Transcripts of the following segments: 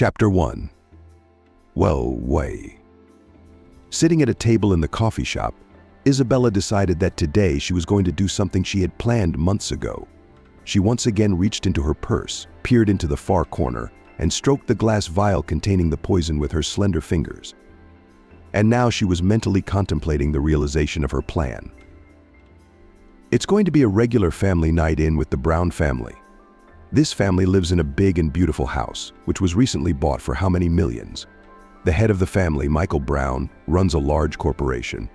Chapter 1. Whoa, way. Sitting at a table in the coffee shop, Isabella decided that today she was going to do something she had planned months ago. She once again reached into her purse, peered into the far corner, and stroked the glass vial containing the poison with her slender fingers. And now she was mentally contemplating the realization of her plan. It's going to be a regular family night in with the Brown family. This family lives in a big and beautiful house, which was recently bought for how many millions? The head of the family, Michael Brown, runs a large corporation.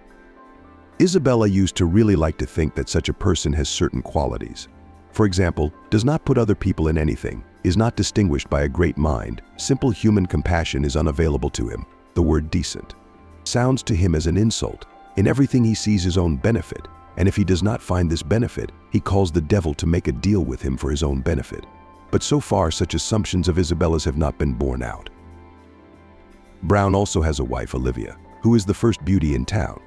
Isabella used to really like to think that such a person has certain qualities. For example, does not put other people in anything, is not distinguished by a great mind, simple human compassion is unavailable to him. The word decent sounds to him as an insult. In everything he sees his own benefit, and if he does not find this benefit, he calls the devil to make a deal with him for his own benefit. But so far, such assumptions of Isabella's have not been borne out. Brown also has a wife, Olivia, who is the first beauty in town.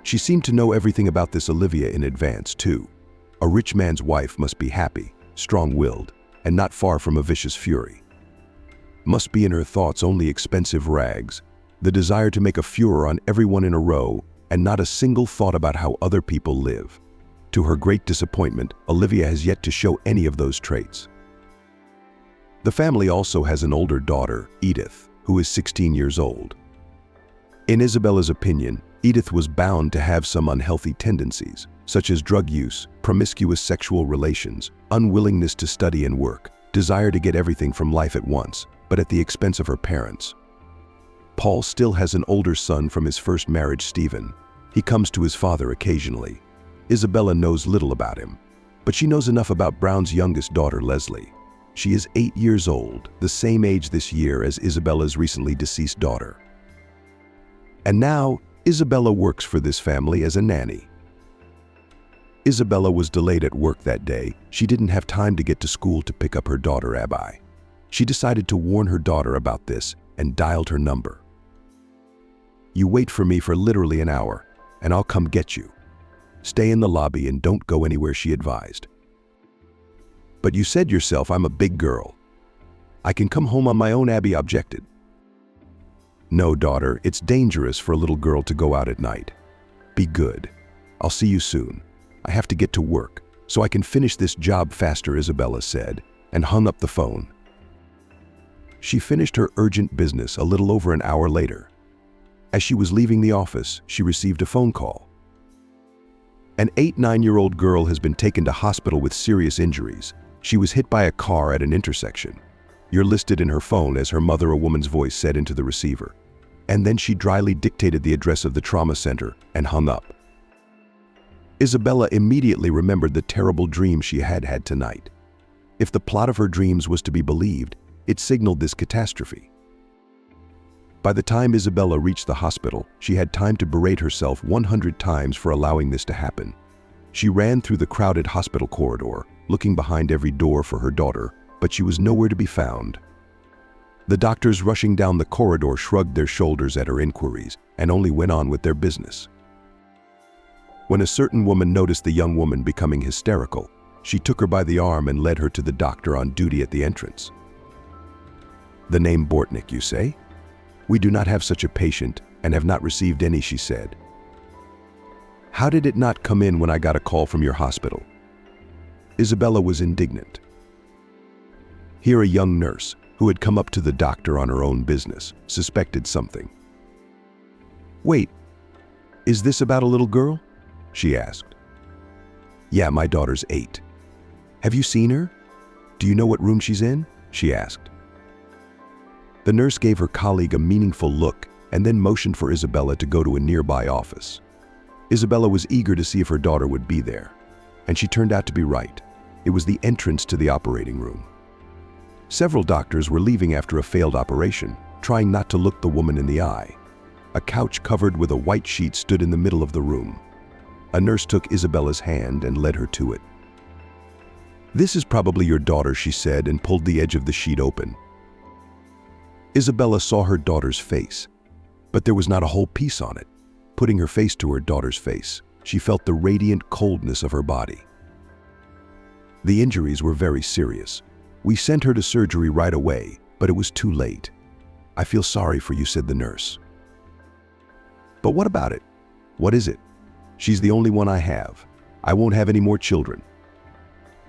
She seemed to know everything about this Olivia in advance, too. A rich man's wife must be happy, strong-willed, and not far from a vicious fury. Must be in her thoughts only expensive rags, the desire to make a furor on everyone in a row, and not a single thought about how other people live. To her great disappointment, Olivia has yet to show any of those traits. The family also has an older daughter, Edith, who is 16 years old. In Isabella's opinion, Edith was bound to have some unhealthy tendencies, such as drug use, promiscuous sexual relations, unwillingness to study and work, desire to get everything from life at once, but at the expense of her parents. Paul still has an older son from his first marriage, Stephen. He comes to his father occasionally. Isabella knows little about him, but she knows enough about Brown's youngest daughter, Leslie. She is 8 years old, the same age this year as Isabella's recently deceased daughter. And now, Isabella works for this family as a nanny. Isabella was delayed at work that day. She didn't have time to get to school to pick up her daughter, Abby. She decided to warn her daughter about this and dialed her number. "You wait for me for literally an hour, and I'll come get you. Stay in the lobby and don't go anywhere," she advised. "But you said yourself I'm a big girl. I can come home on my own," Abby objected. "No, daughter, it's dangerous for a little girl to go out at night. Be good. I'll see you soon. I have to get to work, so I can finish this job faster," Isabella said, and hung up the phone. She finished her urgent business a little over an hour later. As she was leaving the office, she received a phone call. An 8-9-year-old girl has been taken to hospital with serious injuries. She was hit by a car at an intersection. "You're listed in her phone," as her mother, a woman's voice, said into the receiver. And then she dryly dictated the address of the trauma center and hung up. Isabella immediately remembered the terrible dream she had had tonight. If the plot of her dreams was to be believed, it signaled this catastrophe. By the time Isabella reached the hospital, she had time to berate herself 100 times for allowing this to happen. She ran through the crowded hospital corridor, looking behind every door for her daughter, but she was nowhere to be found. The doctors rushing down the corridor shrugged their shoulders at her inquiries and only went on with their business. When a certain woman noticed the young woman becoming hysterical, she took her by the arm and led her to the doctor on duty at the entrance. "The name Bortnick, you say? We do not have such a patient and have not received any," she said. "How did it not come in when I got a call from your hospital?" Isabella was indignant. Here a young nurse, who had come up to the doctor on her own business, suspected something. "Wait, is this about a little girl?" she asked. "Yeah, my daughter's 8. Have you seen her? Do you know what room she's in?" she asked. The nurse gave her colleague a meaningful look and then motioned for Isabella to go to a nearby office. Isabella was eager to see if her daughter would be there, and she turned out to be right. It was the entrance to the operating room. Several doctors were leaving after a failed operation, trying not to look the woman in the eye. A couch covered with a white sheet stood in the middle of the room. A nurse took Isabella's hand and led her to it. "This is probably your daughter," she said, and pulled the edge of the sheet open. Isabella saw her daughter's face, but there was not a whole piece on it. Putting her face to her daughter's face, she felt the radiant coldness of her body. "The injuries were very serious. We sent her to surgery right away, but it was too late. "I feel sorry for you," said the nurse. "But what about it? What is it?" "She's the only one I have. I won't have any more children."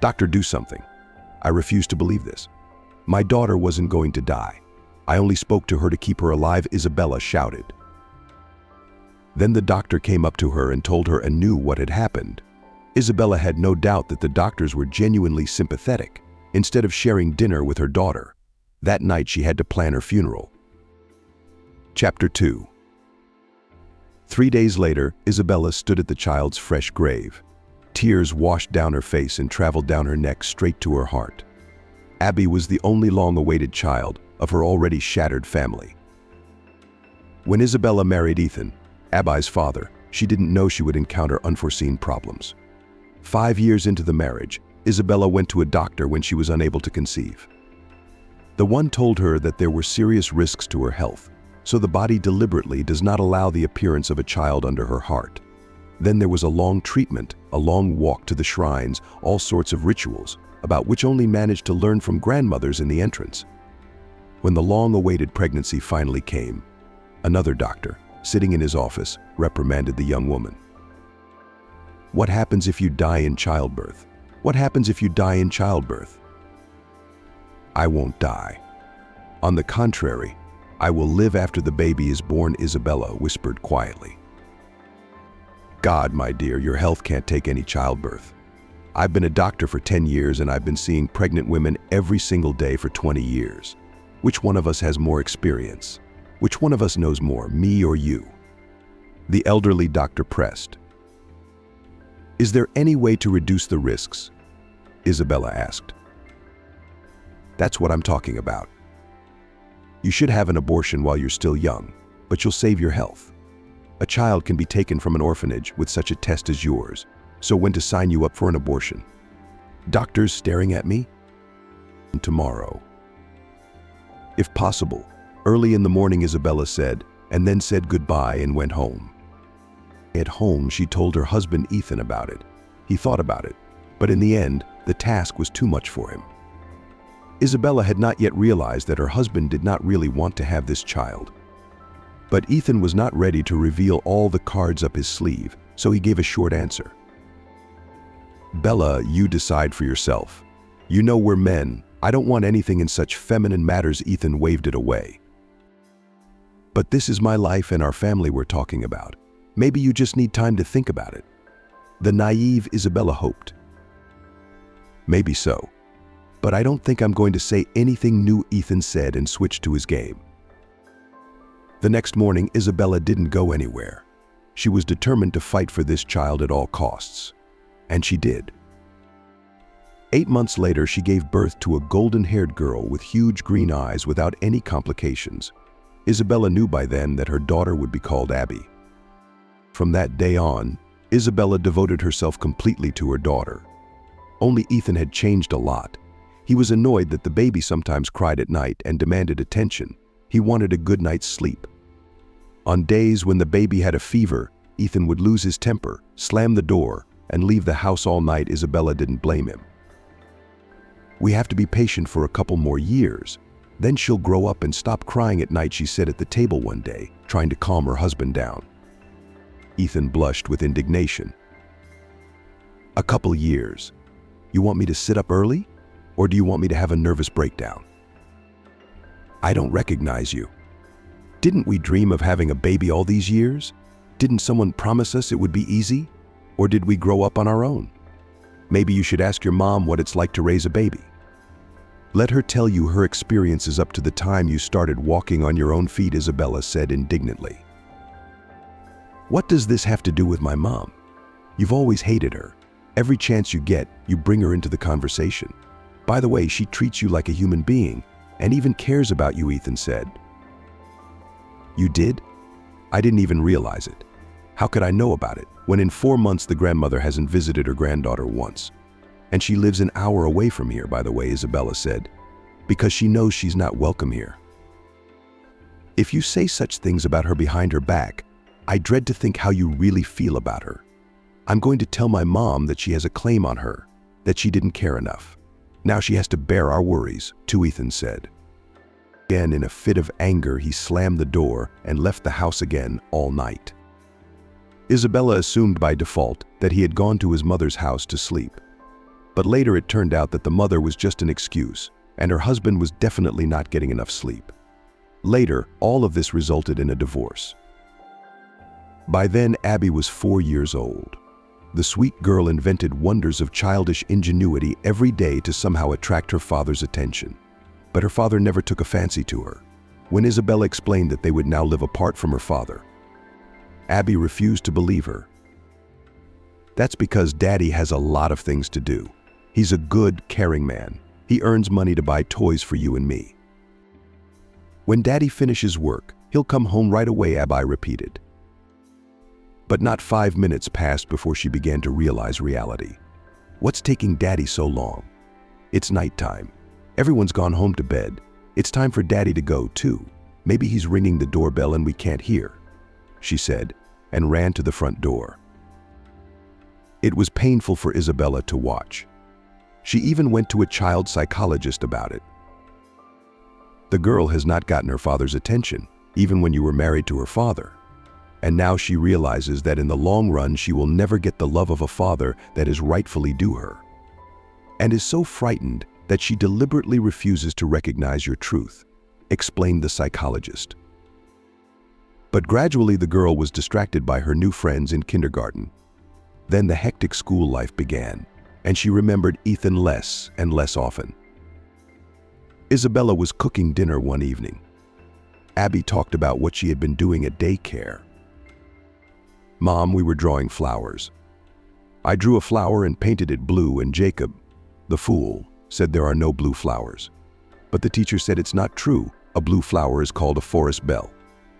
"Doctor, do something." "I refuse to believe this. My daughter wasn't going to die. I only spoke to her to keep her alive," Isabella shouted. Then the doctor came up to her and told her anew what had happened. Isabella had no doubt that the doctors were genuinely sympathetic. Instead of sharing dinner with her daughter, that night she had to plan her funeral. Chapter 2. 3 days later, Isabella stood at the child's fresh grave. Tears washed down her face and traveled down her neck straight to her heart. Abby was the only long-awaited child of her already shattered family. When Isabella married Ethan, Abby's father, she didn't know she would encounter unforeseen problems. 5 years into the marriage, Isabella went to a doctor when she was unable to conceive. The one told her that there were serious risks to her health, so the body deliberately does not allow the appearance of a child under her heart. Then there was a long treatment, a long walk to the shrines, all sorts of rituals, about which only managed to learn from grandmothers in the entrance. When the long-awaited pregnancy finally came, another doctor, sitting in his office, reprimanded the young woman. "What happens if you die in childbirth? What happens if you die in childbirth?" "I won't die. On the contrary, I will live after the baby is born," Isabella whispered quietly. "God, my dear, your health can't take any childbirth. I've been a doctor for 10 years and I've been seeing pregnant women every single day for 20 years. Which one of us has more experience? Which one of us knows more, me or you?" The elderly doctor pressed. "Is there any way to reduce the risks?" Isabella asked. "That's what I'm talking about. You should have an abortion while you're still young, but you'll save your health. A child can be taken from an orphanage with such a test as yours, so when to sign you up for an abortion?" Doctors staring at me? "Tomorrow. If possible." Early in the morning, Isabella said, and then said goodbye and went home. At home, she told her husband Ethan about it. He thought about it, but in the end, the task was too much for him. Isabella had not yet realized that her husband did not really want to have this child. But Ethan was not ready to reveal all the cards up his sleeve, so he gave a short answer. "Bella, you decide for yourself. You know we're men. I don't want anything in such feminine matters." Ethan waved it away. "But this is my life and our family we're talking about. Maybe you just need time to think about it." The naive Isabella hoped. "Maybe so. But I don't think I'm going to say anything new," Ethan said and switched to his game. The next morning, Isabella didn't go anywhere. She was determined to fight for this child at all costs. And she did. 8 months later, she gave birth to a golden-haired girl with huge green eyes without any complications. Isabella knew by then that her daughter would be called Abby. From that day on, Isabella devoted herself completely to her daughter. Only Ethan had changed a lot. He was annoyed that the baby sometimes cried at night and demanded attention. He wanted a good night's sleep. On days when the baby had a fever, Ethan would lose his temper, slam the door, and leave the house all night. Isabella didn't blame him. "We have to be patient for a couple more years. Then she'll grow up and stop crying at night," she said at the table one day, trying to calm her husband down. Ethan blushed with indignation. "A couple years? You want me to sit up early? Or do you want me to have a nervous breakdown? I don't recognize you. Didn't we dream of having a baby all these years? Didn't someone promise us it would be easy? Or did we grow up on our own? Maybe you should ask your mom what it's like to raise a baby. Let her tell you her experiences up to the time you started walking on your own feet," Isabella said indignantly. "What does this have to do with my mom? You've always hated her. Every chance you get, you bring her into the conversation. By the way, she treats you like a human being and even cares about you," Ethan said. "You did? I didn't even realize it. How could I know about it when in 4 months the grandmother hasn't visited her granddaughter once? And she lives an hour away from here, by the way," Isabella said, "because she knows she's not welcome here. If you say such things about her behind her back, I dread to think how you really feel about her. I'm going to tell my mom that she has a claim on her, that she didn't care enough. Now she has to bear our worries," too, Ethan said. Again, in a fit of anger, he slammed the door and left the house again all night. Isabella assumed by default that he had gone to his mother's house to sleep. But later it turned out that the mother was just an excuse, and her husband was definitely not getting enough sleep. Later, all of this resulted in a divorce. By then, Abby was 4 years old. The sweet girl invented wonders of childish ingenuity every day to somehow attract her father's attention. But her father never took a fancy to her. When Isabella explained that they would now live apart from her father, Abby refused to believe her. That's because Daddy has a lot of things to do. He's a good, caring man. He earns money to buy toys for you and me. When Daddy finishes work, he'll come home right away, Abby repeated. But not 5 minutes passed before she began to realize reality. What's taking Daddy so long? It's nighttime. Everyone's gone home to bed. It's time for Daddy to go too. Maybe he's ringing the doorbell and we can't hear, she said, and ran to the front door. It was painful for Isabella to watch. She even went to a child psychologist about it. The girl has not gotten her father's attention, even when you were married to her father. And now she realizes that in the long run she will never get the love of a father that is rightfully due her, and is so frightened that she deliberately refuses to recognize your truth, explained the psychologist. But gradually the girl was distracted by her new friends in kindergarten. Then the hectic school life began, and she remembered Ethan less and less often. Isabella was cooking dinner one evening. Abby talked about what she had been doing at daycare. Mom, we were drawing flowers. I drew a flower and painted it blue, and Jacob, the fool, said there are no blue flowers. But the teacher said it's not true. A blue flower is called a forest bell.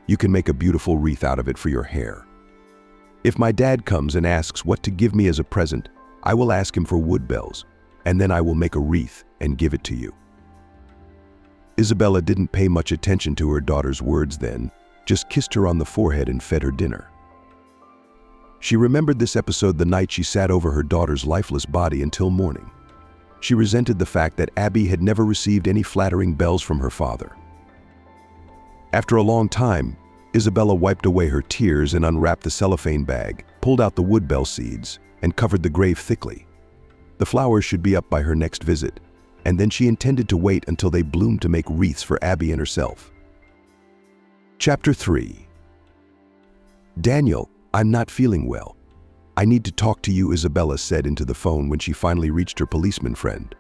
You can make a beautiful wreath out of it for your hair. If my dad comes and asks what to give me as a present, I will ask him for wood bells, and then I will make a wreath and give it to you. Isabella didn't pay much attention to her daughter's words then, just kissed her on the forehead and fed her dinner. She remembered this episode the night she sat over her daughter's lifeless body until morning. She resented the fact that Abby had never received any flattering bells from her father. After a long time, Isabella wiped away her tears and unwrapped the cellophane bag, pulled out the wood bell seeds, and covered the grave thickly. The flowers should be up by her next visit, and then she intended to wait until they bloomed to make wreaths for Abby and herself. Chapter 3. Daniel, I'm not feeling well. I need to talk to you, Isabella said into the phone when she finally reached her policeman friend.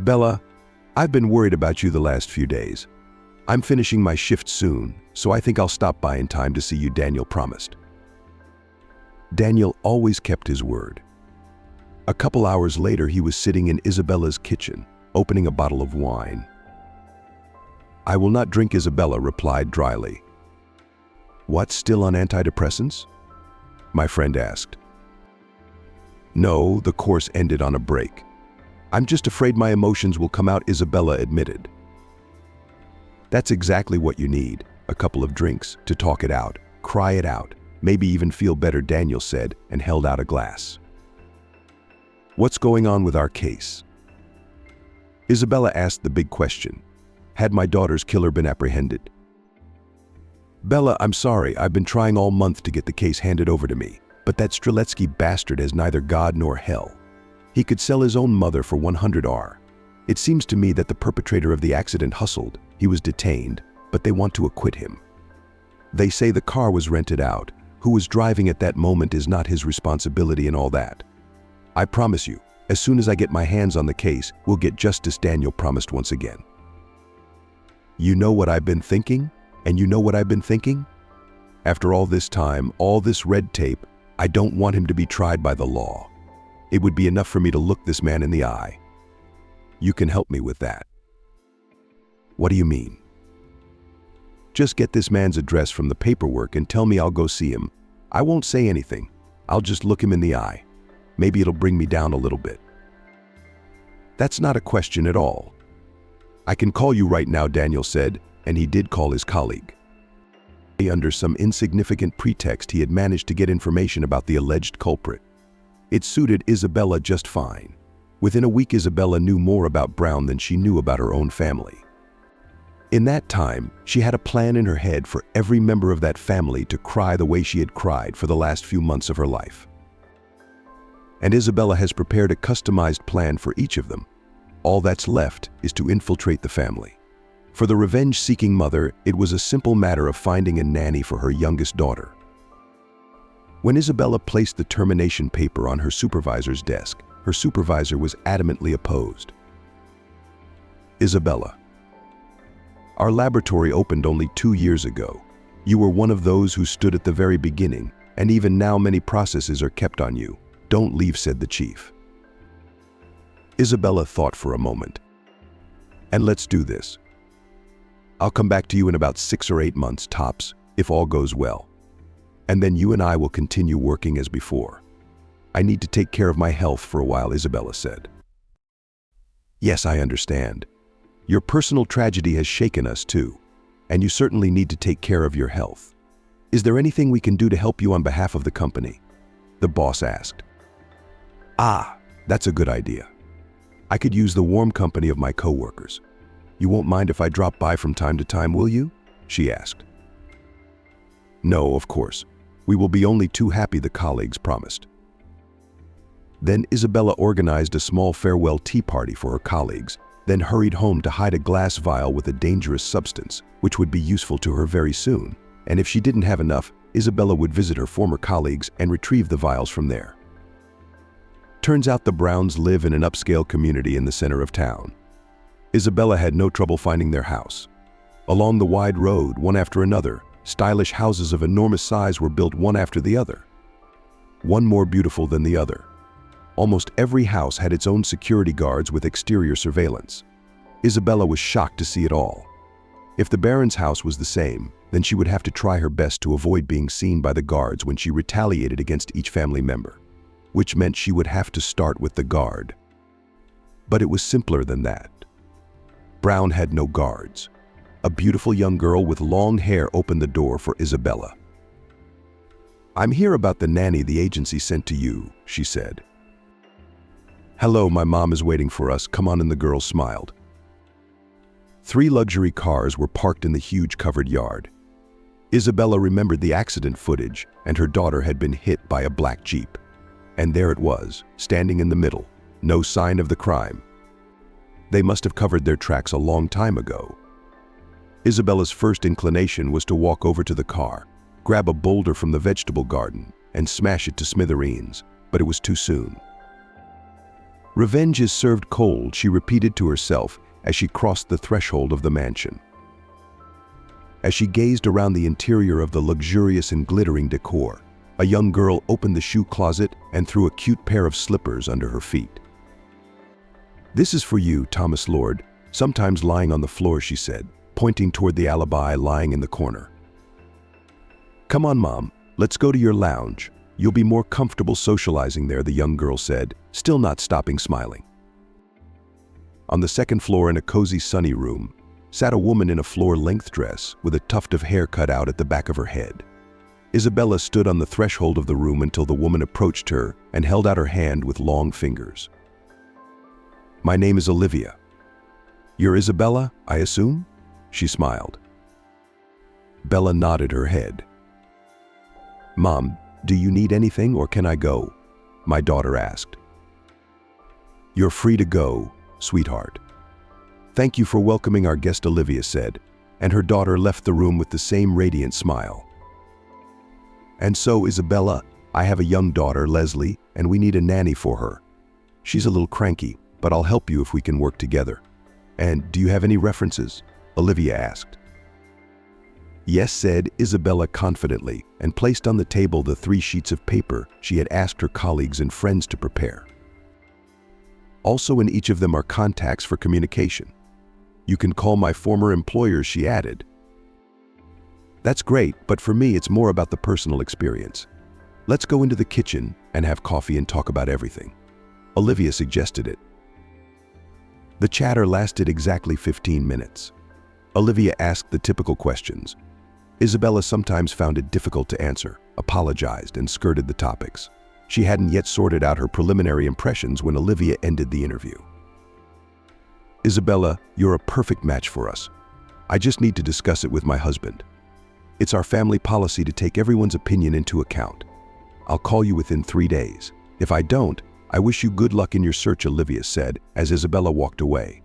Bella, I've been worried about you the last few days. I'm finishing my shift soon, so I think I'll stop by in time to see you, Daniel promised. Daniel always kept his word. A couple hours later, he was sitting in Isabella's kitchen, opening a bottle of wine. I will not drink, Isabella replied dryly. What, still on antidepressants? My friend asked. No, the course ended on a break. I'm just afraid my emotions will come out, Isabella admitted. That's exactly what you need, a couple of drinks, to talk it out, cry it out, maybe even feel better, Daniel said and held out a glass. What's going on with our case? Isabella asked the big question. Had my daughter's killer been apprehended? Bella, I'm sorry, I've been trying all month to get the case handed over to me, but that Streletsky bastard has neither God nor hell. He could sell his own mother for 100R. It seems to me that the perpetrator of the accident hustled. He was detained, but they want to acquit him. They say the car was rented out. Who was driving at that moment is not his responsibility and all that. I promise you, as soon as I get my hands on the case, we'll get justice, Daniel promised once again. You know what I've been thinking? And you know what I've been thinking? After all this time, all this red tape, I don't want him to be tried by the law. It would be enough for me to look this man in the eye. You can help me with that. What do you mean? Just get this man's address from the paperwork and tell me I'll go see him. I won't say anything. I'll just look him in the eye. Maybe it'll bring me down a little bit. That's not a question at all. I can call you right now, Daniel said, and he did call his colleague. Under some insignificant pretext, he had managed to get information about the alleged culprit. It suited Isabella just fine. Within a week, Isabella knew more about Brown than she knew about her own family. In that time, she had a plan in her head for every member of that family to cry the way she had cried for the last few months of her life. And Isabella has prepared a customized plan for each of them. All that's left is to infiltrate the family. For the revenge-seeking mother, it was a simple matter of finding a nanny for her youngest daughter. When Isabella placed the termination paper on her supervisor's desk, her supervisor was adamantly opposed. Isabella, our laboratory opened only 2 years ago. You were one of those who stood at the very beginning, and even now many processes are kept on you. Don't leave, said the chief. Isabella thought for a moment. And let's do this. I'll come back to you in about 6 or 8 months tops, if all goes well. And then you and I will continue working as before. I need to take care of my health for a while, Isabella said. Yes, I understand. Your personal tragedy has shaken us too, and you certainly need to take care of your health. Is there anything we can do to help you on behalf of the company? The boss asked. Ah, that's a good idea. I could use the warm company of my co-workers. You won't mind if I drop by from time to time, will you? She asked. No, of course. We will be only too happy, the colleagues promised. Then Isabella organized a small farewell tea party for her colleagues, then hurried home to hide a glass vial with a dangerous substance, which would be useful to her very soon. And if she didn't have enough, Isabella would visit her former colleagues and retrieve the vials from there. Turns out the Browns live in an upscale community in the center of town. Isabella had no trouble finding their house. Along the wide road, one after another, stylish houses of enormous size were built one after the other, one more beautiful than the other. Almost every house had its own security guards with exterior surveillance. Isabella was shocked to see it all. If the Baron's house was the same, then she would have to try her best to avoid being seen by the guards when she retaliated against each family member, which meant she would have to start with the guard. But it was simpler than that. Brown had no guards. A beautiful young girl with long hair opened the door for Isabella. I'm here about the nanny the agency sent to you, she said. Hello, my mom is waiting for us. Come on in, the girl smiled. 3 luxury cars were parked in the huge covered yard. Isabella remembered the accident footage, and her daughter had been hit by a black Jeep. And there it was, standing in the middle, no sign of the crime. They must have covered their tracks a long time ago. Isabella's first inclination was to walk over to the car, grab a boulder from the vegetable garden, and smash it to smithereens, but it was too soon. Revenge is served cold, she repeated to herself as she crossed the threshold of the mansion. As she gazed around the interior of the luxurious and glittering decor, a young girl opened the shoe closet and threw a cute pair of slippers under her feet. This is for you, Thomas Lord, sometimes lying on the floor, she said, pointing toward the alibi lying in the corner. Come on, Mom, let's go to your lounge. You'll be more comfortable socializing there, the young girl said, still not stopping smiling. On the second floor in a cozy sunny room, sat a woman in a floor-length dress with a tuft of hair cut out at the back of her head. Isabella stood on the threshold of the room until the woman approached her and held out her hand with long fingers. My name is Olivia. You're Isabella, I assume? She smiled. Bella nodded her head. Mom, do you need anything or can I go? My daughter asked. You're free to go, sweetheart. Thank you for welcoming our guest, Olivia said, and her daughter left the room with the same radiant smile. And so, Isabella, I have a young daughter, Leslie, and we need a nanny for her. She's a little cranky, but I'll help you if we can work together. And do you have any references? Olivia asked. Yes, said Isabella confidently, and placed on the table the 3 sheets of paper she had asked her colleagues and friends to prepare. Also in each of them are contacts for communication. You can call my former employers, she added. That's great, but for me it's more about the personal experience. Let's go into the kitchen and have coffee and talk about everything. Olivia suggested it. The chatter lasted exactly 15 minutes. Olivia asked the typical questions. Isabella sometimes found it difficult to answer, apologized, and skirted the topics. She hadn't yet sorted out her preliminary impressions when Olivia ended the interview. Isabella, you're a perfect match for us. I just need to discuss it with my husband. It's our family policy to take everyone's opinion into account. I'll call you within 3 days. If I don't, I wish you good luck in your search," Olivia said as Isabella walked away.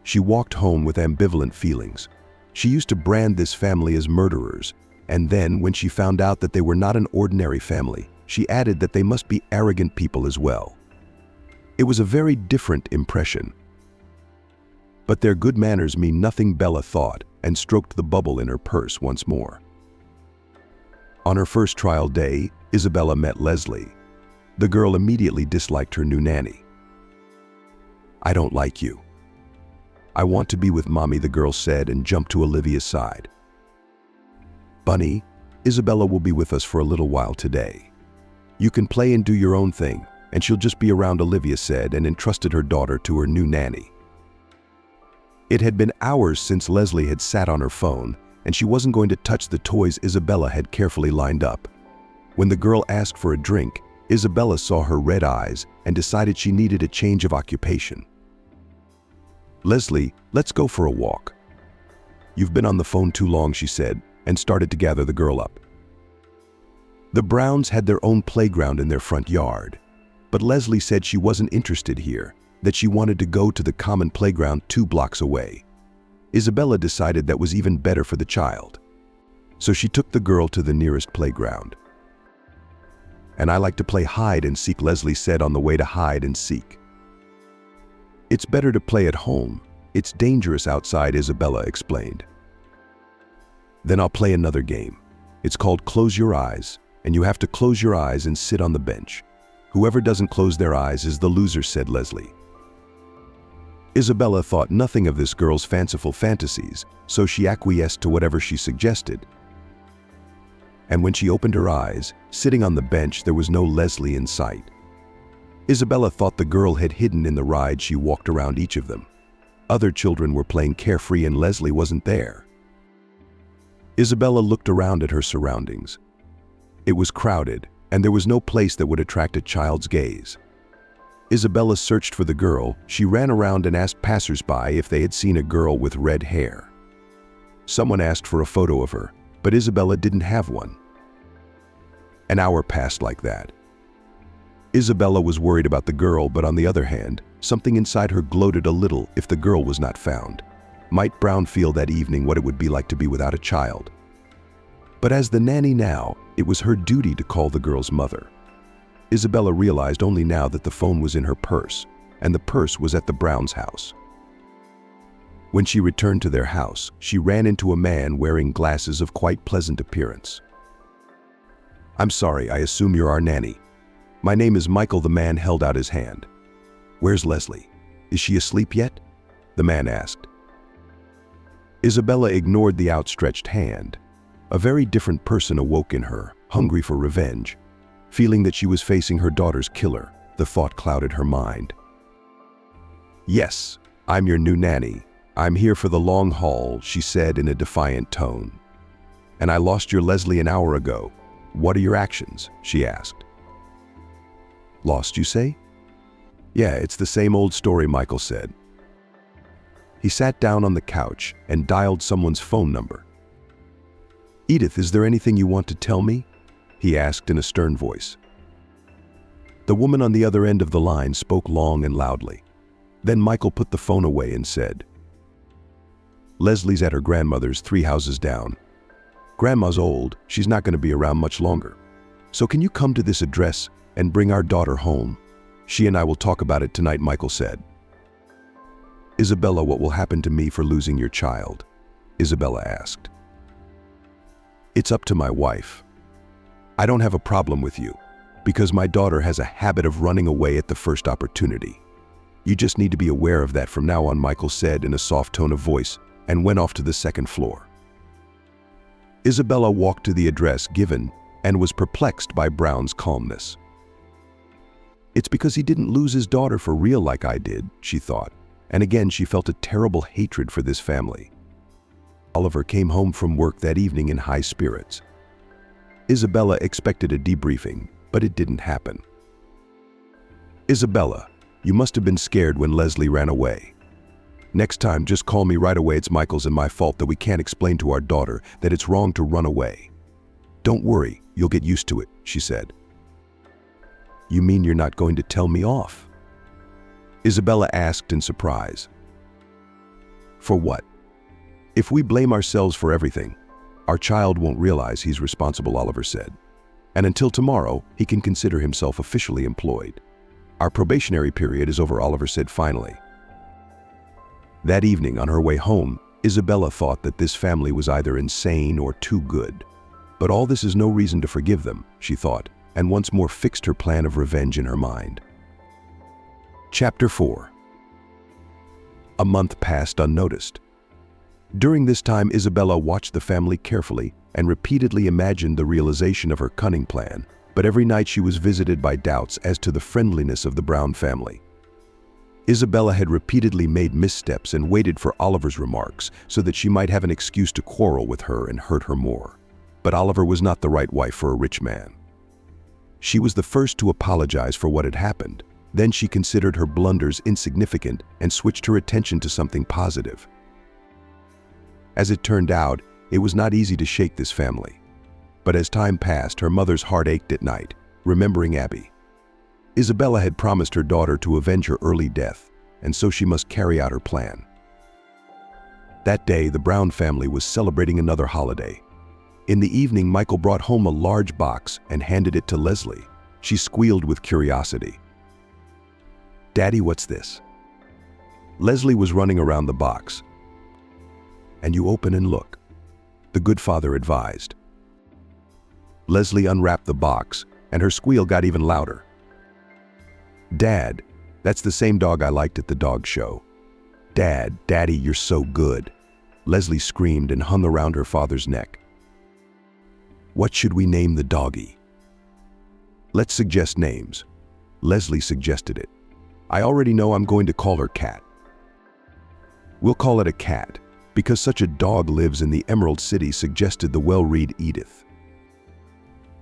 She walked home with ambivalent feelings. She used to brand this family as murderers, and then, when she found out that they were not an ordinary family, she added that they must be arrogant people as well. It was a very different impression. But their good manners mean nothing, Bella thought, and stroked the bubble in her purse once more. On her first trial day, Isabella met Leslie. The girl immediately disliked her new nanny. "I don't like you. I want to be with Mommy," the girl said and jumped to Olivia's side. "Bunny, Isabella will be with us for a little while today. You can play and do your own thing, and she'll just be around," Olivia said and entrusted her daughter to her new nanny. It had been hours since Leslie had sat on her phone, and she wasn't going to touch the toys Isabella had carefully lined up. When the girl asked for a drink, Isabella saw her red eyes and decided she needed a change of occupation. "Leslie, let's go for a walk." "You've been on the phone too long," she said, and started to gather the girl up. The Browns had their own playground in their front yard, but Leslie said she wasn't interested here, that she wanted to go to the common playground 2 blocks away. Isabella decided that was even better for the child. So she took the girl to the nearest playground. "And I like to play hide and seek," Leslie said on the way to hide and seek. "It's better to play at home. It's dangerous outside," Isabella explained. "Then I'll play another game. It's called Close Your Eyes, and you have to close your eyes and sit on the bench. Whoever doesn't close their eyes is the loser," said Leslie. Isabella thought nothing of this girl's fanciful fantasies, so she acquiesced to whatever she suggested. And when she opened her eyes, sitting on the bench, there was no Leslie in sight. Isabella thought the girl had hidden in the ride. She walked around each of them. Other children were playing carefree and Leslie wasn't there. Isabella looked around at her surroundings. It was crowded, and there was no place that would attract a child's gaze. Isabella searched for the girl. She ran around and asked passers-by if they had seen a girl with red hair. Someone asked for a photo of her, but Isabella didn't have one. An hour passed like that. Isabella was worried about the girl, but on the other hand, something inside her gloated a little if the girl was not found. Might Brown feel that evening what it would be like to be without a child? But as the nanny now, it was her duty to call the girl's mother. Isabella realized only now that the phone was in her purse, and the purse was at the Browns' house. When she returned to their house, she ran into a man wearing glasses of quite pleasant appearance. "I'm sorry, I assume you're our nanny. My name is Michael." The man held out his hand. "Where's Leslie? Is she asleep yet?" the man asked. Isabella ignored the outstretched hand. A very different person awoke in her, hungry for revenge. Feeling that she was facing her daughter's killer, the thought clouded her mind. "Yes, I'm your new nanny. I'm here for the long haul," she said in a defiant tone. "And I lost your Leslie an hour ago. What are your actions?" she asked. "Lost, you say?" "Yeah, it's the same old story," Michael said. He sat down on the couch and dialed someone's phone number. "Edith, is there anything you want to tell me?" he asked in a stern voice. The woman on the other end of the line spoke long and loudly. Then Michael put the phone away and said, "Leslie's at her grandmother's 3 houses down. Grandma's old, she's not going to be around much longer. So can you come to this address and bring our daughter home? She and I will talk about it tonight," Michael said. "Isabella, what will happen to me for losing your child?" Isabella asked. "It's up to my wife. I don't have a problem with you, because my daughter has a habit of running away at the first opportunity. You just need to be aware of that from now on," Michael said in a soft tone of voice, and went off to the second floor. Isabella walked to the address given and was perplexed by Brown's calmness. "It's because he didn't lose his daughter for real like I did," she thought, and again she felt a terrible hatred for this family. Oliver came home from work that evening in high spirits. Isabella expected a debriefing, but it didn't happen. "Isabella, you must have been scared when Leslie ran away." Next time, just call me right away. It's Michael's and my fault that we can't explain to our daughter that it's wrong to run away. Don't worry, you'll get used to it, she said. You mean you're not going to tell me off? Isabella asked in surprise. For what? If we blame ourselves for everything, our child won't realize he's responsible, Oliver said. And until tomorrow, he can consider himself officially employed. Our probationary period is over, Oliver said finally. That evening, on her way home, Isabella thought that this family was either insane or too good. But all this is no reason to forgive them, she thought, and once more fixed her plan of revenge in her mind. Chapter 4. A month passed unnoticed. During this time, Isabella watched the family carefully and repeatedly imagined the realization of her cunning plan, but every night she was visited by doubts as to the friendliness of the Brown family. Isabella had repeatedly made missteps and waited for Oliver's remarks so that she might have an excuse to quarrel with her and hurt her more. But Oliver was not the right wife for a rich man. She was the first to apologize for what had happened. Then she considered her blunders insignificant and switched her attention to something positive. As it turned out, it was not easy to shake this family. But as time passed, her mother's heart ached at night, remembering Abby. Isabella had promised her daughter to avenge her early death, and so she must carry out her plan. That day, the Brown family was celebrating another holiday. In the evening, Michael brought home a large box and handed it to Leslie. She squealed with curiosity. Daddy, what's this? Leslie was running around the box. And you open and look, the good father advised. Leslie unwrapped the box, and her squeal got even louder. Dad, that's the same dog I liked at the dog show. Daddy, you're so good. Leslie screamed and hung around her father's neck. What should we name the doggy? Let's suggest names. Leslie suggested it. I already know I'm going to call her Cat. We'll call it a cat, because such a dog lives in the Emerald City, suggested the well-read Edith.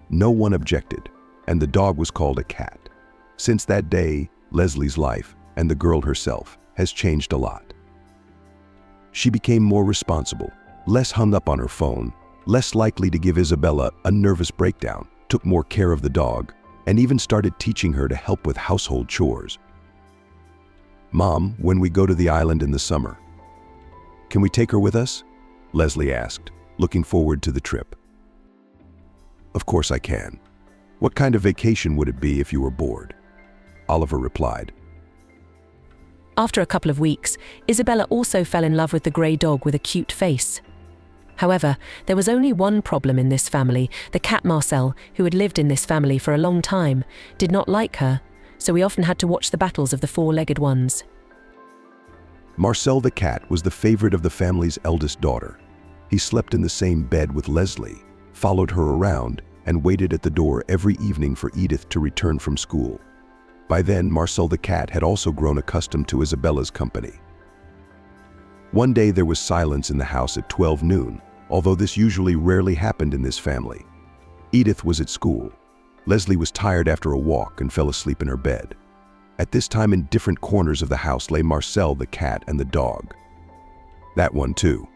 No one objected, and the dog was called a cat. Since that day, Leslie's life, and the girl herself, has changed a lot. She became more responsible, less hung up on her phone, less likely to give Isabella a nervous breakdown, took more care of the dog, and even started teaching her to help with household chores. Mom, when we go to the island in the summer, can we take her with us? Leslie asked, looking forward to the trip. Of course I can. What kind of vacation would it be if you were bored? Oliver replied. After a couple of weeks, Isabella also fell in love with the grey dog with a cute face. However, there was only one problem in this family. The cat Marcel, who had lived in this family for a long time, did not like her, so we often had to watch the battles of the four-legged ones. Marcel the cat was the favorite of the family's eldest daughter. He slept in the same bed with Leslie, followed her around, and waited at the door every evening for Edith to return from school. By then, Marcel the cat had also grown accustomed to Isabella's company. One day there was silence in the house at 12 noon, although this usually rarely happened in this family. Edith was at school. Leslie was tired after a walk and fell asleep in her bed. At this time, in different corners of the house lay Marcel the cat and the dog. That one too.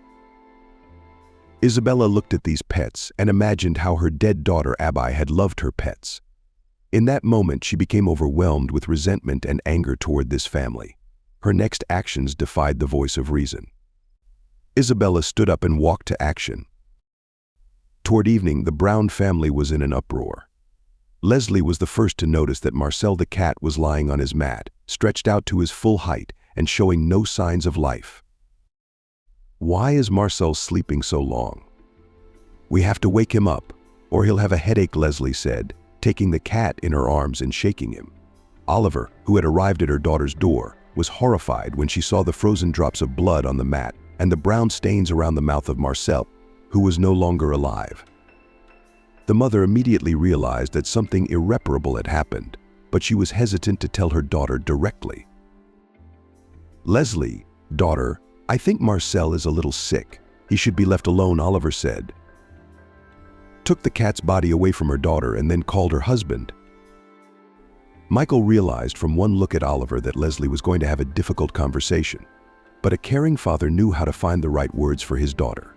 Isabella looked at these pets and imagined how her dead daughter Abby had loved her pets. In that moment, she became overwhelmed with resentment and anger toward this family. Her next actions defied the voice of reason. Isabella stood up and walked to action. Toward evening, the Brown family was in an uproar. Leslie was the first to notice that Marcel the cat was lying on his mat, stretched out to his full height and showing no signs of life. Why is Marcel sleeping so long? We have to wake him up, or he'll have a headache, Leslie said, taking the cat in her arms and shaking him. Oliver, who had arrived at her daughter's door, was horrified when she saw the frozen drops of blood on the mat and the brown stains around the mouth of Marcel, who was no longer alive. The mother immediately realized that something irreparable had happened, but she was hesitant to tell her daughter directly. Leslie, daughter, I think Marcel is a little sick. He should be left alone, Oliver said. Took the cat's body away from her daughter and then called her husband. Michael realized from one look at Oliver that Leslie was going to have a difficult conversation. But a caring father knew how to find the right words for his daughter.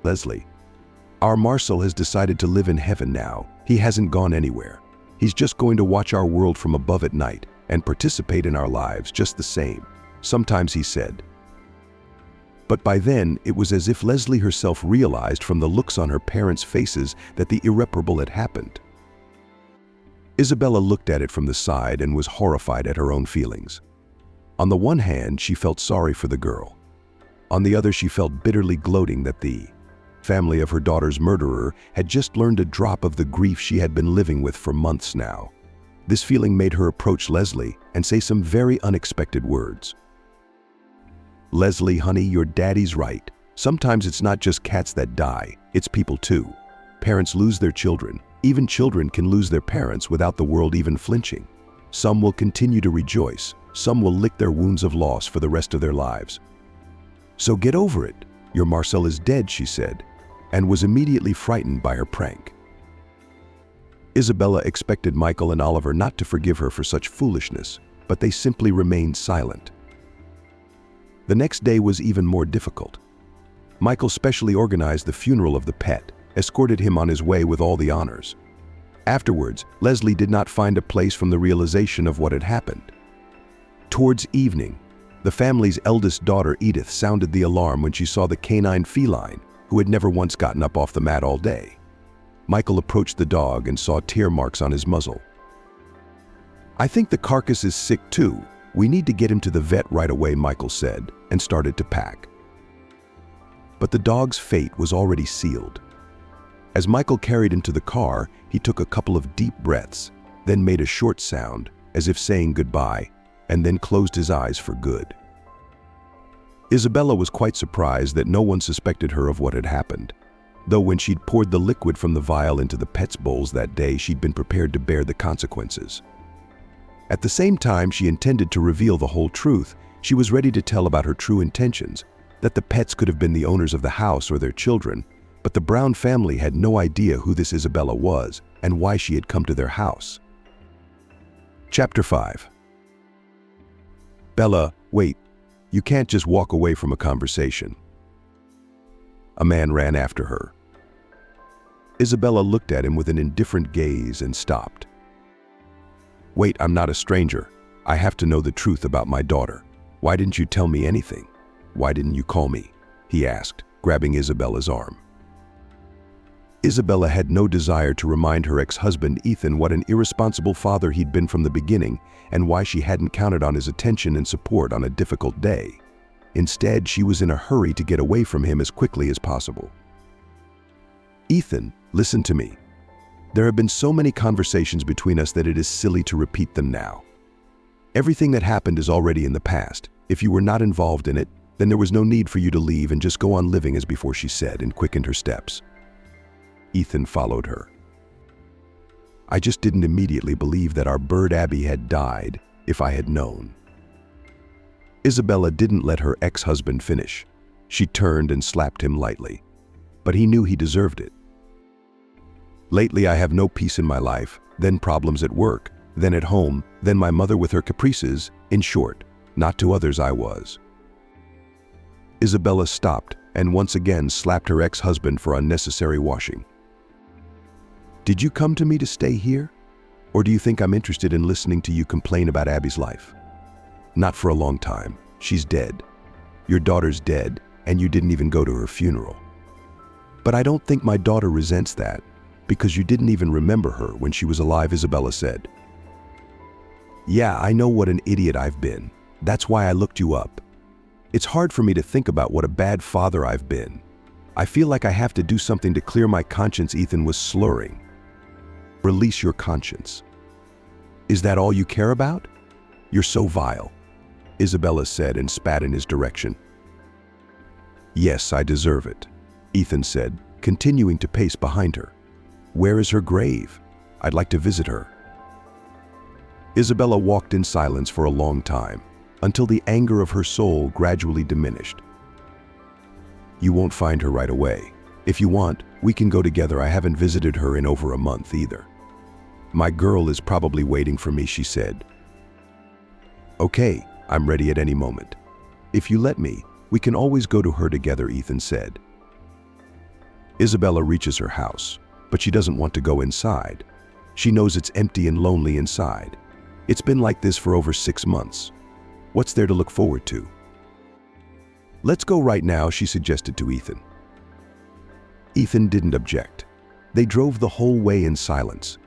Leslie, our Marcel has decided to live in heaven now. He hasn't gone anywhere. He's just going to watch our world from above at night and participate in our lives just the same, sometimes he said. But by then, it was as if Leslie herself realized from the looks on her parents' faces that the irreparable had happened. Isabella looked at it from the side and was horrified at her own feelings. On the one hand, she felt sorry for the girl. On the other, she felt bitterly gloating that the family of her daughter's murderer had just learned a drop of the grief she had been living with for months now. This feeling made her approach Leslie and say some very unexpected words. Leslie, honey, your daddy's right. Sometimes it's not just cats that die, it's people too. Parents lose their children. Even children can lose their parents without the world even flinching. Some will continue to rejoice. Some will lick their wounds of loss for the rest of their lives. So get over it. Your Marcel is dead, she said, and was immediately frightened by her prank. Isabella expected Michael and Oliver not to forgive her for such foolishness, but they simply remained silent. The next day was even more difficult. Michael specially organized the funeral of the pet, escorted him on his way with all the honors. Afterwards, Leslie did not find a place from the realization of what had happened. Towards evening, the family's eldest daughter Edith sounded the alarm when she saw the canine feline, who had never once gotten up off the mat all day. Michael approached the dog and saw tear marks on his muzzle. I think the carcass is sick too. We need to get him to the vet right away, Michael said, and started to pack. But the dog's fate was already sealed. As Michael carried him to the car, he took a couple of deep breaths, then made a short sound, as if saying goodbye, and then closed his eyes for good. Isabella was quite surprised that no one suspected her of what had happened, though when she'd poured the liquid from the vial into the pet's bowls that day, she'd been prepared to bear the consequences. At the same time she intended to reveal the whole truth, she was ready to tell about her true intentions, that the pets could have been the owners of the house or their children, but the Brown family had no idea who this Isabella was and why she had come to their house. Chapter 5. Bella, wait, you can't just walk away from a conversation. A man ran after her. Isabella looked at him with an indifferent gaze and stopped. Wait, I'm not a stranger. I have to know the truth about my daughter. Why didn't you tell me anything? Why didn't you call me? He asked, grabbing Isabella's arm. Isabella had no desire to remind her ex-husband Ethan what an irresponsible father he'd been from the beginning and why she hadn't counted on his attention and support on a difficult day. Instead, she was in a hurry to get away from him as quickly as possible. Ethan, listen to me. There have been so many conversations between us that it is silly to repeat them now. Everything that happened is already in the past. If you were not involved in it, then there was no need for you to leave and just go on living as before, she said, and quickened her steps. Ethan followed her. I just didn't immediately believe that our bird Abby had died if I had known. Isabella didn't let her ex-husband finish. She turned and slapped him lightly, but he knew he deserved it. Lately, I have no peace in my life, then problems at work, then at home, then my mother with her caprices. In short, not to others I was. Isabella stopped and once again slapped her ex-husband for unnecessary washing. Did you come to me to stay here? Or do you think I'm interested in listening to you complain about Abby's life? Not for a long time. She's dead. Your daughter's dead, and you didn't even go to her funeral. But I don't think my daughter resents that, because you didn't even remember her when she was alive, Isabella said. Yeah, I know what an idiot I've been. That's why I looked you up. It's hard for me to think about what a bad father I've been. I feel like I have to do something to clear my conscience, Ethan was slurring. Release your conscience. Is that all you care about? You're so vile, Isabella said and spat in his direction. Yes, I deserve it, Ethan said, continuing to pace behind her. Where is her grave? I'd like to visit her. Isabella walked in silence for a long time, until the anger of her soul gradually diminished. You won't find her right away. If you want, we can go together. I haven't visited her in over a month either. My girl is probably waiting for me, she said. Okay, I'm ready at any moment. If you let me, we can always go to her together, Ethan said. Isabella reaches her house, but she doesn't want to go inside. She knows it's empty and lonely inside. It's been like this for over 6 months. What's there to look forward to? Let's go right now, she suggested to Ethan. Ethan didn't object. They drove the whole way in silence.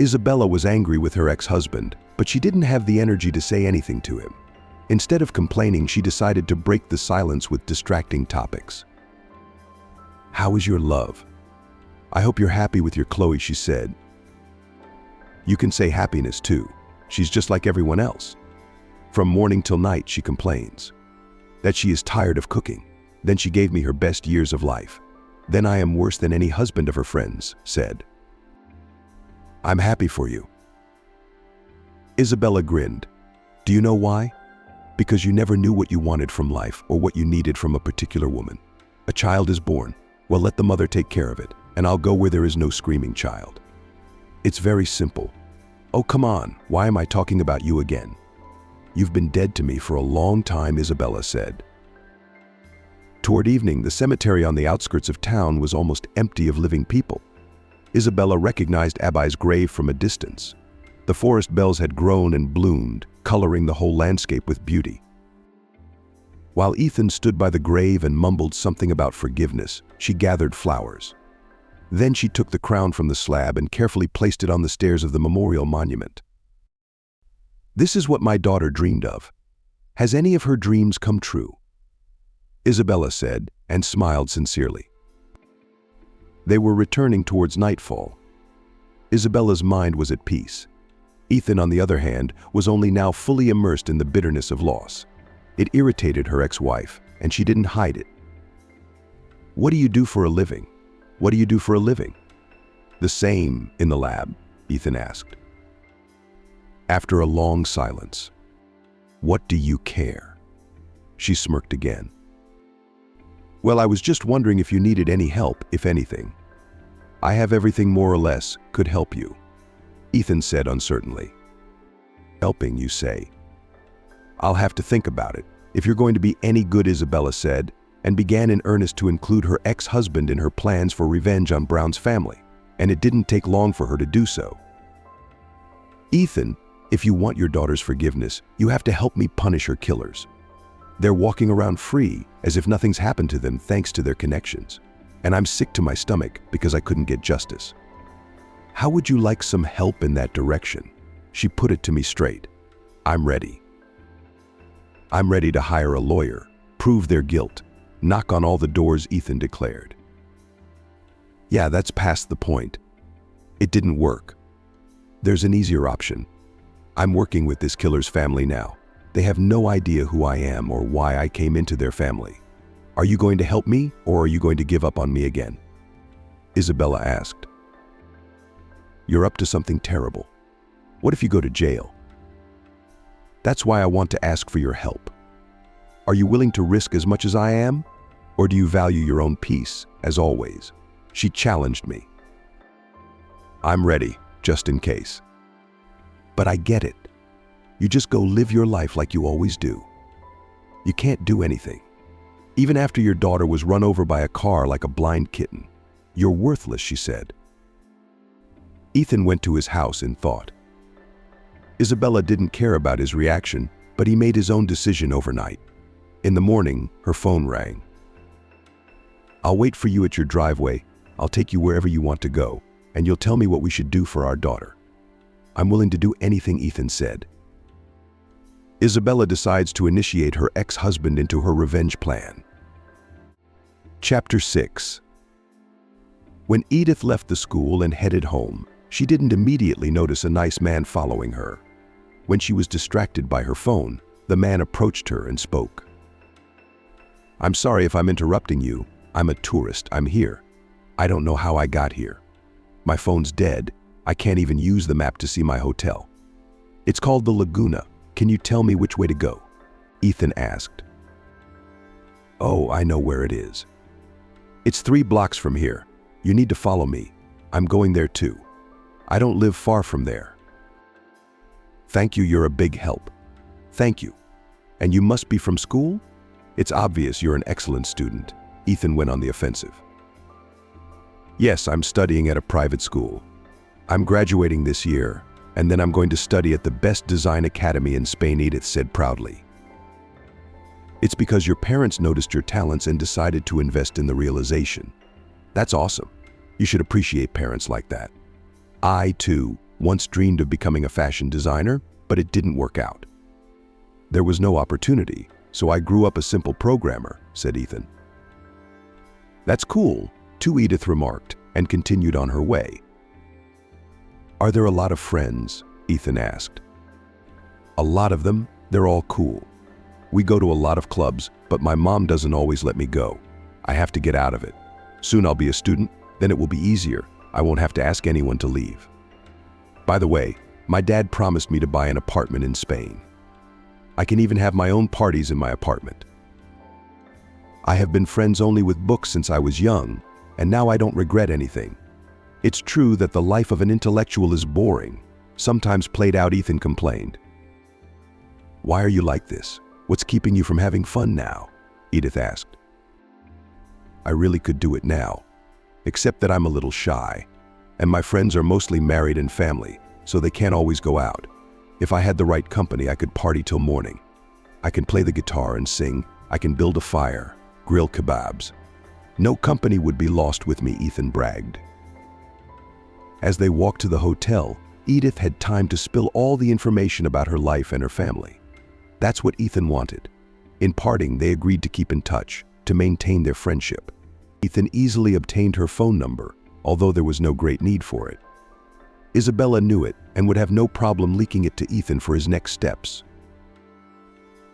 Isabella was angry with her ex-husband, but she didn't have the energy to say anything to him. Instead of complaining, she decided to break the silence with distracting topics. "How is your love? I hope you're happy with your Chloe," she said. "You can say happiness too. She's just like everyone else. From morning till night she complains that she is tired of cooking. Then she gave me her best years of life. Then I am worse than any husband of her friends said. I'm happy for you." Isabella grinned. "Do you know why? Because you never knew what you wanted from life or what you needed from a particular woman. A child is born. Well, let the mother take care of it, and I'll go where there is no screaming child. It's very simple. Oh, come on, why am I talking about you again? You've been dead to me for a long time," Isabella said. Toward evening, the cemetery on the outskirts of town was almost empty of living people. Isabella recognized Abai's grave from a distance. The forest bells had grown and bloomed, coloring the whole landscape with beauty. While Ethan stood by the grave and mumbled something about forgiveness, she gathered flowers. Then she took the crown from the slab and carefully placed it on the stairs of the memorial monument. "This is what my daughter dreamed of. Has any of her dreams come true?" Isabella said, and smiled sincerely. They were returning towards nightfall. Isabella's mind was at peace. Ethan, on the other hand, was only now fully immersed in the bitterness of loss. It irritated her ex-wife, and she didn't hide it. "What do you do for a living? What do you do for a living?" "The same in the lab," Ethan asked. After a long silence, "What do you care?" She smirked again. "Well, I was just wondering if you needed any help, if anything. I have everything more or less could help you," Ethan said uncertainly. "Helping, you say? I'll have to think about it. If you're going to be any good," Isabella said, and began in earnest to include her ex-husband in her plans for revenge on Brown's family, and it didn't take long for her to do so. "Ethan, if you want your daughter's forgiveness, you have to help me punish her killers. They're walking around free, as if nothing's happened to them thanks to their connections. And I'm sick to my stomach because I couldn't get justice. How would you like some help in that direction?" She put it to me straight. "I'm ready. I'm ready to hire a lawyer, prove their guilt, knock on all the doors," Ethan declared. "Yeah, that's past the point. It didn't work. There's an easier option. I'm working with this killer's family now. They have no idea who I am or why I came into their family. Are you going to help me, or are you going to give up on me again?" Isabella asked. "You're up to something terrible. What if you go to jail? That's why I want to ask for your help. Are you willing to risk as much as I am, or do you value your own peace, as always?" She challenged me. "I'm ready, just in case." "But I get it. You just go live your life like you always do. You can't do anything. Even after your daughter was run over by a car like a blind kitten. You're worthless," she said. Ethan went to his house in thought. Isabella didn't care about his reaction, but he made his own decision overnight. In the morning, her phone rang. "I'll wait for you at your driveway. I'll take you wherever you want to go, and you'll tell me what we should do for our daughter." "I'm willing to do anything," Ethan said. Isabella decides to initiate her ex-husband into her revenge plan. Chapter 6. When Edith left the school and headed home, she didn't immediately notice a nice man following her. When she was distracted by her phone, the man approached her and spoke. "I'm sorry if I'm interrupting you. I'm a tourist. I'm here. I don't know how I got here. My phone's dead. I can't even use the map to see my hotel. It's called the Laguna. Can you tell me which way to go?" Ethan asked. "Oh, I know where it is. It's 3 blocks from here. You need to follow me. I'm going there too. I don't live far from there." "Thank you, you're a big help." "Thank you. And you must be from school? It's obvious you're an excellent student. Ethan went on the offensive. Yes, I'm studying at a private school. I'm graduating this year, and then I'm going to study at the best design academy in Spain, Edith said proudly. It's because your parents noticed your talents and decided to invest in the realization. That's awesome. You should appreciate parents like that. I, too, once dreamed of becoming a fashion designer, but it didn't work out. There was no opportunity, so I grew up a simple programmer, said Ethan. That's cool, too, Edith remarked, and continued on her way. Are there a lot of friends? Ethan asked. A lot of them. They're all cool. We go to a lot of clubs, but my mom doesn't always let me go. I have to get out of it. Soon I'll be a student, then it will be easier. I won't have to ask anyone to leave. By the way, my dad promised me to buy an apartment in Spain. I can even have my own parties in my apartment. I have been friends only with books since I was young, and now I don't regret anything. It's true that the life of an intellectual is boring, sometimes played out, Ethan complained. Why are you like this? What's keeping you from having fun now? Edith asked. I really could do it now, except that I'm a little shy, and my friends are mostly married and family, so they can't always go out. If I had the right company, I could party till morning. I can play the guitar and sing, I can build a fire, grill kebabs. No company would be lost with me, Ethan bragged. As they walked to the hotel, Edith had time to spill all the information about her life and her family. That's what Ethan wanted. In parting, they agreed to keep in touch, to maintain their friendship. Ethan easily obtained her phone number, although there was no great need for it. Isabella knew it and would have no problem leaking it to Ethan for his next steps.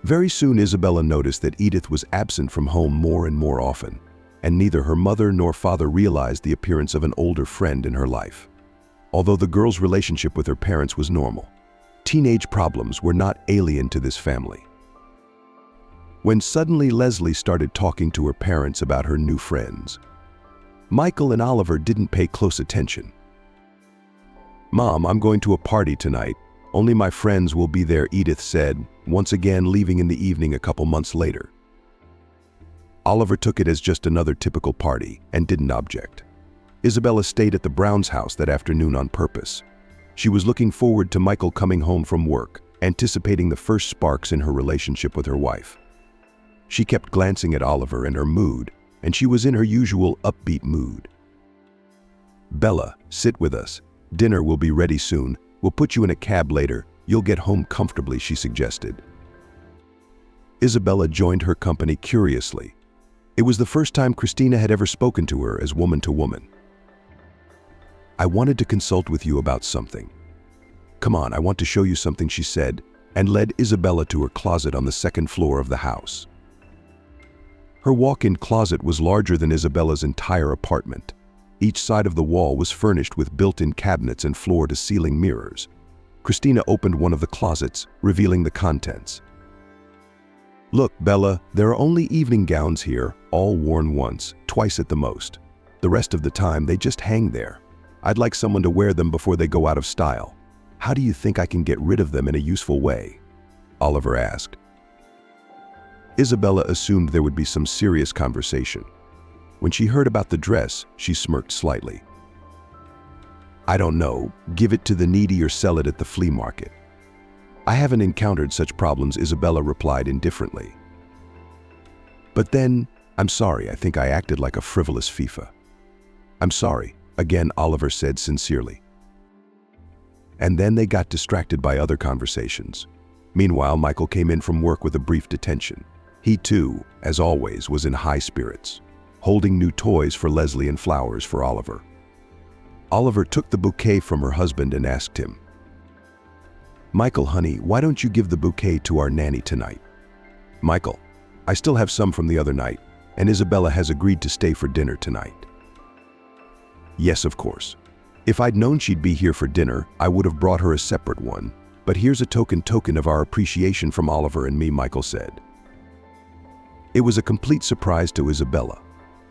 Very soon, Isabella noticed that Edith was absent from home more and more often, and neither her mother nor father realized the appearance of an older friend in her life. Although the girl's relationship with her parents was normal, teenage problems were not alien to this family. When suddenly Leslie started talking to her parents about her new friends, Michael and Oliver didn't pay close attention. Mom, I'm going to a party tonight. Only my friends will be there, Edith said, once again leaving in the evening a couple months later. Oliver took it as just another typical party and didn't object. Isabella stayed at the Browns' house that afternoon on purpose. She was looking forward to Michael coming home from work, anticipating the first sparks in her relationship with her wife. She kept glancing at Oliver and her mood, and she was in her usual upbeat mood. Bella, sit with us. Dinner will be ready soon. We'll put you in a cab later. You'll get home comfortably, she suggested. Isabella joined her company curiously. It was the first time Christina had ever spoken to her as woman to woman. I wanted to consult with you about something. Come on, I want to show you something, she said, and led Isabella to her closet on the second floor of the house. Her walk-in closet was larger than Isabella's entire apartment. Each side of the wall was furnished with built-in cabinets and floor-to-ceiling mirrors. Christina opened one of the closets, revealing the contents. Look, Bella, there are only evening gowns here, all worn once, twice at the most. The rest of the time, they just hang there. I'd like someone to wear them before they go out of style. How do you think I can get rid of them in a useful way? Oliver asked. Isabella assumed there would be some serious conversation. When she heard about the dress, she smirked slightly. I don't know, give it to the needy or sell it at the flea market. I haven't encountered such problems, Isabella replied indifferently. But then, I'm sorry, I think I acted like a frivolous FIFA. I'm sorry, again, Oliver said sincerely. And then they got distracted by other conversations. Meanwhile, Michael came in from work with a brief detention. He too, as always, was in high spirits, holding new toys for Leslie and flowers for Oliver. Oliver took the bouquet from her husband and asked him, Michael, honey, why don't you give the bouquet to our nanny tonight? Michael, I still have some from the other night, and Isabella has agreed to stay for dinner tonight. Yes, of course. If I'd known she'd be here for dinner, I would have brought her a separate one, but here's a token of our appreciation from Oliver and me, Michael said. It was a complete surprise to Isabella.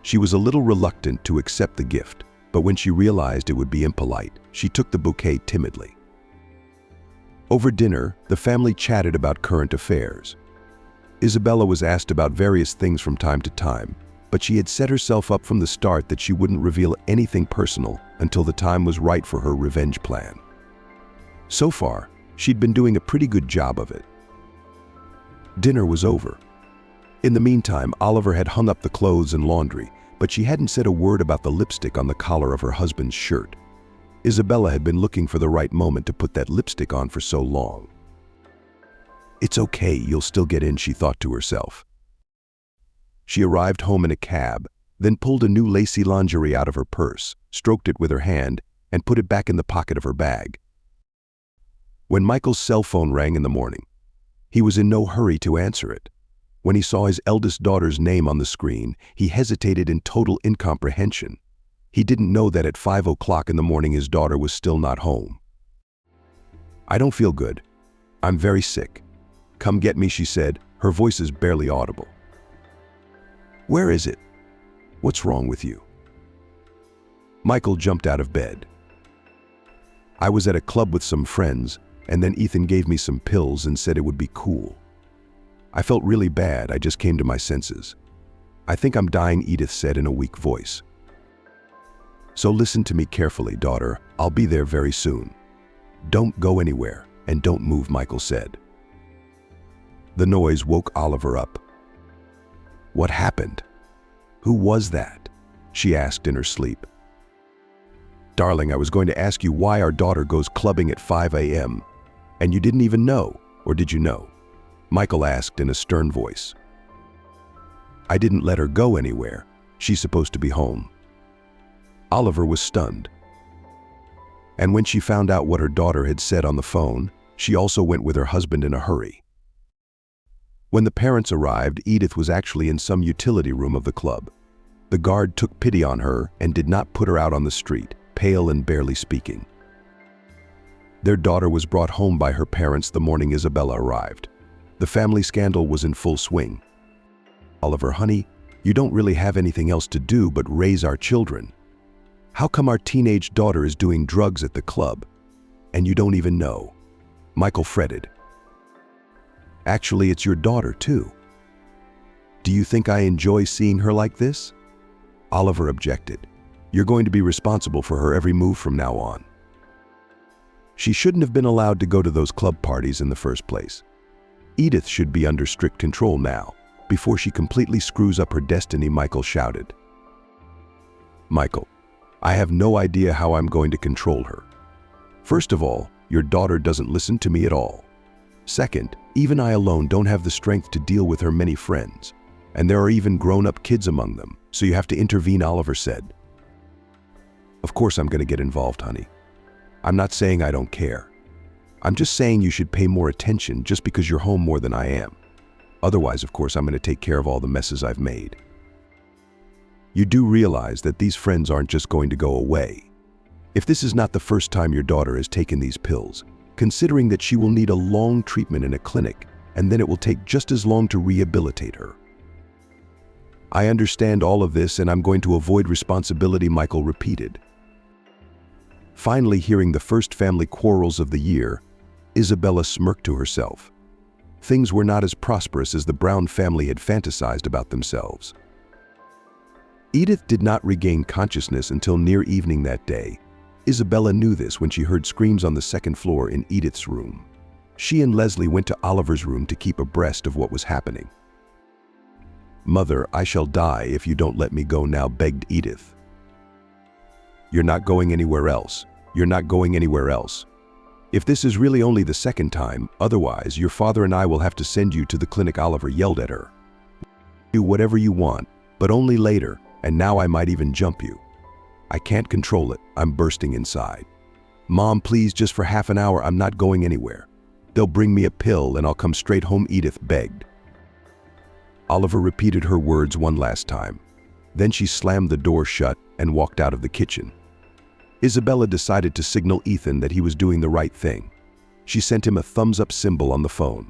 She was a little reluctant to accept the gift, but when she realized it would be impolite, she took the bouquet timidly. Over dinner, the family chatted about current affairs. Isabella was asked about various things from time to time, but she had set herself up from the start that she wouldn't reveal anything personal until the time was right for her revenge plan. So far, she'd been doing a pretty good job of it. Dinner was over. In the meantime, Oliver had hung up the clothes and laundry, but she hadn't said a word about the lipstick on the collar of her husband's shirt. Isabella had been looking for the right moment to put that lipstick on for so long. "It's okay, you'll still get in," she thought to herself. She arrived home in a cab, then pulled a new lacy lingerie out of her purse, stroked it with her hand, and put it back in the pocket of her bag. When Michael's cell phone rang in the morning, he was in no hurry to answer it. When he saw his eldest daughter's name on the screen, he hesitated in total incomprehension. He didn't know that at 5 o'clock in the morning his daughter was still not home. "I don't feel good. I'm very sick. Come get me," she said, her voice is barely audible. "Where is it? What's wrong with you?" Michael jumped out of bed. "I was at a club with some friends, and then Ethan gave me some pills and said it would be cool. I felt really bad, I just came to my senses. I think I'm dying," Edith said in a weak voice. "So listen to me carefully, daughter. I'll be there very soon. Don't go anywhere, and don't move," Michael said. The noise woke Oliver up. "What happened? Who was that?" she asked in her sleep. "Darling, I was going to ask you why our daughter goes clubbing at 5 a.m. And you didn't even know, or did you know?" Michael asked in a stern voice. "I didn't let her go anywhere. She's supposed to be home." Oliver was stunned. And when she found out what her daughter had said on the phone, she also went with her husband in a hurry. When the parents arrived, Edith was actually in some utility room of the club. The guard took pity on her and did not put her out on the street, pale and barely speaking. Their daughter was brought home by her parents the morning Isabella arrived. The family scandal was in full swing. "Oliver, honey, you don't really have anything else to do but raise our children. How come our teenage daughter is doing drugs at the club, and you don't even know?" Michael fretted. "Actually, it's your daughter, too. Do you think I enjoy seeing her like this?" Oliver objected. "You're going to be responsible for her every move from now on. She shouldn't have been allowed to go to those club parties in the first place. Edith should be under strict control now, before she completely screws up her destiny," Michael shouted. "Michael, I have no idea how I'm going to control her. First of all, your daughter doesn't listen to me at all. Second, even I alone don't have the strength to deal with her many friends, and there are even grown-up kids among them, so you have to intervene," Oliver said. "Of course I'm going to get involved, honey. I'm not saying I don't care. I'm just saying you should pay more attention just because you're home more than I am. Otherwise, of course, I'm going to take care of all the messes I've made. You do realize that these friends aren't just going to go away. If this is not the first time your daughter has taken these pills, considering that she will need a long treatment in a clinic, and then it will take just as long to rehabilitate her." "I understand all of this, and I'm going to avoid responsibility," Michael repeated. Finally, hearing the first family quarrels of the year, Isabella smirked to herself. Things were not as prosperous as the Brown family had fantasized about themselves. Edith did not regain consciousness until near evening that day. Isabella knew this when she heard screams on the second floor in Edith's room. She and Leslie went to Oliver's room to keep abreast of what was happening. "Mother, I shall die if you don't let me go now," begged Edith. "You're not going anywhere else. You're not going anywhere else. If this is really only the second time, otherwise your father and I will have to send you to the clinic," Oliver yelled at her. "Do whatever you want, but only later, and now I might even jump you. I can't control it. I'm bursting inside. Mom, please, just for half an hour, I'm not going anywhere. They'll bring me a pill and I'll come straight home," Edith begged. Oliver repeated her words one last time. Then she slammed the door shut and walked out of the kitchen. Isabella decided to signal Ethan that he was doing the right thing. She sent him a thumbs-up symbol on the phone.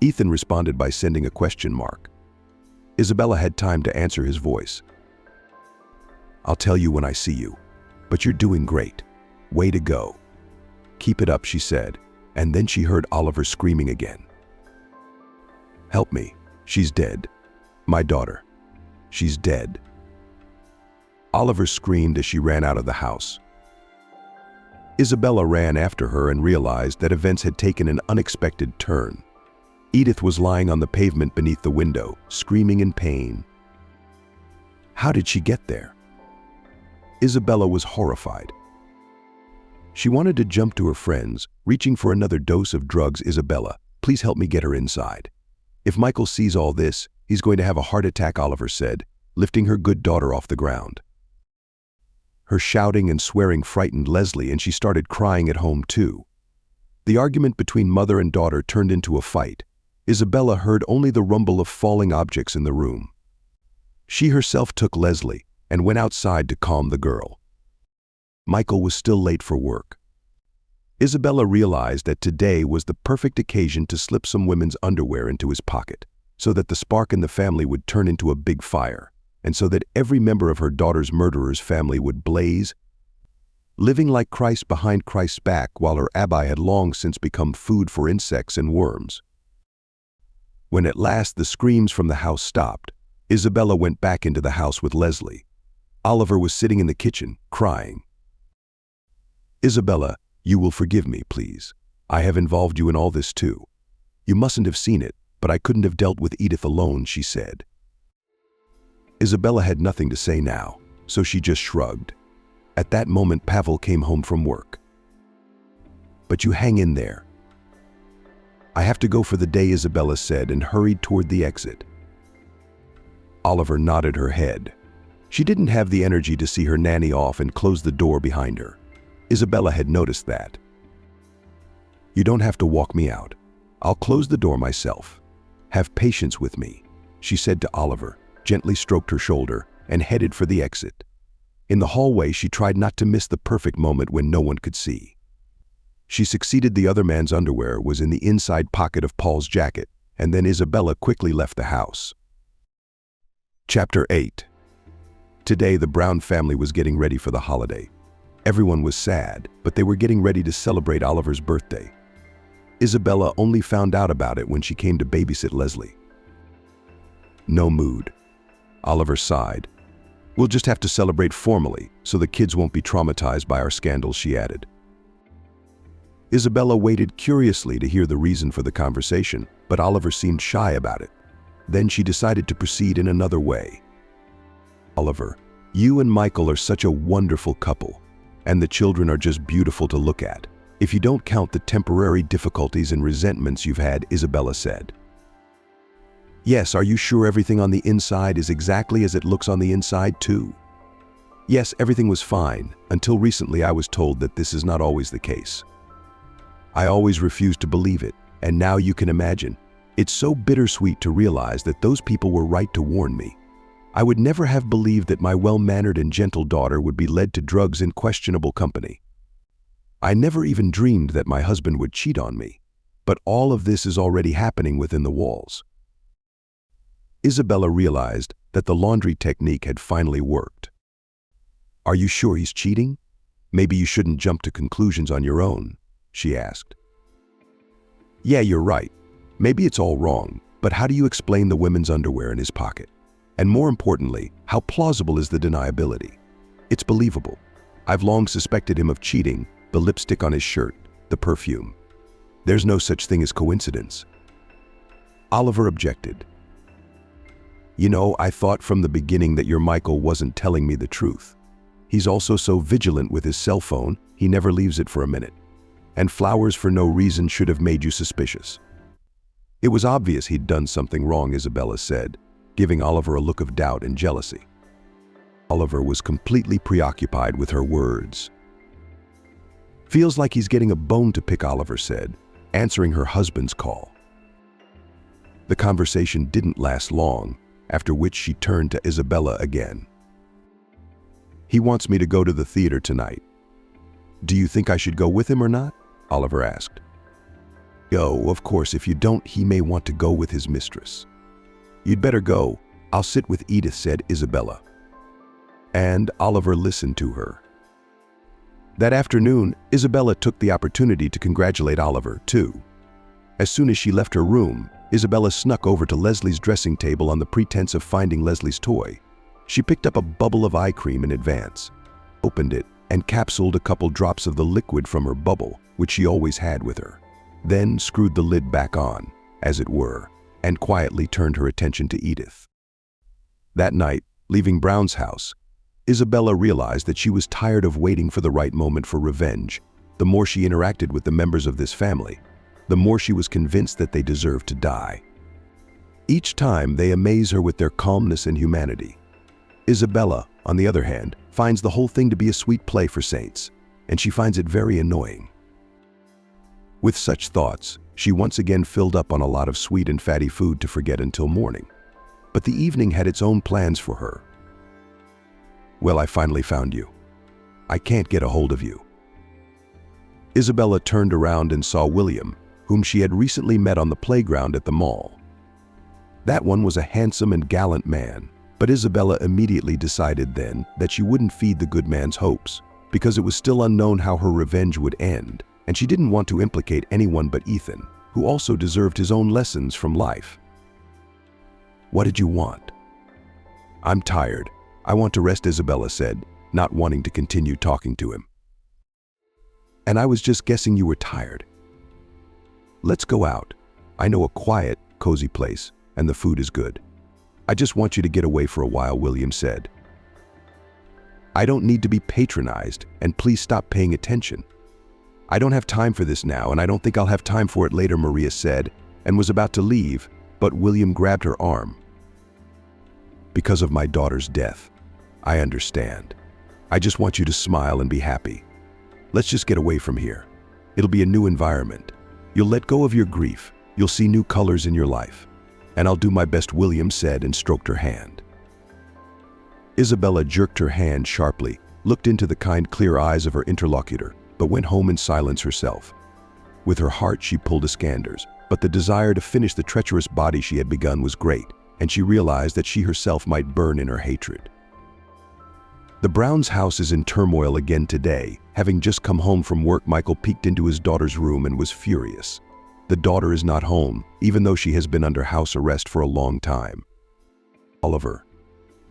Ethan responded by sending a question mark. Isabella had time to answer his voice. "I'll tell you when I see you, but you're doing great. Way to go. Keep it up," she said, and then she heard Oliver screaming again. Help me. She's dead. My daughter. She's dead." Oliver screamed as she ran out of the house. Isabella ran after her and realized that events had taken an unexpected turn. Edith was lying on the pavement beneath the window, screaming in pain. How did she get there? Isabella was horrified. She wanted to jump to her friends, reaching for another dose of drugs. "Isabella, please help me get her inside. If Michael sees all this, he's going to have a heart attack," Oliver said, lifting her good daughter off the ground. Her shouting and swearing frightened Leslie, and she started crying at home too. The argument between mother and daughter turned into a fight. Isabella heard only the rumble of falling objects in the room. She herself took Leslie and went outside to calm the girl. Michael was still late for work. Isabella realized that today was the perfect occasion to slip some women's underwear into his pocket, so that the spark in the family would turn into a big fire, and so that every member of her daughter's murderer's family would blaze, living like Christ behind Christ's back, while her Abbai had long since become food for insects and worms. When at last the screams from the house stopped, Isabella went back into the house with Leslie. Oliver was sitting in the kitchen, crying. "Isabella, you will forgive me, please. I have involved you in all this too. You mustn't have seen it, but I couldn't have dealt with Edith alone," she said. Isabella had nothing to say now, so she just shrugged. At that moment, Pavel came home from work. "But you hang in there." "I have to go for the day," Isabella said, and hurried toward the exit. Oliver nodded her head. She didn't have the energy to see her nanny off and close the door behind her. Isabella had noticed that. "You don't have to walk me out. I'll close the door myself. Have patience with me," she said to Oliver, gently stroked her shoulder, and headed for the exit. In the hallway, she tried not to miss the perfect moment when no one could see. She succeeded. The other man's underwear was in the inside pocket of Paul's jacket, and then Isabella quickly left the house. Chapter 8. Today, the Brown family was getting ready for the holiday. Everyone was sad, but they were getting ready to celebrate Oliver's birthday. Isabella only found out about it when she came to babysit Leslie. "No mood." Oliver sighed. "We'll just have to celebrate formally, so the kids won't be traumatized by our scandals," she added. Isabella waited curiously to hear the reason for the conversation, but Oliver seemed shy about it. Then she decided to proceed in another way. "Oliver, you and Michael are such a wonderful couple, and the children are just beautiful to look at, if you don't count the temporary difficulties and resentments you've had," Isabella said. "Yes, are you sure everything on the inside is exactly as it looks on the inside too?" "Yes, everything was fine, until recently I was told that this is not always the case. I always refused to believe it, and now you can imagine. It's so bittersweet to realize that those people were right to warn me. I would never have believed that my well-mannered and gentle daughter would be led to drugs in questionable company. I never even dreamed that my husband would cheat on me, but all of this is already happening within the walls." Isabella realized that the laundry technique had finally worked. "Are you sure he's cheating? Maybe you shouldn't jump to conclusions on your own," she asked. "Yeah, you're right. Maybe it's all wrong, but how do you explain the women's underwear in his pocket? And more importantly, how plausible is the deniability? It's believable. I've long suspected him of cheating, the lipstick on his shirt, the perfume. There's no such thing as coincidence." Oliver objected. "You know, I thought from the beginning that your Michael wasn't telling me the truth. He's also so vigilant with his cell phone, he never leaves it for a minute. And flowers for no reason should have made you suspicious." "It was obvious he'd done something wrong," Isabella said, giving Oliver a look of doubt and jealousy. Oliver was completely preoccupied with her words. "Feels like he's getting a bone to pick," Oliver said, answering her husband's call. The conversation didn't last long, after which she turned to Isabella again. "He wants me to go to the theater tonight. Do you think I should go with him or not?" Oliver asked. "Oh, of course, if you don't, he may want to go with his mistress." "You'd better go. I'll sit with Edith," said Isabella. And Oliver listened to her. That afternoon, Isabella took the opportunity to congratulate Oliver, too. As soon as she left her room, Isabella snuck over to Leslie's dressing table on the pretense of finding Leslie's toy. She picked up a bubble of eye cream in advance, opened it, and capsuled a couple drops of the liquid from her bubble, which she always had with her. Then screwed the lid back on, as it were, and quietly turned her attention to Edith. That night, leaving Brown's house, Isabella realized that she was tired of waiting for the right moment for revenge. The more she interacted with the members of this family, the more she was convinced that they deserved to die. Each time they amaze her with their calmness and humanity. Isabella, on the other hand, finds the whole thing to be a sweet play for saints, and she finds it very annoying. With such thoughts, she once again filled up on a lot of sweet and fatty food to forget until morning. But the evening had its own plans for her. "Well, I finally found you. I can't get a hold of you." Isabella turned around and saw William, whom she had recently met on the playground at the mall. That one was a handsome and gallant man, but Isabella immediately decided then that she wouldn't feed the good man's hopes, because it was still unknown how her revenge would end, and she didn't want to implicate anyone but Ethan, who also deserved his own lessons from life. "What did you want?" "I'm tired. I want to rest," Isabella said, not wanting to continue talking to him. "And I was just guessing you were tired. Let's go out. I know a quiet, cozy place, and the food is good. I just want you to get away for a while," William said. "I don't need to be patronized, and please stop paying attention. I don't have time for this now, and I don't think I'll have time for it later," Maria said, and was about to leave, but William grabbed her arm. "Because of my daughter's death. I understand. I just want you to smile and be happy. Let's just get away from here. It'll be a new environment. You'll let go of your grief. You'll see new colors in your life. And I'll do my best," William said and stroked her hand. Isabella jerked her hand sharply, looked into the kind, clear eyes of her interlocutor, but went home in silence herself. With her heart she pulled Iskander's, but the desire to finish the treacherous body she had begun was great, and she realized that she herself might burn in her hatred. The Browns' house is in turmoil again today. Having just come home from work, Michael peeked into his daughter's room and was furious. The daughter is not home, even though she has been under house arrest for a long time. "Oliver,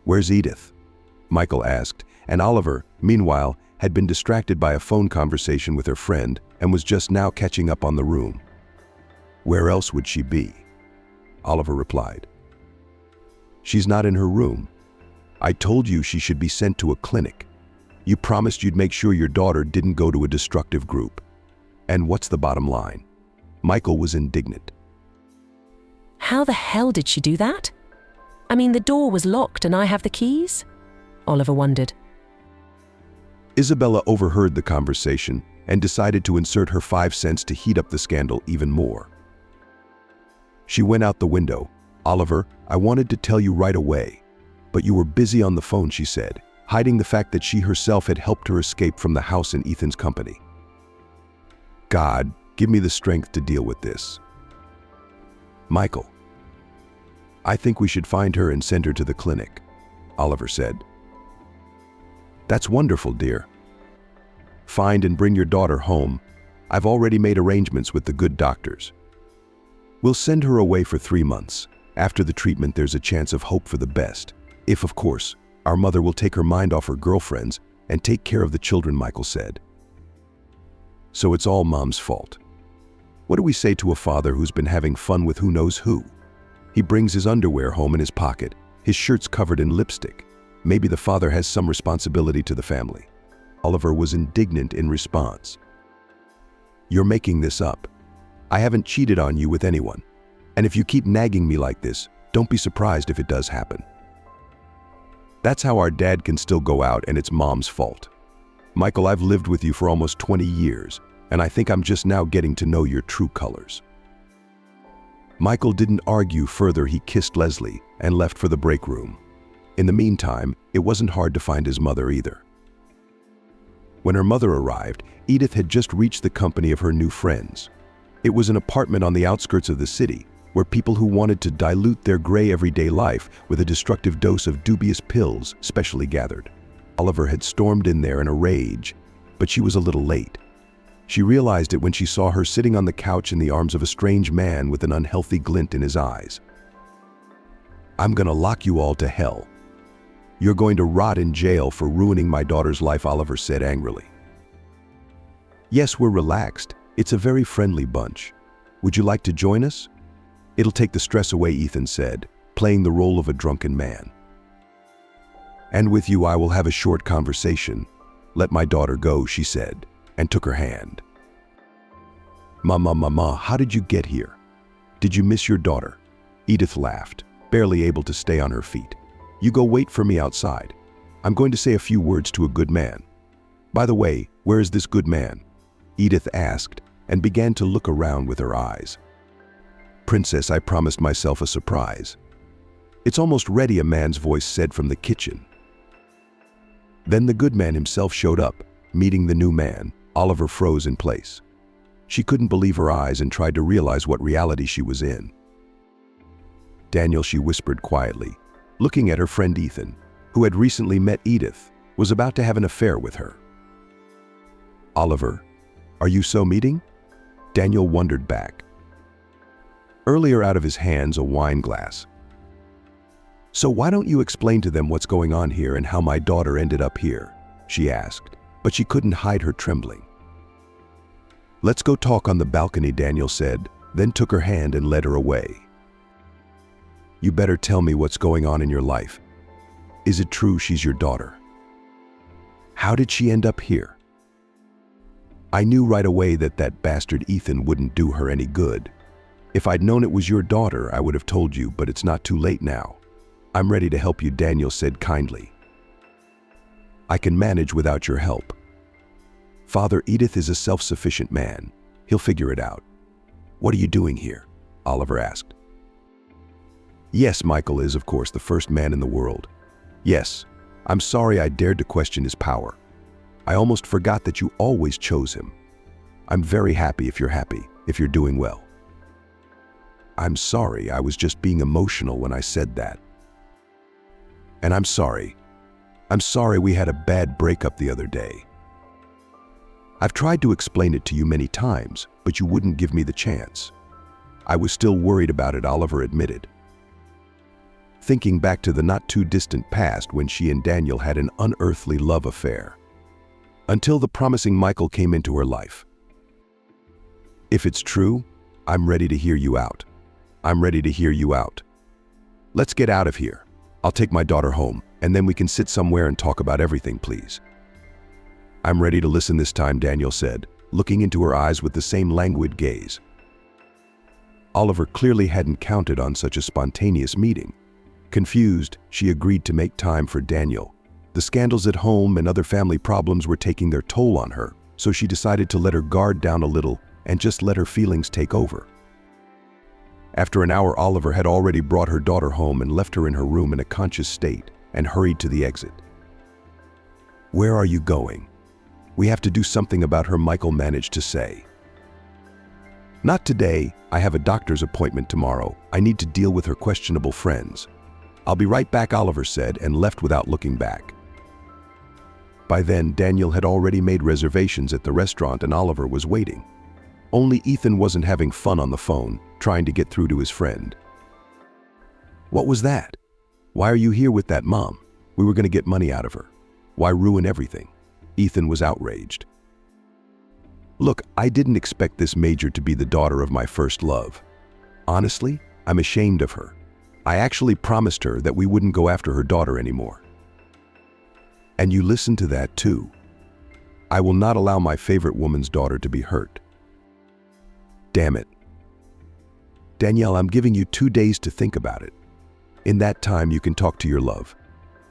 where's Edith?" Michael asked, and Oliver, meanwhile, had been distracted by a phone conversation with her friend and was just now catching up on the room. "Where else would she be?" Oliver replied. "She's not in her room. I told you she should be sent to a clinic. You promised you'd make sure your daughter didn't go to a destructive group. And what's the bottom line?" Michael was indignant. How the hell did she do that? I mean, the door was locked and I have the keys? Oliver wondered. Isabella overheard the conversation and decided to insert her 5 cents to heat up the scandal even more. She went out the window. "Oliver, I wanted to tell you right away, but you were busy on the phone," she said, hiding the fact that she herself had helped her escape from the house in Ethan's company. "God, give me the strength to deal with this." "Michael, I think we should find her and send her to the clinic," Oliver said. "That's wonderful, dear. Find and bring your daughter home. I've already made arrangements with the good doctors. We'll send her away for 3 months. After the treatment, there's a chance of hope for the best. If, of course, our mother will take her mind off her girlfriends and take care of the children," Michael said. "So it's all Mom's fault. What do we say to a father who's been having fun with who knows who? He brings his underwear home in his pocket, his shirt's covered in lipstick. Maybe the father has some responsibility to the family." Oliver was indignant in response. "You're making this up. I haven't cheated on you with anyone. And if you keep nagging me like this, don't be surprised if it does happen. That's how our dad can still go out and it's Mom's fault. Michael, I've lived with you for almost 20 years, and I think I'm just now getting to know your true colors." Michael didn't argue further. He kissed Leslie and left for the break room. In the meantime, it wasn't hard to find his mother either. When her mother arrived, Edith had just reached the company of her new friends. It was an apartment on the outskirts of the city, where people who wanted to dilute their gray everyday life with a destructive dose of dubious pills specially gathered. Oliver had stormed in there in a rage, but she was a little late. She realized it when she saw her sitting on the couch in the arms of a strange man with an unhealthy glint in his eyes. "I'm gonna lock you all to hell. You're going to rot in jail for ruining my daughter's life," Oliver said angrily. "Yes, we're relaxed. It's a very friendly bunch. Would you like to join us? It'll take the stress away," Ethan said, playing the role of a drunken man. "And with you I will have a short conversation. Let my daughter go," she said, and took her hand. Mama, how did you get here? Did you miss your daughter?" Edith laughed, barely able to stay on her feet. "You go wait for me outside. I'm going to say a few words to a good man." "By the way, where is this good man?" Edith asked, and began to look around with her eyes. "Princess, I promised myself a surprise." "It's almost ready," a man's voice said from the kitchen. Then the good man himself showed up. Meeting the new man, Oliver froze in place. She couldn't believe her eyes and tried to realize what reality she was in. "Daniel," she whispered quietly, looking at her friend Ethan, who had recently met Edith, was about to have an affair with her. "Oliver, are you so meeting?" Daniel wondered back. Earlier, out of his hands, a wine glass. "So why don't you explain to them what's going on here and how my daughter ended up here?" she asked, but she couldn't hide her trembling. "Let's go talk on the balcony," Daniel said, then took her hand and led her away. "You better tell me what's going on in your life. Is it true she's your daughter? How did she end up here?" "I knew right away that bastard Ethan wouldn't do her any good. If I'd known it was your daughter, I would have told you, but it's not too late now. I'm ready to help you," Daniel said kindly. "I can manage without your help. Father, Edith is a self-sufficient man. He'll figure it out." "What are you doing here?" Oliver asked. "Yes, Michael is, of course, the first man in the world. Yes, I'm sorry I dared to question his power. I almost forgot that you always chose him. I'm very happy if you're happy, if you're doing well." "I'm sorry, I was just being emotional when I said that. And I'm sorry we had a bad breakup the other day. I've tried to explain it to you many times, but you wouldn't give me the chance. I was still worried about it," Oliver admitted, thinking back to the not-too-distant past when she and Daniel had an unearthly love affair. Until the promising Michael came into her life. "If it's true, I'm ready to hear you out. I'm ready to hear you out. Let's get out of here. I'll take my daughter home, and then we can sit somewhere and talk about everything, please." "I'm ready to listen this time," Daniel said, looking into her eyes with the same languid gaze. Oliver clearly hadn't counted on such a spontaneous meeting. Confused, she agreed to make time for Daniel. The scandals at home and other family problems were taking their toll on her, so she decided to let her guard down a little and just let her feelings take over. After an hour, Oliver had already brought her daughter home and left her in her room in a conscious state and hurried to the exit. "Where are you going?" "We have to do something about her," Michael managed to say. "Not today. I have a doctor's appointment tomorrow. I need to deal with her questionable friends." "I'll be right back," Oliver said, and left without looking back. By then, Daniel had already made reservations at the restaurant and Oliver was waiting. Only Ethan wasn't having fun on the phone, trying to get through to his friend. "What was that? Why are you here with that mom? We were going to get money out of her. Why ruin everything?" Ethan was outraged. "Look, I didn't expect this major to be the daughter of my first love. Honestly, I'm ashamed of her. I actually promised her that we wouldn't go after her daughter anymore. And you listened to that too. I will not allow my favorite woman's daughter to be hurt. Damn it. Danielle, I'm giving you 2 days to think about it. In that time, you can talk to your love.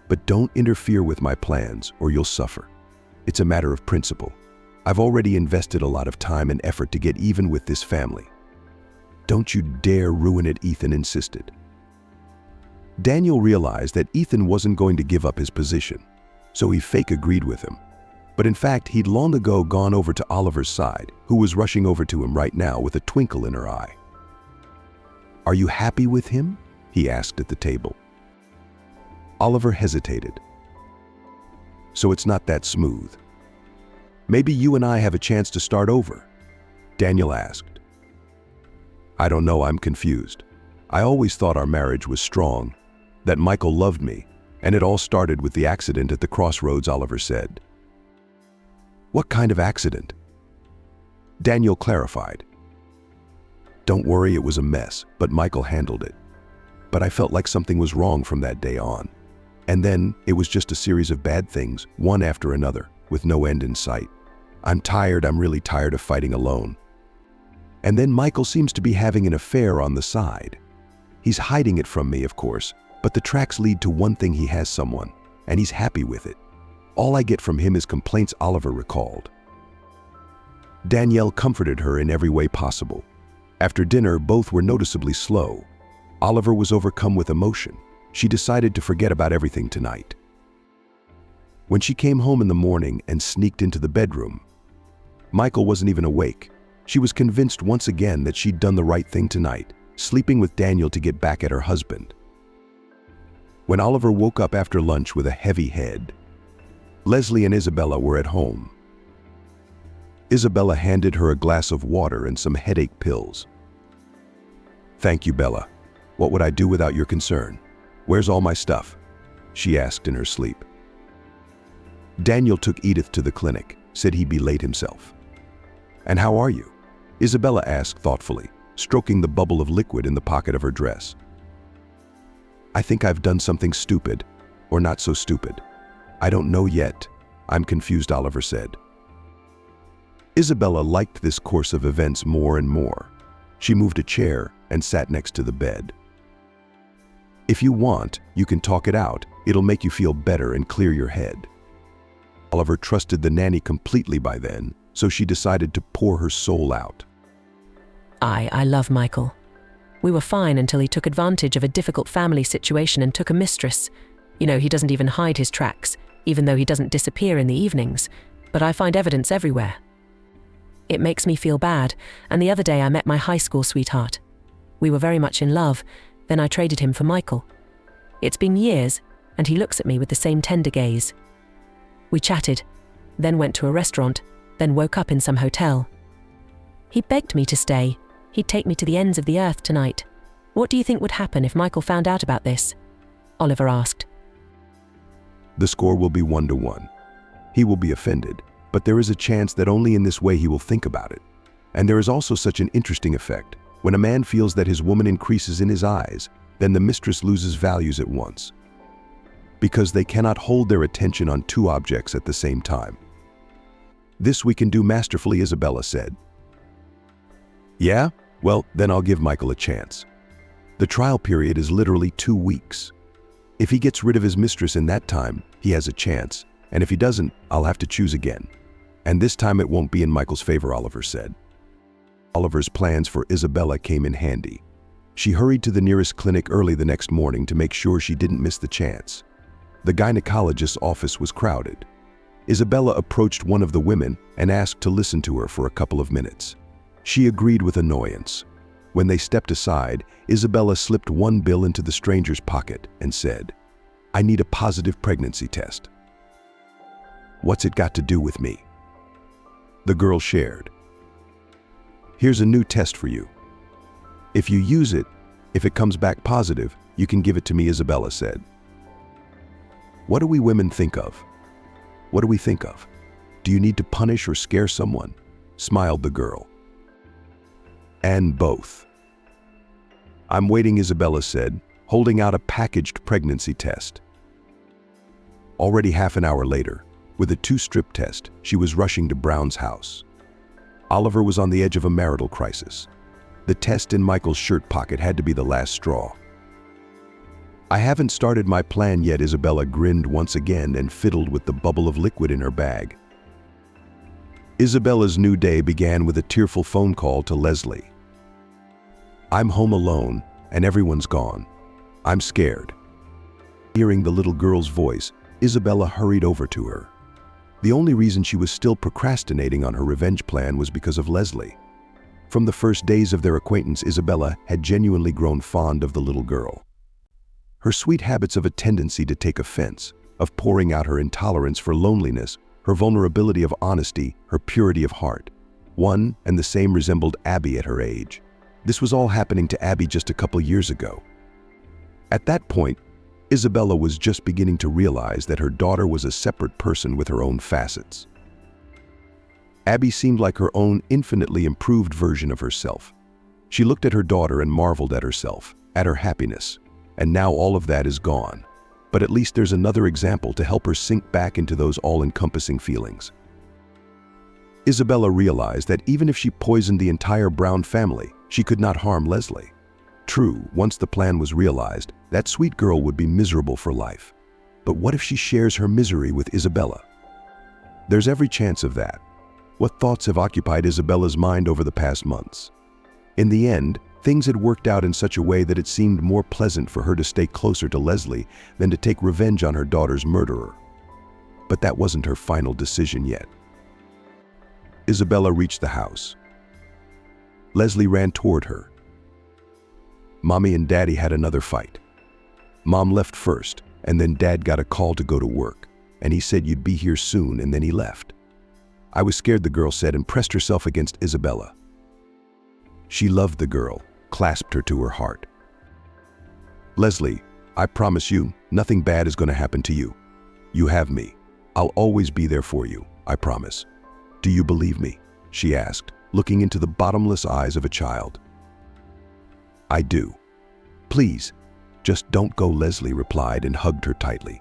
But don't interfere with my plans or you'll suffer. It's a matter of principle. I've already invested a lot of time and effort to get even with this family. Don't you dare ruin it," Ethan insisted. Daniel realized that Ethan wasn't going to give up his position, so he fake agreed with him. But in fact, he'd long ago gone over to Oliver's side, who was rushing over to him right now with a twinkle in her eye. "Are you happy with him?" he asked at the table. Oliver hesitated. "So it's not that smooth." Maybe you and I have a chance to start over," Daniel asked. "I don't know, I'm confused. I always thought our marriage was strong, that Michael loved me, and it all started with the accident at the crossroads," Oliver said. "What kind of accident?" Daniel clarified. "Don't worry, it was a mess, but Michael handled it. But I felt like something was wrong from that day on. And then it was just a series of bad things, one after another, with no end in sight. I'm really tired of fighting alone. And then Michael seems to be having an affair on the side. He's hiding it from me, of course, but the tracks lead to one thing: he has someone, and he's happy with it. All I get from him is complaints," Oliver recalled. Danielle comforted her in every way possible. After dinner, both were noticeably slow. Oliver was overcome with emotion. She decided to forget about everything tonight. When she came home in the morning and sneaked into the bedroom, Michael wasn't even awake. She was convinced once again that she'd done the right thing tonight, sleeping with Daniel to get back at her husband. When Oliver woke up after lunch with a heavy head, Leslie and Isabella were at home. Isabella handed her a glass of water and some headache pills. "Thank you, Bella. What would I do without your concern? Where's all my stuff?" she asked in her sleep. Daniel took Edith to the clinic, said he'd be late himself. "And how are you?" Isabella asked thoughtfully, stroking the bubble of liquid in the pocket of her dress. "I think I've done something stupid, or not so stupid. I don't know yet. I'm confused," Oliver said. Isabella liked this course of events more and more. She moved a chair and sat next to the bed. "If you want, you can talk it out. It'll make you feel better and clear your head." Oliver trusted the nanny completely by then, so she decided to pour her soul out. I love Michael. We were fine until he took advantage of a difficult family situation and took a mistress. You know, he doesn't even hide his tracks, even though he doesn't disappear in the evenings, but I find evidence everywhere. It makes me feel bad, and the other day I met my high school sweetheart. We were very much in love, then I traded him for Michael. It's been years, and he looks at me with the same tender gaze. We chatted, then went to a restaurant, then woke up in some hotel. He begged me to stay. He'd take me to the ends of the earth tonight. What do you think would happen if Michael found out about this? Oliver asked. The score will be 1-1. He will be offended, but there is a chance that only in this way he will think about it. And there is also such an interesting effect. When a man feels that his woman increases in his eyes, then the mistress loses values at once, because they cannot hold their attention on two objects at the same time. "This we can do masterfully," Isabella said. "Yeah? Well, then I'll give Michael a chance. The trial period is literally 2 weeks. If he gets rid of his mistress in that time, he has a chance, and if he doesn't, I'll have to choose again. And this time it won't be in Michael's favor," Oliver said. Oliver's plans for Isabella came in handy. She hurried to the nearest clinic early the next morning to make sure she didn't miss the chance. The gynecologist's office was crowded. Isabella approached one of the women and asked to listen to her for a couple of minutes. She agreed with annoyance. When they stepped aside, Isabella slipped one bill into the stranger's pocket and said, "I need a positive pregnancy test." "What's it got to do with me?" The girl shared. "Here's a new test for you. If you use it, if it comes back positive, you can give it to me," Isabella said. "What do we women think of? What do we think of? Do you need to punish or scare someone?" smiled the girl. "And both." "I'm waiting," Isabella said, holding out a packaged pregnancy test. Already half an hour later, with a 2-strip test, she was rushing to Brown's house. Oliver was on the edge of a marital crisis. The test in Michael's shirt pocket had to be the last straw. "I haven't started my plan yet," Isabella grinned once again and fiddled with the bubble of liquid in her bag. Isabella's new day began with a tearful phone call to Leslie. "I'm home alone, and everyone's gone. I'm scared." Hearing the little girl's voice, Isabella hurried over to her. The only reason she was still procrastinating on her revenge plan was because of Leslie. From the first days of their acquaintance, Isabella had genuinely grown fond of the little girl. Her sweet habits of a tendency to take offense, of pouring out her intolerance for loneliness, her vulnerability of honesty, her purity of heart. One and the same resembled Abby at her age. This was all happening to Abby just a couple years ago. At that point, Isabella was just beginning to realize that her daughter was a separate person with her own facets. Abby seemed like her own infinitely improved version of herself. She looked at her daughter and marveled at herself, at her happiness, and now all of that is gone. But at least there's another example to help her sink back into those all-encompassing feelings. Isabella realized that even if she poisoned the entire Brown family, she could not harm Leslie. True, once the plan was realized, that sweet girl would be miserable for life. But what if she shares her misery with Isabella? There's every chance of that. What thoughts have occupied Isabella's mind over the past months? In the end, things had worked out in such a way that it seemed more pleasant for her to stay closer to Leslie than to take revenge on her daughter's murderer. But that wasn't her final decision yet. Isabella reached the house. Leslie ran toward her. Mommy and Daddy had another fight. Mom left first, and then Dad got a call to go to work, and he said you'd be here soon, and then he left. I was scared, the girl said, and pressed herself against Isabella. She loved the girl, clasped her to her heart. Leslie, I promise you, nothing bad is going to happen to you. You have me. I'll always be there for you, I promise. Do you believe me? She asked, looking into the bottomless eyes of a child. I do. Please, just don't go, Leslie replied and hugged her tightly.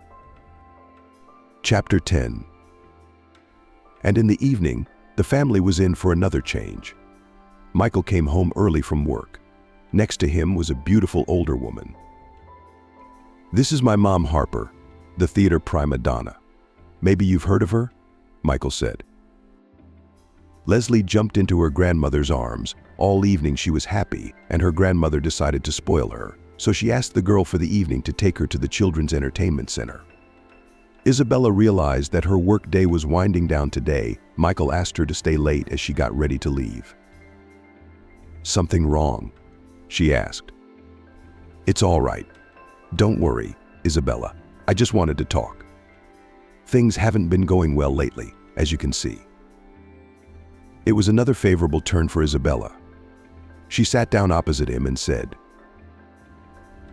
Chapter 10. And in the evening, the family was in for another change. Michael came home early from work. Next to him was a beautiful older woman. This is my mom, Harper, the theater prima donna. Maybe you've heard of her? Michael said. Leslie jumped into her grandmother's arms. All evening she was happy, and her grandmother decided to spoil her, so she asked the girl for the evening to take her to the children's entertainment center. Isabella realized that her work day was winding down today. Michael asked her to stay late as she got ready to leave. Something wrong? She asked. It's all right. Don't worry, Isabella. I just wanted to talk. Things haven't been going well lately, as you can see. It was another favorable turn for Isabella. She sat down opposite him and said,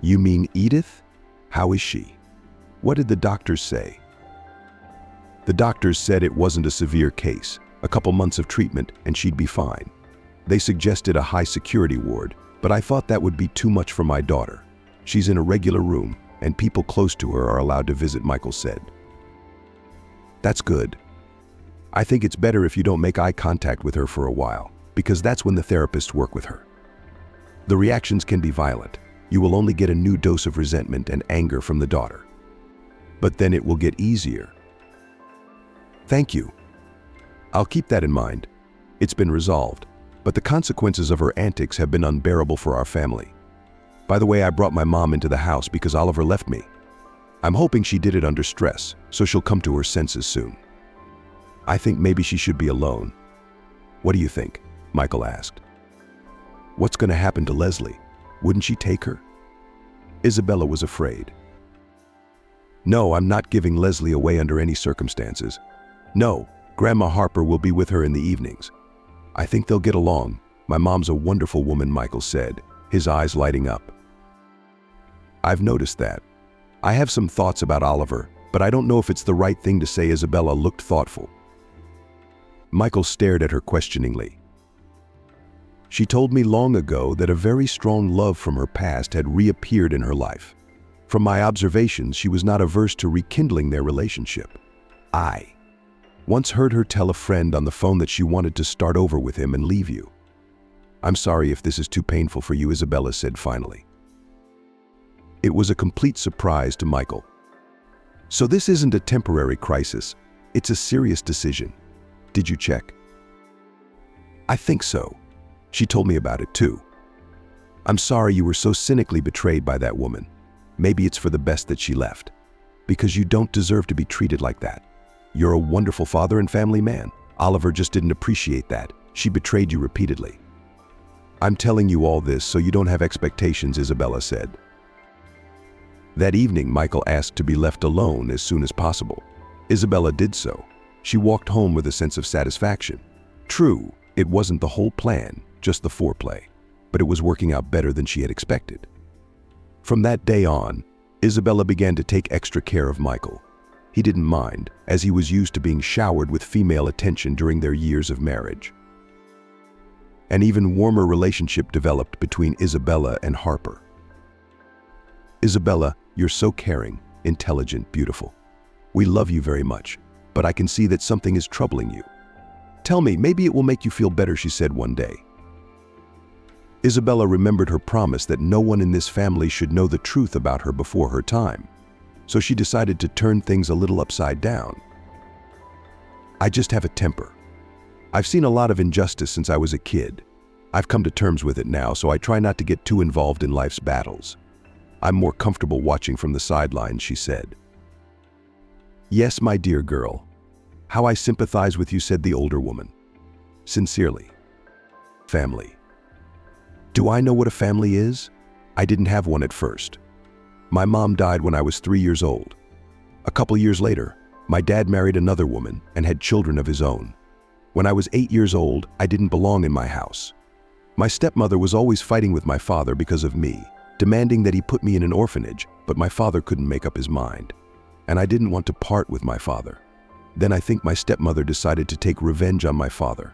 You mean Edith? How is she? What did the doctors say? The doctors said it wasn't a severe case, a couple months of treatment, and she'd be fine. They suggested a high-security ward, but I thought that would be too much for my daughter. She's in a regular room, and people close to her are allowed to visit, Michael said. That's good. I think it's better if you don't make eye contact with her for a while, because that's when the therapists work with her. The reactions can be violent. You will only get a new dose of resentment and anger from the daughter. But then it will get easier. Thank you. I'll keep that in mind. It's been resolved, but the consequences of her antics have been unbearable for our family. By the way, I brought my mom into the house because Oliver left me. I'm hoping she did it under stress, so she'll come to her senses soon. I think maybe she should be alone. What do you think? Michael asked. What's going to happen to Leslie? Wouldn't she take her? Isabella was afraid. No, I'm not giving Leslie away under any circumstances. No, Grandma Harper will be with her in the evenings. I think they'll get along. My mom's a wonderful woman, Michael said, his eyes lighting up. I've noticed that. I have some thoughts about Oliver, but I don't know if it's the right thing to say. Isabella looked thoughtful. Michael stared at her questioningly. She told me long ago that a very strong love from her past had reappeared in her life. From my observations, she was not averse to rekindling their relationship. I once heard her tell a friend on the phone that she wanted to start over with him and leave you. I'm sorry if this is too painful for you, Isabella said finally. It was a complete surprise to Michael. So this isn't a temporary crisis, it's a serious decision. Did you check? I think so. She told me about it too. I'm sorry you were so cynically betrayed by that woman. Maybe it's for the best that she left. Because you don't deserve to be treated like that. You're a wonderful father and family man. Oliver just didn't appreciate that. She betrayed you repeatedly. I'm telling you all this so you don't have expectations, Isabella said. That evening, Michael asked to be left alone as soon as possible. Isabella did so. She walked home with a sense of satisfaction. True, it wasn't the whole plan, just the foreplay, but it was working out better than she had expected. From that day on, Isabella began to take extra care of Michael. He didn't mind, as he was used to being showered with female attention during their years of marriage. An even warmer relationship developed between Isabella and Harper. Isabella, you're so caring, intelligent, beautiful. We love you very much, but I can see that something is troubling you. Tell me, maybe it will make you feel better, she said one day. Isabella remembered her promise that no one in this family should know the truth about her before her time, so she decided to turn things a little upside down. I just have a temper. I've seen a lot of injustice since I was a kid. I've come to terms with it now, so I try not to get too involved in life's battles. I'm more comfortable watching from the sidelines, she said. Yes, my dear girl. How I sympathize with you, said the older woman. Sincerely. Family. Do I know what a family is? I didn't have one at first. My mom died when I was 3 years old. A couple years later, my dad married another woman and had children of his own. When I was 8 years old, I didn't belong in my house. My stepmother was always fighting with my father because of me, demanding that he put me in an orphanage, but my father couldn't make up his mind. And I didn't want to part with my father. Then I think my stepmother decided to take revenge on my father.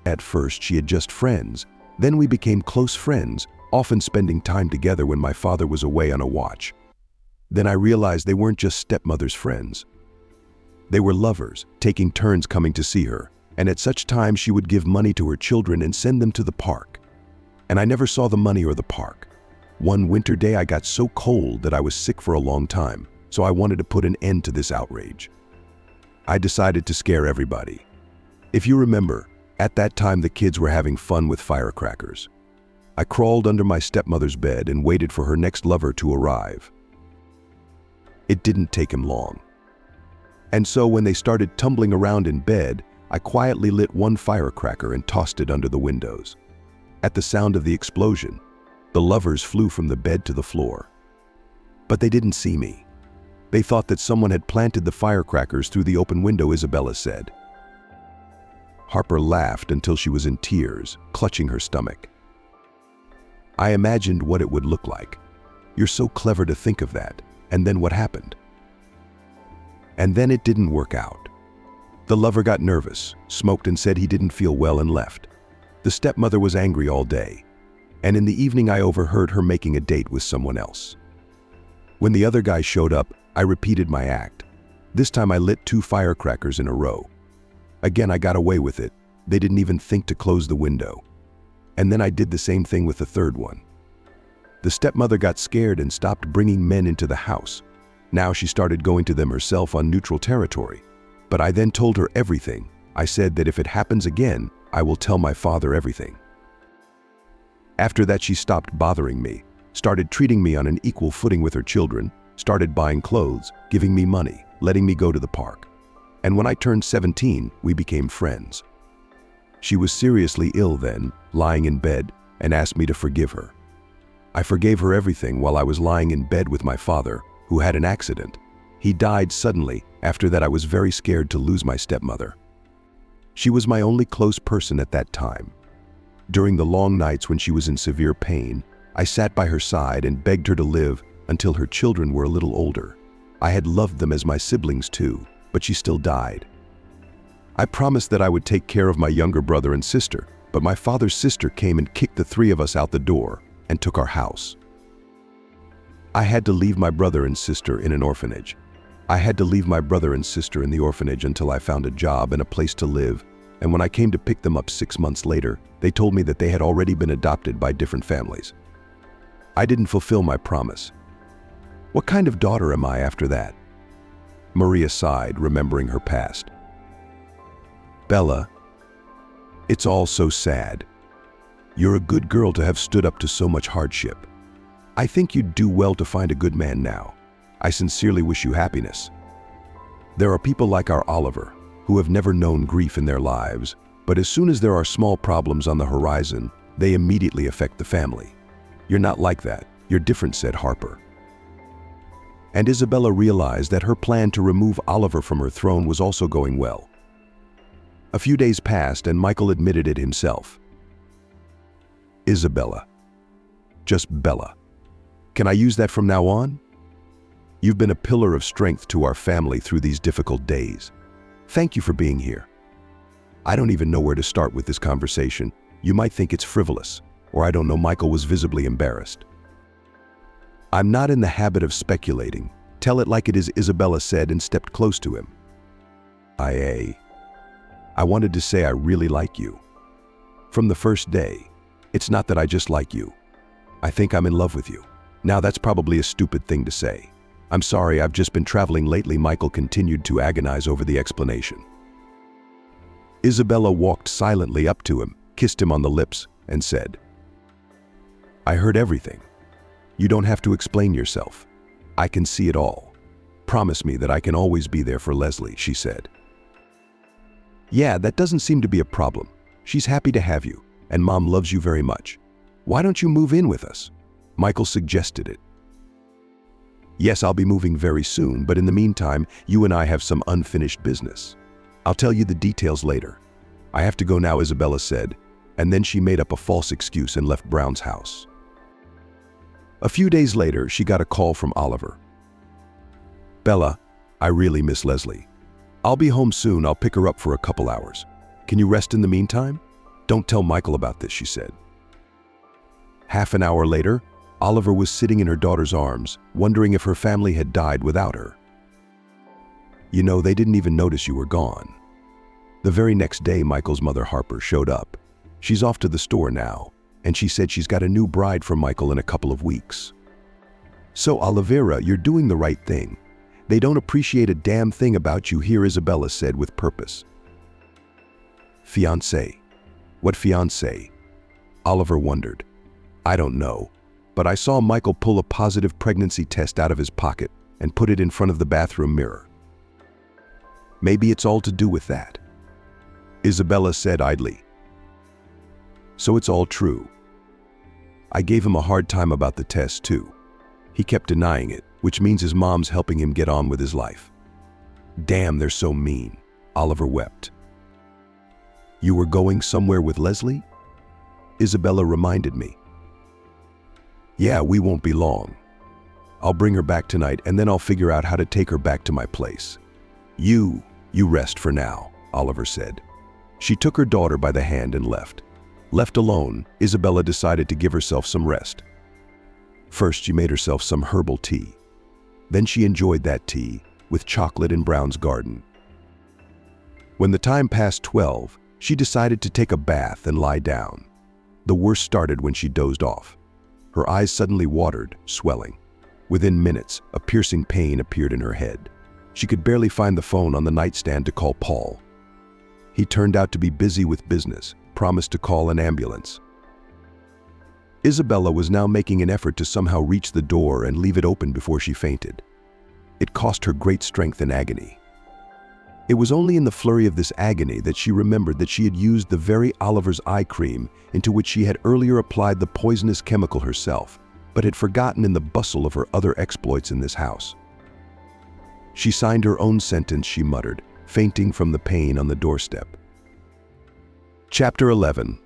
At first, she had just friends. Then we became close friends, often spending time together when my father was away on a watch. Then I realized they weren't just stepmother's friends. They were lovers, taking turns coming to see her, and at such times she would give money to her children and send them to the park. And I never saw the money or the park. One winter day I got so cold that I was sick for a long time, so I wanted to put an end to this outrage. I decided to scare everybody. If you remember, at that time the kids were having fun with firecrackers. I crawled under my stepmother's bed and waited for her next lover to arrive. It didn't take him long. And so when they started tumbling around in bed, I quietly lit one firecracker and tossed it under the windows. At the sound of the explosion, the lovers flew from the bed to the floor. But they didn't see me. They thought that someone had planted the firecrackers through the open window, Isabella said. Harper laughed until she was in tears, clutching her stomach. I imagined what it would look like. You're so clever to think of that. And then what happened? And then it didn't work out. The lover got nervous, smoked and said he didn't feel well and left. The stepmother was angry all day. And in the evening I overheard her making a date with someone else. When the other guy showed up, I repeated my act. This time I lit 2 firecrackers in a row. Again, I got away with it. They didn't even think to close the window. And then I did the same thing with the third one. The stepmother got scared and stopped bringing men into the house. Now she started going to them herself on neutral territory. But I then told her everything. I said that if it happens again, I will tell my father everything. After that, she stopped bothering me, started treating me on an equal footing with her children, started buying clothes, giving me money, letting me go to the park. And when I turned 17, we became friends. She was seriously ill then, lying in bed, and asked me to forgive her. I forgave her everything while I was lying in bed with my father, who had an accident. He died suddenly. After that, I was very scared to lose my stepmother. She was my only close person at that time. During the long nights when she was in severe pain, I sat by her side and begged her to live until her children were a little older. I had loved them as my siblings too, but she still died. I promised that I would take care of my younger brother and sister, but my father's sister came and kicked the 3 of us out the door and took our house. I had to leave my brother and sister in an orphanage. I had to leave my brother and sister in the orphanage until I found a job and a place to live, and when I came to pick them up 6 months later, they told me that they had already been adopted by different families. I didn't fulfill my promise. What kind of daughter am I after that? Maria sighed, remembering her past. Bella, it's all so sad. You're a good girl to have stood up to so much hardship. I think you'd do well to find a good man now. I sincerely wish you happiness. There are people like our Oliver, who have never known grief in their lives, but as soon as there are small problems on the horizon, they immediately affect the family. You're not like that. You're different, said Harper. And Isabella realized that her plan to remove Oliver from her throne was also going well. A few days passed and Michael admitted it himself. Isabella. Just Bella. Can I use that from now on? You've been a pillar of strength to our family through these difficult days. Thank you for being here. I don't even know where to start with this conversation. You might think it's frivolous, or I don't know. Michael was visibly embarrassed. I'm not in the habit of speculating. Tell it like it is, Isabella said and stepped close to him. I wanted to say I really like you. From the first day. It's not that I just like you. I think I'm in love with you. Now that's probably a stupid thing to say. I'm sorry, I've just been traveling lately. Michael continued to agonize over the explanation. Isabella walked silently up to him, kissed him on the lips, and said, I heard everything. You don't have to explain yourself. I can see it all. Promise me that I can always be there for Leslie, she said. Yeah, that doesn't seem to be a problem. She's happy to have you, and Mom loves you very much. Why don't you move in with us? Michael suggested it. Yes, I'll be moving very soon, but in the meantime, you and I have some unfinished business. I'll tell you the details later. I have to go now, Isabella said, and then she made up a false excuse and left Brown's house. A few days later, she got a call from Oliver. Bella, I really miss Leslie. I'll be home soon. I'll pick her up for a couple hours. Can you rest in the meantime? Don't tell Michael about this, she said. Half an hour later, Oliver was sitting in her daughter's arms, wondering if her family had died without her. You know, they didn't even notice you were gone. The very next day, Michael's mother, Harper, showed up. She's off to the store now, and she said she's got a new bride for Michael in a couple of weeks. So, Olivera, you're doing the right thing. They don't appreciate a damn thing about you here, Isabella said with purpose. Fiancé. What fiancé? Oliver wondered. I don't know, but I saw Michael pull a positive pregnancy test out of his pocket and put it in front of the bathroom mirror. Maybe it's all to do with that, Isabella said idly. So it's all true. I gave him a hard time about the test too. He kept denying it, which means his mom's helping him get on with his life. Damn, they're so mean, Oliver wept. You were going somewhere with Leslie? Isabella reminded me. Yeah, we won't be long. I'll bring her back tonight and then I'll figure out how to take her back to my place. You rest for now, Oliver said. She took her daughter by the hand and left. Left alone, Isabella decided to give herself some rest. First, she made herself some herbal tea. Then she enjoyed that tea with chocolate in Brown's garden. When the time passed 12, she decided to take a bath and lie down. The worst started when she dozed off. Her eyes suddenly watered, swelling. Within minutes, a piercing pain appeared in her head. She could barely find the phone on the nightstand to call Paul. He turned out to be busy with business, promised to call an ambulance. Isabella was now making an effort to somehow reach the door and leave it open before she fainted. It cost her great strength and agony. It was only in the flurry of this agony that she remembered that she had used the very Oliver's eye cream into which she had earlier applied the poisonous chemical herself, but had forgotten in the bustle of her other exploits in this house. She signed her own sentence, she muttered, fainting from the pain on the doorstep. Chapter 11.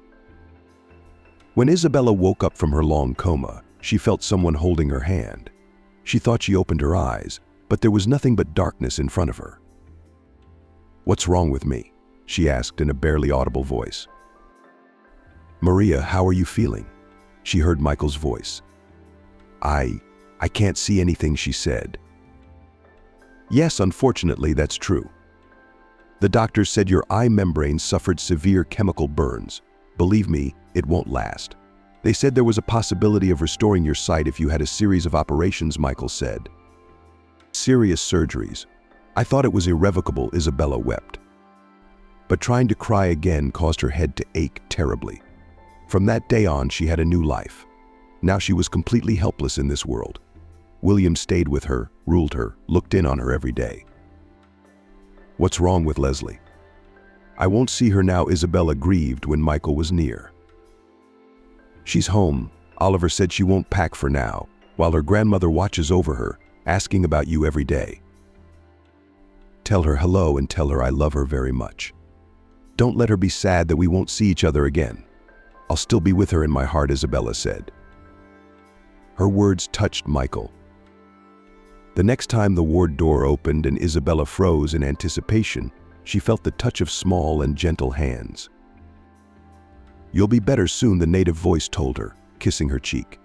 When Isabella woke up from her long coma, she felt someone holding her hand. She thought she opened her eyes, but there was nothing but darkness in front of her. What's wrong with me? She asked in a barely audible voice. Maria, how are you feeling? She heard Michael's voice. I can't see anything, she said. Yes, unfortunately, that's true. The doctors said your eye membrane suffered severe chemical burns. Believe me, it won't last. They said there was a possibility of restoring your sight if you had a series of operations, Michael said. Serious surgeries. I thought it was irrevocable, Isabella wept. But trying to cry again caused her head to ache terribly. From that day on, she had a new life. Now she was completely helpless in this world. William stayed with her, ruled her, looked in on her every day. What's wrong with Leslie? I won't see her now, Isabella grieved when Michael was near. She's home. Oliver said she won't pack for now, while her grandmother watches over her, asking about you every day. Tell her hello and tell her I love her very much. Don't let her be sad that we won't see each other again. I'll still be with her in my heart, Isabella said. Her words touched Michael. The next time the ward door opened and Isabella froze in anticipation, she felt the touch of small and gentle hands. "You'll be better soon," the native voice told her, kissing her cheek.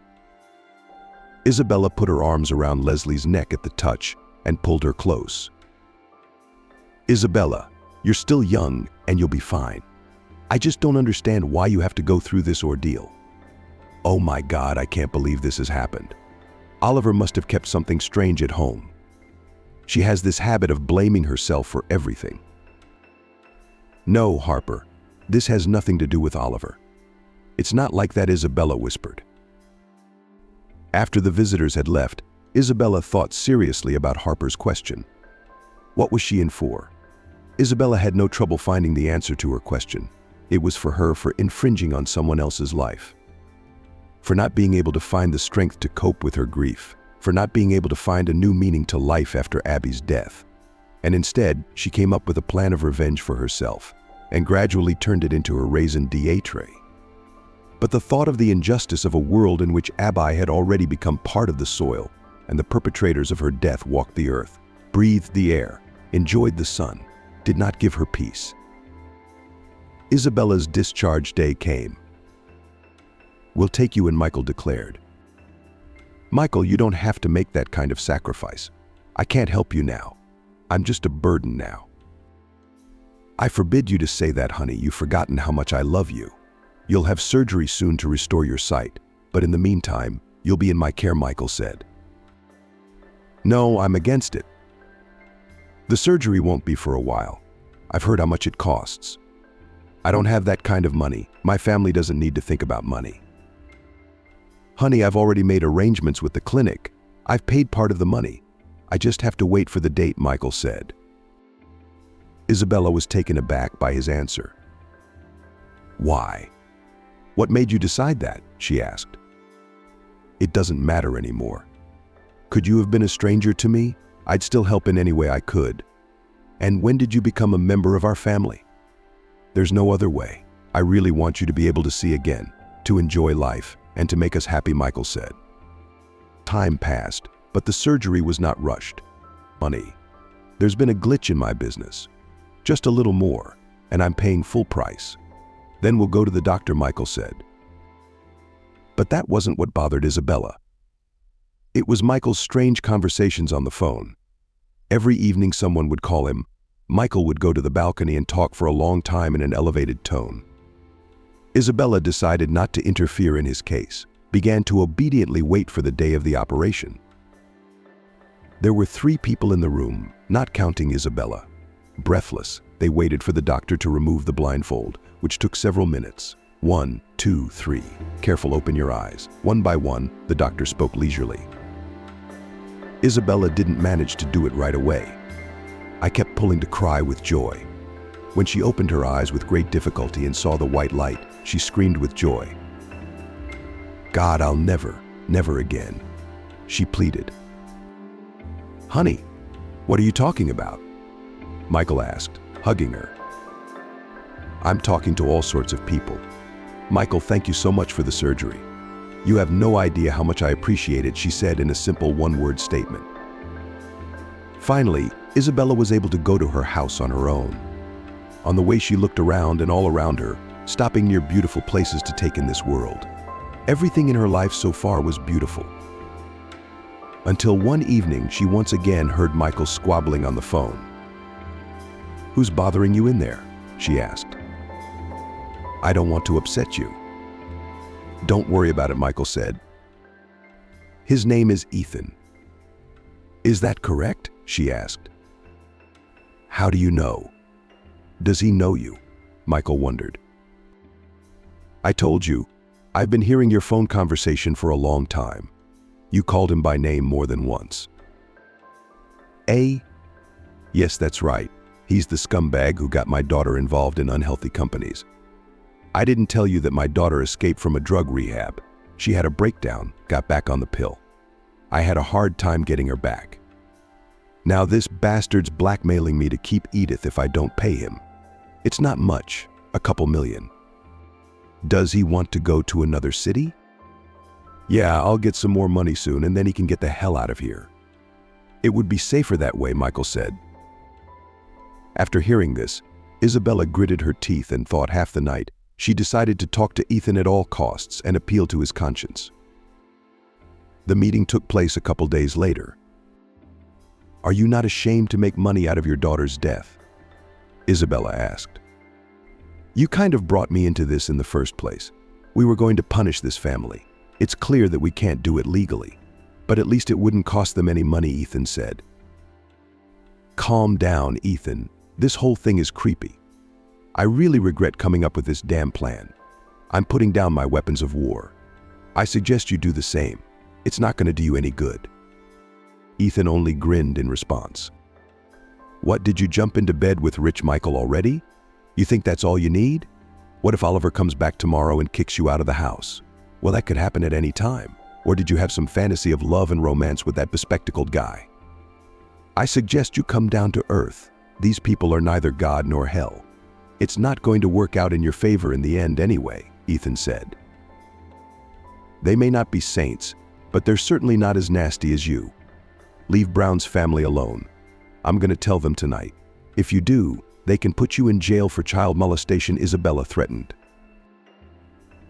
Isabella put her arms around Leslie's neck at the touch and pulled her close. "Isabella, you're still young and you'll be fine. I just don't understand why you have to go through this ordeal. Oh my God, I can't believe this has happened. Oliver must have kept something strange at home. She has this habit of blaming herself for everything." "No, Harper, this has nothing to do with Oliver. It's not like that," Isabella whispered. After the visitors had left, Isabella thought seriously about Harper's question. What was she in for? Isabella had no trouble finding the answer to her question. It was for her for infringing on someone else's life. For not being able to find the strength to cope with her grief, for not being able to find a new meaning to life after Abby's death. And instead, she came up with a plan of revenge for herself, and gradually turned it into a raison d'etre. But the thought of the injustice of a world in which Abby had already become part of the soil, and the perpetrators of her death walked the earth, breathed the air, enjoyed the sun, did not give her peace. Isabella's discharge day came. "We'll take you in," Michael declared. "Michael, you don't have to make that kind of sacrifice. I can't help you now. I'm just a burden now." "I forbid you to say that, honey. You've forgotten how much I love you. You'll have surgery soon to restore your sight, but in the meantime, you'll be in my care," Michael said. "No, I'm against it. The surgery won't be for a while. I've heard how much it costs. I don't have that kind of money. My family doesn't need to think about money." "Honey, I've already made arrangements with the clinic. I've paid part of the money. I just have to wait for the date," Michael said. Isabella was taken aback by his answer. "Why? What made you decide that?" she asked. "It doesn't matter anymore. Could you have been a stranger to me? I'd still help in any way I could. And when did you become a member of our family? There's no other way. I really want you to be able to see again, to enjoy life, and to make us happy," Michael said. Time passed, but the surgery was not rushed. "Money. There's been a glitch in my business. Just a little more, and I'm paying full price. Then we'll go to the doctor," Michael said. But that wasn't what bothered Isabella. It was Michael's strange conversations on the phone. Every evening someone would call him. Michael would go to the balcony and talk for a long time in an elevated tone. Isabella decided not to interfere in his case, began to obediently wait for the day of the operation. There were 3 people in the room, not counting Isabella. Breathless, they waited for the doctor to remove the blindfold, which took several minutes. 1, 2, 3. "Careful, open your eyes." One by one, the doctor spoke leisurely. Isabella didn't manage to do it right away. "I kept pulling to cry with joy. When she opened her eyes with great difficulty and saw the white light, she screamed with joy. God, I'll never again," she pleaded. "Honey, what are you talking about?" Michael asked, hugging her. "I'm talking to all sorts of people. Michael, thank you so much for the surgery. You have no idea how much I appreciate it," she said in a simple one-word statement. Finally, Isabella was able to go to her house on her own. On the way, she looked around and all around her, stopping near beautiful places to take in this world. Everything in her life so far was beautiful. Until one evening, she once again heard Michael squabbling on the phone. "Who's bothering you in there?" she asked. "I don't want to upset you." "Don't worry about it," Michael said. "His name is Ethan." "Is that correct?" she asked. "How do you know? Does he know you?" Michael wondered. "I told you, I've been hearing your phone conversation for a long time. You called him by name more than once." "Yes, that's right. He's the scumbag who got my daughter involved in unhealthy companies. I didn't tell you that my daughter escaped from a drug rehab. She had a breakdown, got back on the pill. I had a hard time getting her back. Now this bastard's blackmailing me to keep Edith if I don't pay him. It's not much, a couple million. Does he want to go to another city? Yeah, I'll get some more money soon and then he can get the hell out of here. It would be safer that way, Michael said. After hearing this, Isabella gritted her teeth and thought half the night she decided to talk to Ethan at all costs and appeal to his conscience. The meeting took place a couple days later. Are you not ashamed to make money out of your daughter's death? Isabella asked. You kind of brought me into this in the first place. We were going to punish this family. It's clear that we can't do it legally, but at least it wouldn't cost them any money, Ethan said. Calm down, Ethan. This whole thing is creepy. I really regret coming up with this damn plan. I'm putting down my weapons of war. I suggest you do the same. It's not going to do you any good. Ethan only grinned in response. What, did you jump into bed with Rich Michael already? You think that's all you need? What if Oliver comes back tomorrow and kicks you out of the house? Well, that could happen at any time. Or did you have some fantasy of love and romance with that bespectacled guy? I suggest you come down to earth. These people are neither God nor hell. It's not going to work out in your favor in the end anyway, Ethan said. They may not be saints, but they're certainly not as nasty as you. Leave Brown's family alone. I'm going to tell them tonight. If you do, they can put you in jail for child molestation, Isabella threatened.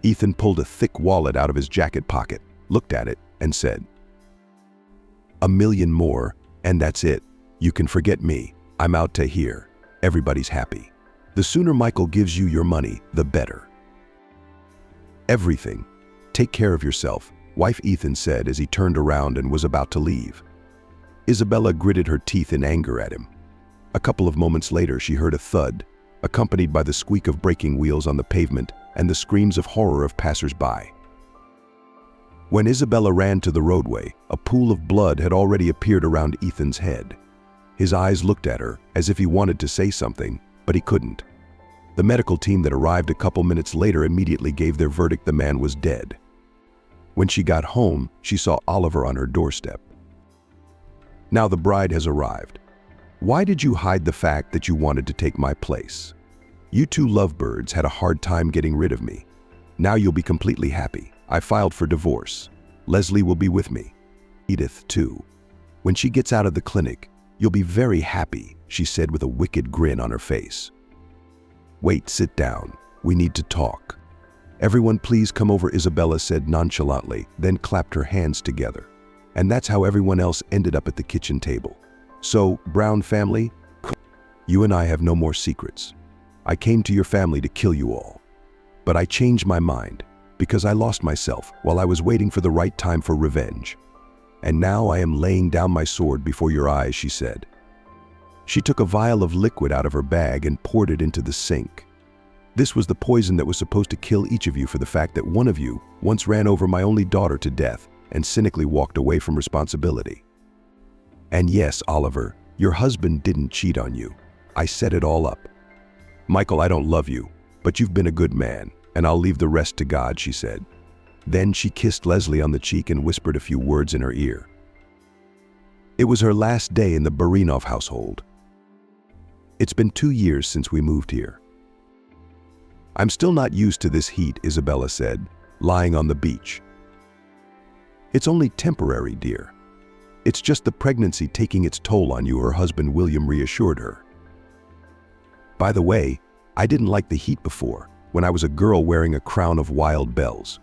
Ethan pulled a thick wallet out of his jacket pocket, looked at it, and said, $1 million more, and that's it. You can forget me. I'm out to here. Everybody's happy. The sooner Michael gives you your money, the better. Everything. Take care of yourself, wife, Ethan said as he turned around and was about to leave. Isabella gritted her teeth in anger at him. A couple of moments later, she heard a thud, accompanied by the squeak of braking wheels on the pavement and the screams of horror of passers-by. When Isabella ran to the roadway, a pool of blood had already appeared around Ethan's head. His eyes looked at her as if he wanted to say something, but he couldn't. The medical team that arrived a couple minutes later immediately gave their verdict: the man was dead. When she got home, she saw Oliver on her doorstep. Now the bride has arrived. Why did you hide the fact that you wanted to take my place? You two lovebirds had a hard time getting rid of me. Now you'll be completely happy. I filed for divorce. Leslie will be with me. Edith, too. When she gets out of the clinic, you'll be very happy, she said with a wicked grin on her face. Wait, sit down. We need to talk. Everyone please come over, Isabella said nonchalantly, then clapped her hands together. And that's how everyone else ended up at the kitchen table. So, Brown family, you and I have no more secrets. I came to your family to kill you all. But I changed my mind because I lost myself while I was waiting for the right time for revenge. And now I am laying down my sword before your eyes, she said. She took a vial of liquid out of her bag and poured it into the sink. This was the poison that was supposed to kill each of you for the fact that one of you once ran over my only daughter to death and cynically walked away from responsibility. And yes, Oliver, your husband didn't cheat on you. I set it all up. Michael, I don't love you, but you've been a good man, and I'll leave the rest to God, she said. Then she kissed Leslie on the cheek and whispered a few words in her ear. It was her last day in the Barinov household. It's been 2 years since we moved here. I'm still not used to this heat, Isabella said, lying on the beach. It's only temporary, dear. It's just the pregnancy taking its toll on you, her husband William reassured her. By the way, I didn't like the heat before, when I was a girl wearing a crown of wild bells.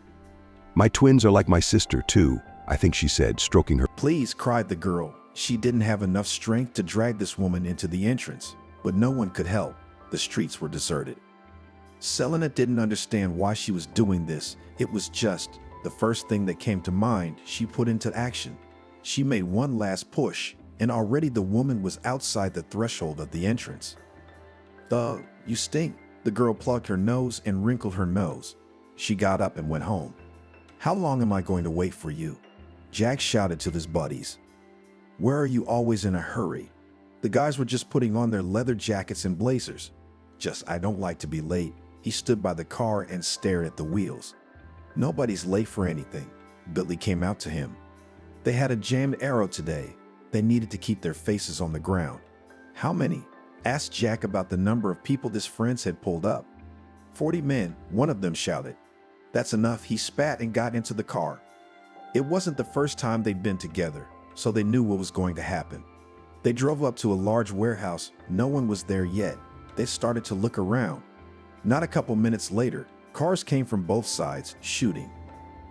My twins are like my sister, too, I think she said, stroking her. Please, cried the girl. She didn't have enough strength to drag this woman into the entrance, but no one could help. The streets were deserted. Selena didn't understand why she was doing this. It was just the first thing that came to mind she put into action. She made one last push, and already the woman was outside the threshold of the entrance. You stink. The girl plucked her nose and wrinkled her nose. She got up and went home. How long am I going to wait for you? Jack shouted to his buddies. Where are you always in a hurry? The guys were just putting on their leather jackets and blazers. I don't like to be late. He stood by the car and stared at the wheels. Nobody's late for anything. Billy came out to him. They had a jammed arrow today. They needed to keep their faces on the ground. How many? asked Jack about the number of people his friends had pulled up. 40 men, one of them shouted. That's enough, he spat and got into the car. It wasn't the first time they'd been together, so they knew what was going to happen. They drove up to a large warehouse. No one was there yet. They started to look around. Not a couple minutes later, cars came from both sides, shooting.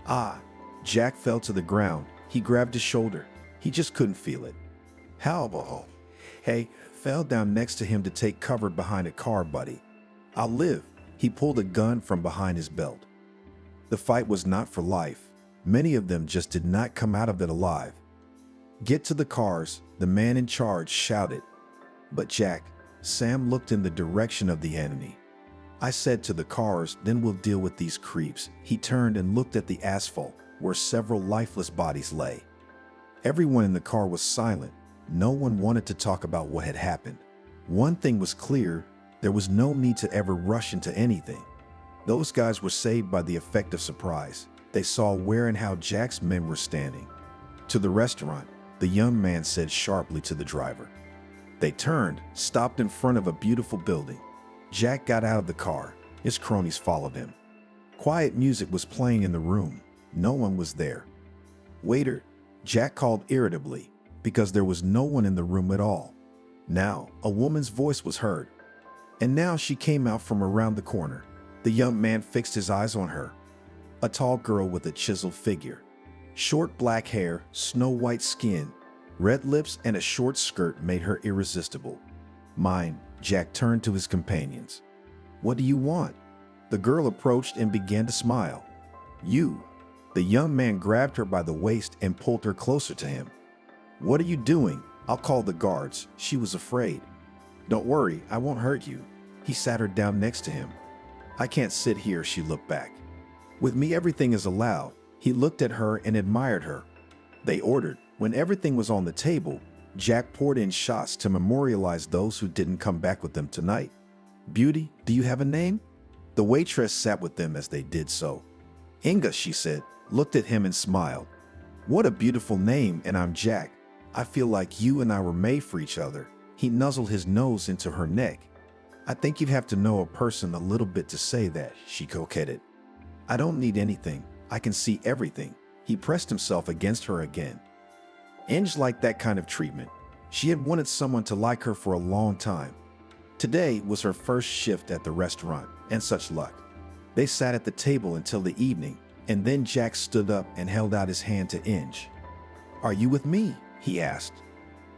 Ah! Jack fell to the ground. He grabbed his shoulder. He just couldn't feel it. How? Hey, fell down next to him to take cover behind a car, buddy. I'll live. He pulled a gun from behind his belt. The fight was not for life. Many of them just did not come out of it alive. Get to the cars, the man in charge shouted. But Jack, Sam looked in the direction of the enemy. I said to the cars, then we'll deal with these creeps. He turned and looked at the asphalt, where several lifeless bodies lay. Everyone in the car was silent. No one wanted to talk about what had happened. One thing was clear, there was no need to ever rush into anything. Those guys were saved by the effect of surprise. They saw where and how Jack's men were standing. To the restaurant, the young man said sharply to the driver. They turned, stopped in front of a beautiful building. Jack got out of the car. His cronies followed him. Quiet music was playing in the room. No one was there. Waiter, Jack called irritably, because there was no one in the room at all. Now, a woman's voice was heard. And now she came out from around the corner. The young man fixed his eyes on her. A tall girl with a chiseled figure. Short black hair, snow-white skin, red lips, and a short skirt made her irresistible. Mine, Jack turned to his companions. What do you want? The girl approached and began to smile. You. The young man grabbed her by the waist and pulled her closer to him. What are you doing? I'll call the guards. She was afraid. Don't worry, I won't hurt you. He sat her down next to him. I can't sit here, she looked back. With me, everything is allowed. He looked at her and admired her. They ordered. When everything was on the table, Jack poured in shots to memorialize those who didn't come back with them tonight. Beauty, do you have a name? The waitress sat with them as they did so. Inga, she said, looked at him and smiled. What a beautiful name, and I'm Jack. I feel like you and I were made for each other. He nuzzled his nose into her neck. I think you'd have to know a person a little bit to say that, she coquetted. I don't need anything. I can see everything. He pressed himself against her again. Inge liked that kind of treatment. She had wanted someone to like her for a long time. Today was her first shift at the restaurant, and such luck. They sat at the table until the evening, and then Jack stood up and held out his hand to Inge. Are you with me? He asked.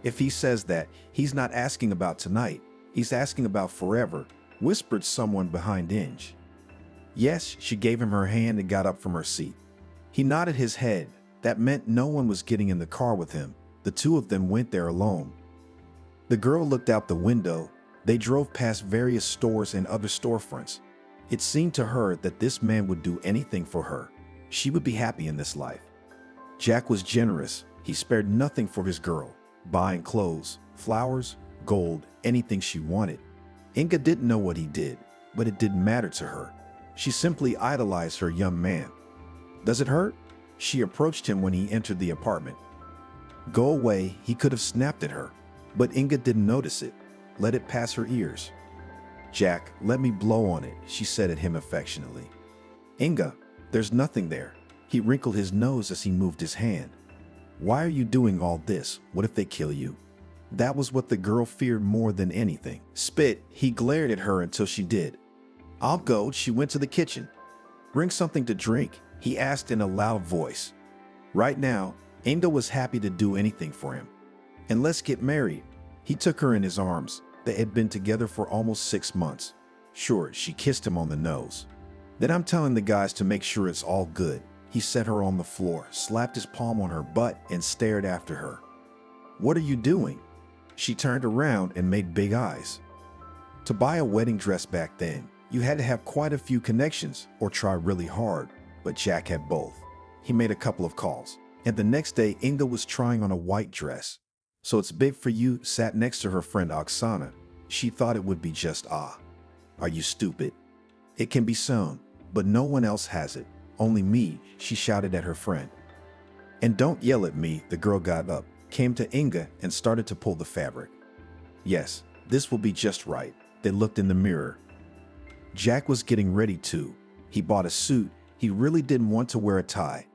If he says that, he's not asking about tonight. He's asking about forever, whispered someone behind Inge. Yes, she gave him her hand and got up from her seat. He nodded his head. That meant no one was getting in the car with him. The two of them went there alone. The girl looked out the window. They drove past various stores and other storefronts. It seemed to her that this man would do anything for her. She would be happy in this life. Jack was generous. He spared nothing for his girl, buying clothes, flowers, gold, anything she wanted. Inga didn't know what he did, but it didn't matter to her. She simply idolized her young man. Does it hurt? She approached him when he entered the apartment. Go away, he could have snapped at her, but Inga didn't notice it. Let it pass her ears. Jack, let me blow on it, she said at him affectionately. Inga, there's nothing there. He wrinkled his nose as he moved his hand. Why are you doing all this? What if they kill you? That was what the girl feared more than anything. Spit, he glared at her until she did. I'll go, she went to the kitchen. Bring something to drink, he asked in a loud voice. Right now, Inga was happy to do anything for him. And let's get married. He took her in his arms. They had been together for almost 6 months. Sure, she kissed him on the nose. Then I'm telling the guys to make sure it's all good. He set her on the floor, slapped his palm on her butt, and stared after her. What are you doing? She turned around and made big eyes. To buy a wedding dress back then, you had to have quite a few connections or try really hard, but Jack had both. He made a couple of calls, and the next day Inga was trying on a white dress. So it's big for you, sat next to her friend Oksana. She thought it would be just Are you stupid? It can be sewn, but no one else has it. Only me, she shouted at her friend. And don't yell at me, the girl got up, came to Inga and started to pull the fabric. Yes, This will be just right. They looked in the mirror. Jack was getting ready too. He bought a suit. He really didn't want to wear a tie.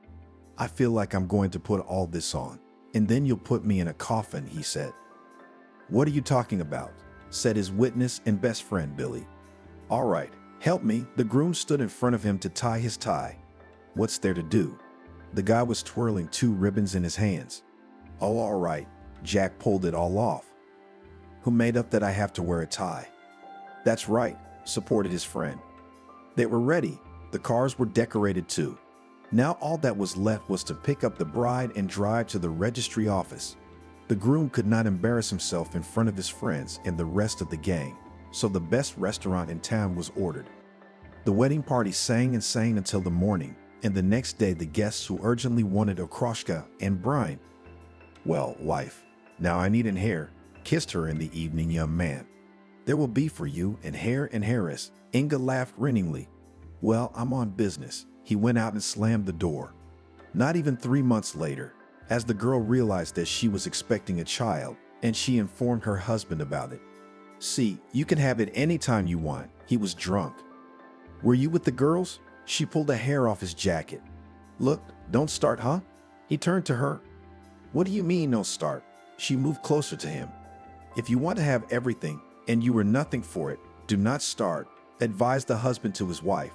I feel like I'm going to put all this on, and then you'll put me in a coffin, he said. What are you talking about? Said his witness and best friend, Billy. All right, help me. The groom stood in front of him to tie his tie. What's there to do? The guy was twirling 2 ribbons in his hands. Oh, all right. Jack pulled it all off. Who made up that I have to wear a tie? That's right, supported his friend. They were ready. The cars were decorated too. Now all that was left was to pick up the bride and drive to the registry office. The groom could not embarrass himself in front of his friends and the rest of the gang, so the best restaurant in town was ordered. The wedding party sang and sang until the morning, and the next day the guests who urgently wanted okroshka and brine. Well, wife, now I need an hair, kissed her in the evening young man. There will be for you an hair and heiress. Inga laughed rinningly. Well, I'm on business. He went out and slammed the door. Not even 3 months later, as the girl realized that she was expecting a child, and she informed her husband about it. See, you can have it any time you want. He was drunk. Were you with the girls? She pulled a hair off his jacket. Look, don't start, huh? He turned to her. What do you mean, no start? She moved closer to him. If you want to have everything, and you were nothing for it, do not start, advised the husband to his wife.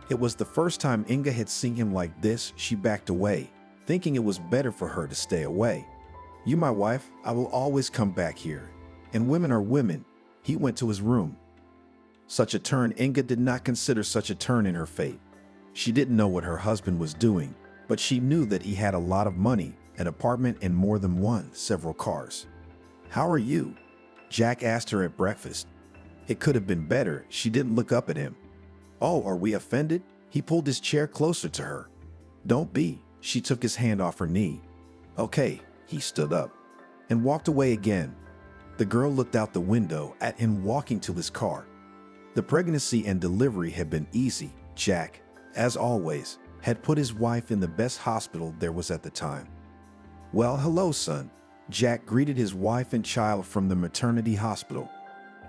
It was the first time Inga had seen him like this. She backed away, thinking it was better for her to stay away. You my wife, I will always come back here. And women are women. He went to his room. Such a turn, Inga did not consider such a turn in her fate. She didn't know what her husband was doing, but she knew that he had a lot of money, an apartment, and more than several cars. How are you? Jack asked her at breakfast. It could have been better. She didn't look up at him. Oh, are we offended? He pulled his chair closer to her. Don't be. She took his hand off her knee. Okay, he stood up and walked away again. The girl looked out the window at him walking to his car. The pregnancy and delivery had been easy. Jack, as always, had put his wife in the best hospital there was at the time. Well, hello, son. Jack greeted his wife and child from the maternity hospital.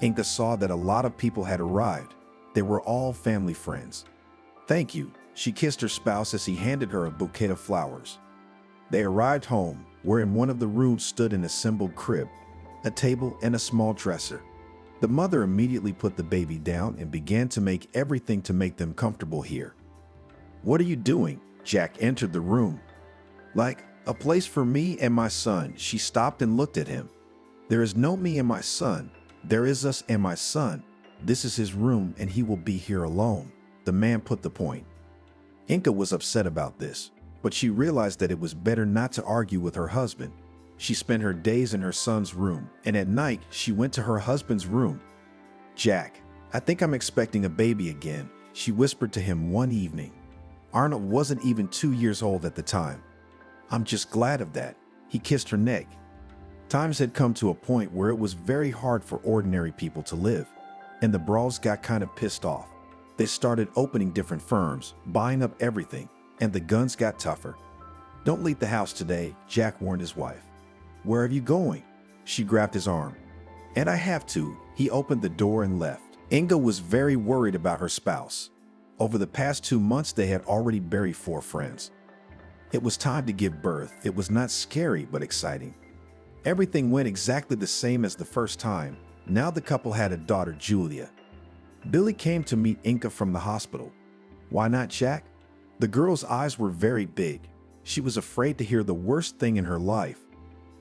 Inga saw that a lot of people had arrived. They were all family friends. Thank you, she kissed her spouse as he handed her a bouquet of flowers. They arrived home, where in one of the rooms stood an assembled crib, a table, and a small dresser. The mother immediately put the baby down and began to make everything to make them comfortable here. What are you doing? Jack entered the room. Like, a place for me and my son. She stopped and looked at him. There is no me and my son. There is us and my son. This is his room and he will be here alone. The man put the point. Inga was upset about this, but she realized that it was better not to argue with her husband. She spent her days in her son's room, and at night she went to her husband's room. Jack, I think I'm expecting a baby again, she whispered to him one evening. Arnold wasn't even 2 years old at the time. I'm just glad of that. He kissed her neck. Times had come to a point where it was very hard for ordinary people to live, and the Brawls got kind of pissed off. They started opening different firms, buying up everything, and the guns got tougher. Don't leave the house today, Jack warned his wife. Where are you going? She grabbed his arm. And I have to. He opened the door and left. Inga was very worried about her spouse. Over the past 2 months, they had already buried 4 friends. It was time to give birth. It was not scary, but exciting. Everything went exactly the same as the first time. Now the couple had a daughter, Julia. Billy came to meet Inga from the hospital. Why not Jack? The girl's eyes were very big. She was afraid to hear the worst thing in her life.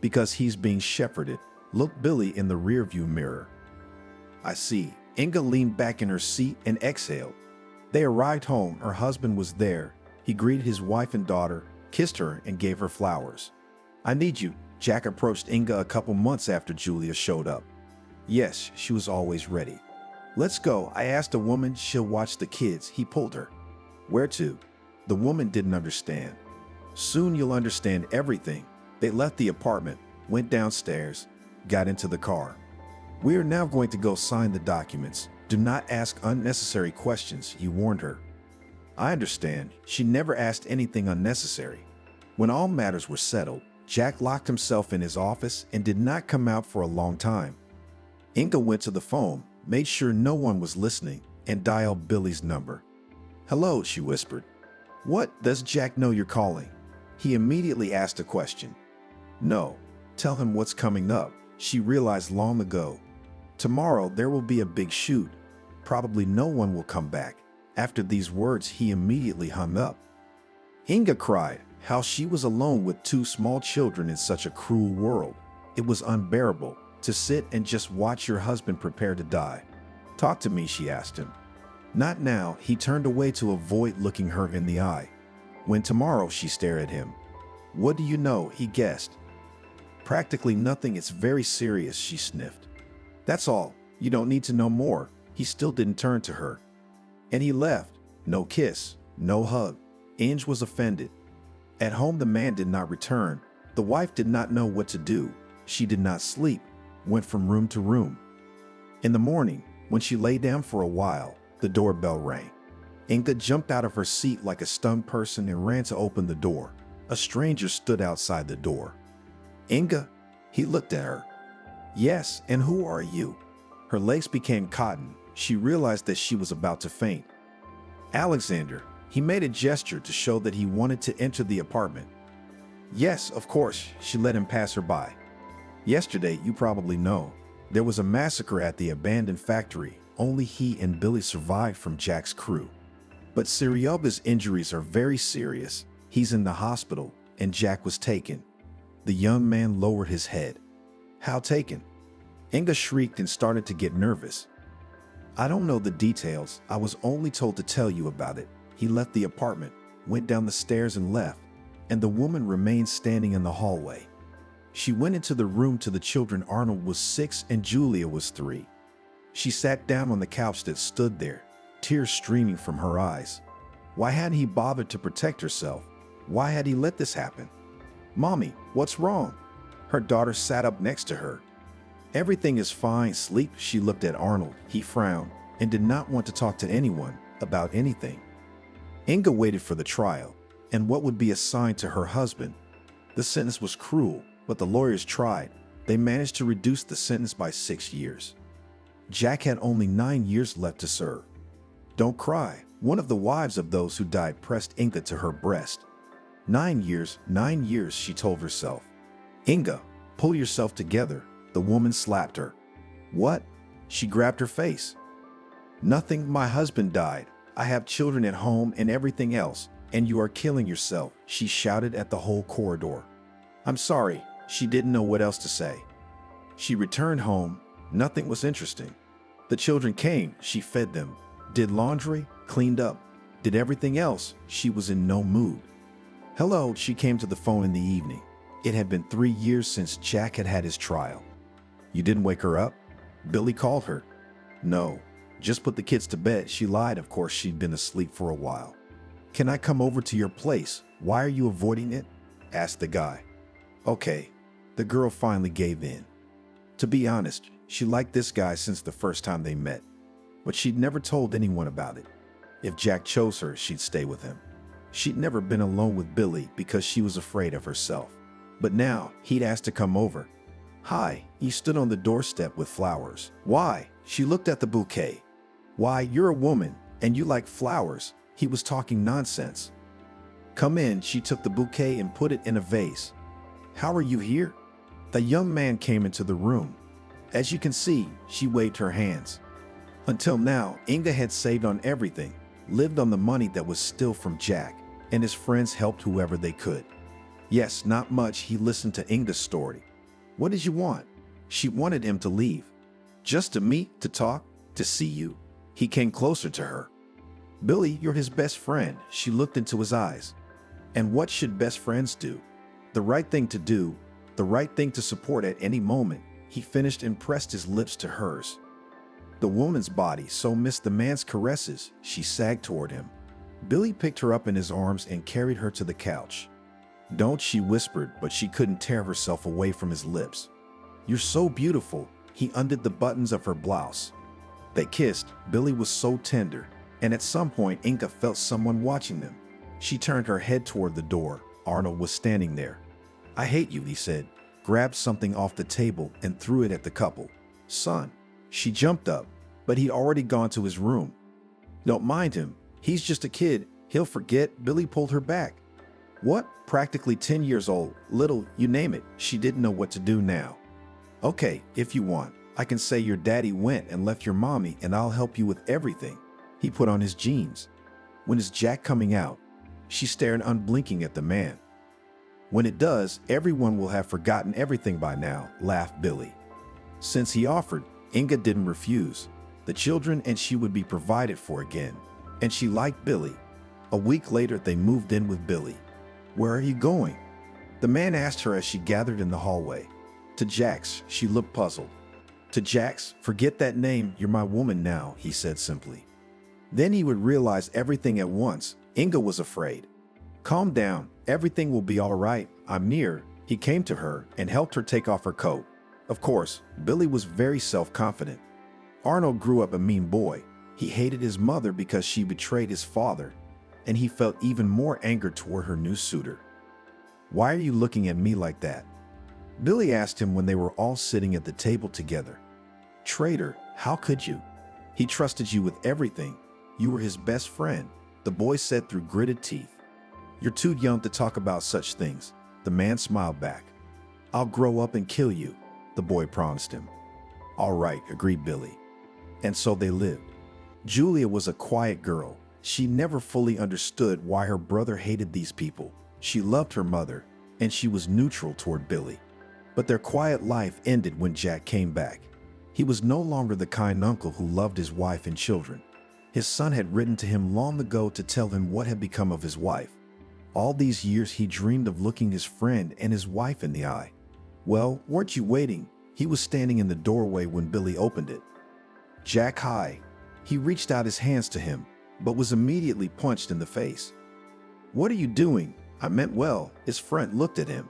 Because he's being shepherded. Looked Billy in the rearview mirror. I see. Inga leaned back in her seat and exhaled. They arrived home. Her husband was there. He greeted his wife and daughter, kissed her, and gave her flowers. I need you. Jack approached Inga a couple months after Julia showed up. Yes, she was always ready. Let's go. I asked a woman. She'll watch the kids. He pulled her. Where to? The woman didn't understand. Soon you'll understand everything. They left the apartment, went downstairs, got into the car. We are now going to go sign the documents. Do not ask unnecessary questions, he warned her. I understand. She never asked anything unnecessary. When all matters were settled, Jack locked himself in his office and did not come out for a long time. Inga went to the phone, made sure no one was listening, and dialed Billy's number. "Hello," she whispered. "What, does Jack know you're calling?" He immediately asked a question. "No, tell him what's coming up," she realized long ago. "Tomorrow there will be a big shoot. Probably no one will come back." After these words, he immediately hung up. Inga cried how she was alone with two small children in such a cruel world. It was unbearable to sit and just watch your husband prepare to die. "Talk to me," she asked him. "Not now." He turned away to avoid looking her in the eye. "When tomorrow?" She stared at him. "What do you know?" He guessed. "Practically nothing. It's very serious," she sniffed. "That's all. You don't need to know more." He still didn't turn to her. And he left. No kiss, no hug. Inge was offended. At home, the man did not return. The wife did not know what to do. She did not sleep, went from room to room. In the morning, when she lay down for a while, the doorbell rang. Inga jumped out of her seat like a stunned person and ran to open the door. A stranger stood outside the door. "Inga?" He looked at her. "Yes, and who are you?" Her legs became cotton. She realized that she was about to faint. "Alexander." He made a gesture to show that he wanted to enter the apartment. "Yes, of course." She let him pass her by. "Yesterday, you probably know, there was a massacre at the abandoned factory. Only he and Billy survived from Jack's crew. But Sirioba's injuries are very serious. He's in the hospital, and Jack was taken." The young man lowered his head. "How taken?" Inga shrieked and started to get nervous. "I don't know the details. I was only told to tell you about it." He left the apartment, went down the stairs and left, and the woman remained standing in the hallway. She went into the room to the children. Arnold was 6 and Julia was 3. She sat down on the couch that stood there, tears streaming from her eyes. Why hadn't he bothered to protect herself? Why had he let this happen? "Mommy, what's wrong?" Her daughter sat up next to her. "Everything is fine, sleep." She looked at Arnold. He frowned and did not want to talk to anyone about anything. Inga waited for the trial and what would be assigned to her husband. The sentence was cruel, but the lawyers tried. They managed to reduce the sentence by 6 years. Jack had only 9 years left to serve. "Don't cry." One of the wives of those who died pressed Inga to her breast. 9 years, she told herself. "Inga, pull yourself together." The woman slapped her. "What?" She grabbed her face. "Nothing. My husband died. I have children at home and everything else, and you are killing yourself," she shouted at the whole corridor. "I'm sorry." She didn't know what else to say. She returned home. Nothing was interesting. The children came. She fed them, did laundry, cleaned up, did everything else. She was in no mood. "Hello." She came to the phone in the evening. It had been 3 years since Jack had had his trial. "You didn't wake her up?" Billy called her. "No, just put the kids to bed." She lied. Of course, she'd been asleep for a while. "Can I come over to your place?" "Why are you avoiding it?" asked the guy. "Okay." The girl finally gave in. To be honest, she liked this guy since the first time they met, but she'd never told anyone about it. If Jack chose her, she'd stay with him. She'd never been alone with Billy because she was afraid of herself. But now, he'd asked to come over. "Hi." He stood on the doorstep with flowers. "Why?" She looked at the bouquet. "Why, you're a woman, and you like flowers." He was talking nonsense. "Come in." She took the bouquet and put it in a vase. "How are you here?" The young man came into the room. As you can see, she waved her hands. Until now, Inga had saved on everything, lived on the money that was still from Jack, and his friends helped whoever they could. Yes, not much. He listened to Inga's story. "What did you want?" She wanted him to leave. "Just to meet, to talk, to see you." He came closer to her. "Billy, you're his best friend." She looked into his eyes. "And what should best friends do?" "The right thing to do, the right thing to support at any moment." He finished and pressed his lips to hers. The woman's body so missed the man's caresses, she sagged toward him. Billy picked her up in his arms and carried her to the couch. "Don't," she whispered, but she couldn't tear herself away from his lips. "You're so beautiful." He undid the buttons of her blouse. They kissed. Billy was so tender, and at some point Inga felt someone watching them. She turned her head toward the door. Arnold was standing there. "I hate you," he said, grabbed something off the table and threw it at the couple. "Son." She jumped up, but he'd already gone to his room. Don't mind him. He's just a kid. He'll forget. Billy pulled her back. What? Practically 10 years old, little, you name it. She didn't know what to do now. Okay, if you want, I can say your daddy went and left your mommy and I'll help you with everything. He put on his jeans. When is Jack coming out? She stared unblinking at the man. When it does, everyone will have forgotten everything by now, laughed Billy. Since he offered, Inga didn't refuse. The children and she would be provided for again. And she liked Billy. A week later, they moved in with Billy. Where are you going? The man asked her as she gathered in the hallway. To Jack's, she looked puzzled. To Jack's, forget that name, you're my woman now, he said simply. Then he would realize everything at once. Inga was afraid. Calm down, everything will be all right, I'm near. He came to her and helped her take off her coat. Of course, Billy was very self-confident. Arnold grew up a mean boy. He hated his mother because she betrayed his father, and he felt even more anger toward her new suitor. Why are you looking at me like that? Billy asked him when they were all sitting at the table together. Traitor, how could you? He trusted you with everything. You were his best friend, the boy said through gritted teeth. You're too young to talk about such things. The man smiled back. I'll grow up and kill you, the boy promised him. All right, agreed Billy. And so they lived. Julia was a quiet girl. She never fully understood why her brother hated these people. She loved her mother, and she was neutral toward Billy. But their quiet life ended when Jack came back. He was no longer the kind uncle who loved his wife and children. His son had written to him long ago to tell him what had become of his wife. All these years he dreamed of looking his friend and his wife in the eye. Well, weren't you waiting? He was standing in the doorway when Billy opened it. Jack, hi. He reached out his hands to him, but was immediately punched in the face. What are you doing? I meant well. His friend looked at him.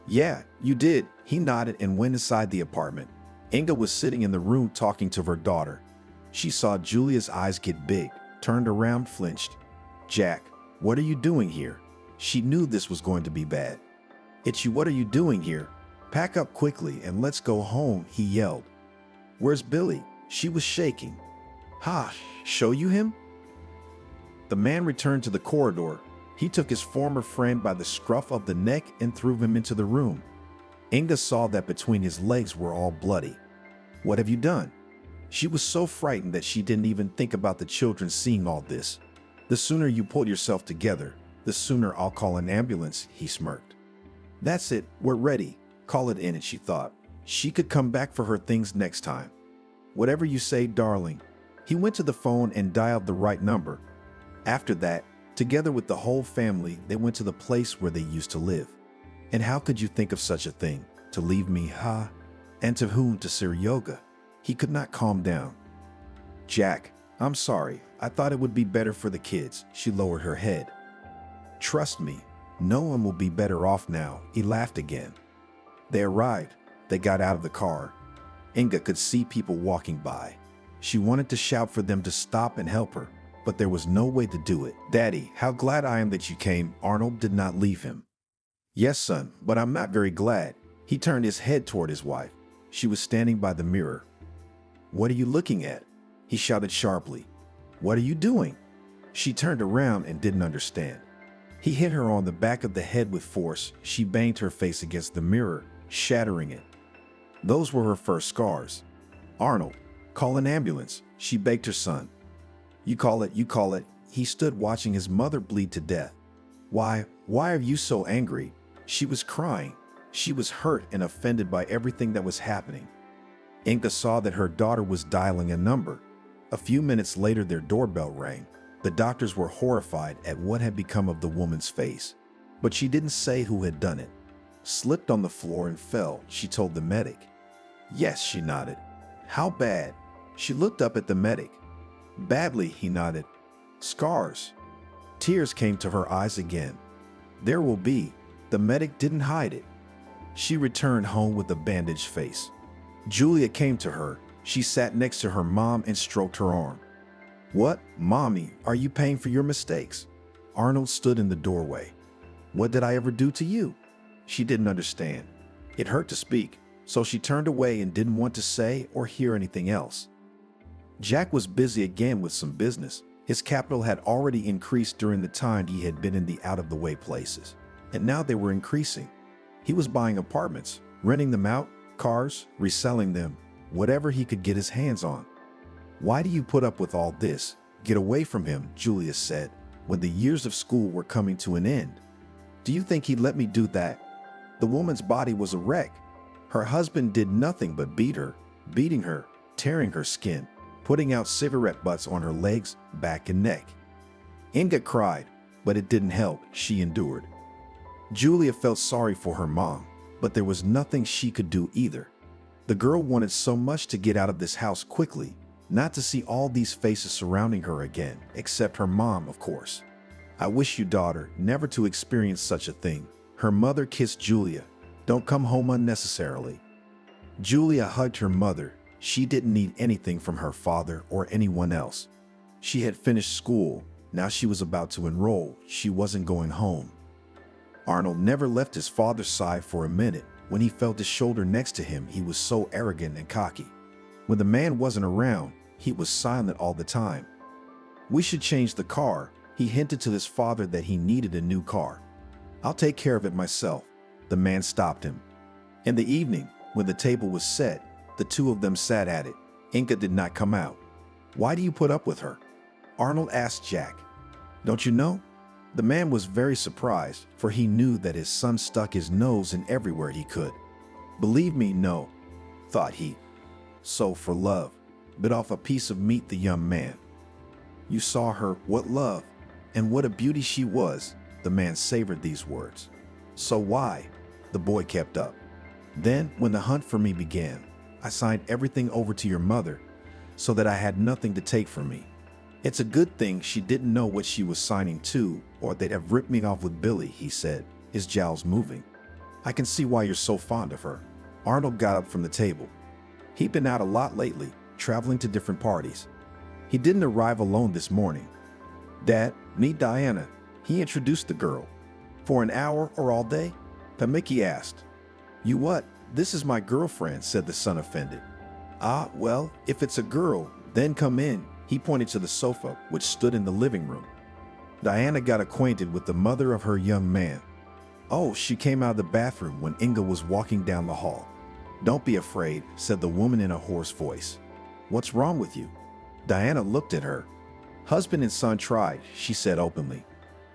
Yeah, you did. He nodded and went inside the apartment. Inga was sitting in the room talking to her daughter. She saw Julia's eyes get big, turned around, flinched. Jack, what are you doing here? She knew this was going to be bad. It's you, what are you doing here? Pack up quickly and let's go home, he yelled. Where's Billy? She was shaking. Ha, show you him? The man returned to the corridor. He took his former friend by the scruff of the neck and threw him into the room. Inga saw that between his legs were all bloody. What have you done? She was so frightened that she didn't even think about the children seeing all this. The sooner you pull yourself together, the sooner I'll call an ambulance, he smirked. That's it, we're ready. Call it in, and she thought. She could come back for her things next time. Whatever you say, darling. He went to the phone and dialed the right number. After that, together with the whole family, they went to the place where they used to live. And how could you think of such a thing? To leave me, ha? And to whom? To Seryoga? He could not calm down. Jack, I'm sorry. I thought it would be better for the kids. She lowered her head. Trust me, no one will be better off now. He laughed again. They arrived. They got out of the car. Inga could see people walking by. She wanted to shout for them to stop and help her, but there was no way to do it. Daddy, how glad I am that you came. Arnold did not leave him. Yes, son, but I'm not very glad. He turned his head toward his wife. She was standing by the mirror. What are you looking at? He shouted sharply. What are you doing? She turned around and didn't understand. He hit her on the back of the head with force. She banged her face against the mirror, shattering it. Those were her first scars. Arnold, call an ambulance, she begged her son. You call it. He stood watching his mother bleed to death. Why are you so angry? She was crying. She was hurt and offended by everything that was happening. Inga saw that her daughter was dialing a number. A few minutes later, their doorbell rang. The doctors were horrified at what had become of the woman's face, but she didn't say who had done it. Slipped on the floor and fell, she told the medic. Yes, she nodded. How bad? She looked up at the medic. Badly, he nodded. Scars. Tears came to her eyes again. There will be. The medic didn't hide it. She returned home with a bandaged face. Julia came to her. She sat next to her mom and stroked her arm. What, Mommy, are you paying for your mistakes? Arnold stood in the doorway. What did I ever do to you? She didn't understand. It hurt to speak. so she turned away and didn't want to say or hear anything else. Jack was busy again with some business. His capital had already increased during the time he had been in the out-of-the-way places, and now they were increasing. He was buying apartments, renting them out, cars, reselling them, whatever he could get his hands on. "Why do you put up with all this? Get away from him," Julia said, when the years of school were coming to an end. "Do you think he'd let me do that?" The woman's body was a wreck. Her husband did nothing but beat her, beating her, tearing her skin, putting out cigarette butts on her legs, back, and neck. Inga cried, but it didn't help. She endured. Julia felt sorry for her mom, but there was nothing she could do either. The girl wanted so much to get out of this house quickly, not to see all these faces surrounding her again, except her mom, of course. "I wish you, daughter, never to experience such a thing." Her mother kissed Julia. "Don't come home unnecessarily." Julia hugged her mother. She didn't need anything from her father or anyone else. She had finished school. Now she was about to enroll. She wasn't going home. Arnold never left his father's side for a minute. When he felt his shoulder next to him, he was so arrogant and cocky. When the man wasn't around, he was silent all the time. "We should change the car." He hinted to his father that he needed a new car. "I'll take care of it myself." The man stopped him. In the evening, when the table was set, the two of them sat at it. Inga did not come out. "Why do you put up with her?" Arnold asked Jack. "Don't you know?" The man was very surprised, for he knew that his son stuck his nose in everywhere he could. "Believe me, no," thought he. "So for love," bit off a piece of meat the young man. "You saw her, what love, and what a beauty she was." The man savored these words. "So why?" The boy kept up. "Then, when the hunt for me began, I signed everything over to your mother, so that I had nothing to take from me. It's a good thing she didn't know what she was signing to, or they'd have ripped me off with Billy," he said, his jowls moving. "I can see why you're so fond of her." Arnold got up from the table. He'd been out a lot lately, traveling to different parties. He didn't arrive alone this morning. "Dad, meet Diana." He introduced the girl. "For an hour or all day?" Pamiki asked. "You what? This is my girlfriend," said the son, offended. "Ah, well, if it's a girl, then come in." He pointed to the sofa, which stood in the living room. Diana got acquainted with the mother of her young man. Oh, she came out of the bathroom when Inga was walking down the hall. "Don't be afraid," said the woman in a hoarse voice. "What's wrong with you?" Diana looked at her. "Husband and son tried," she said openly.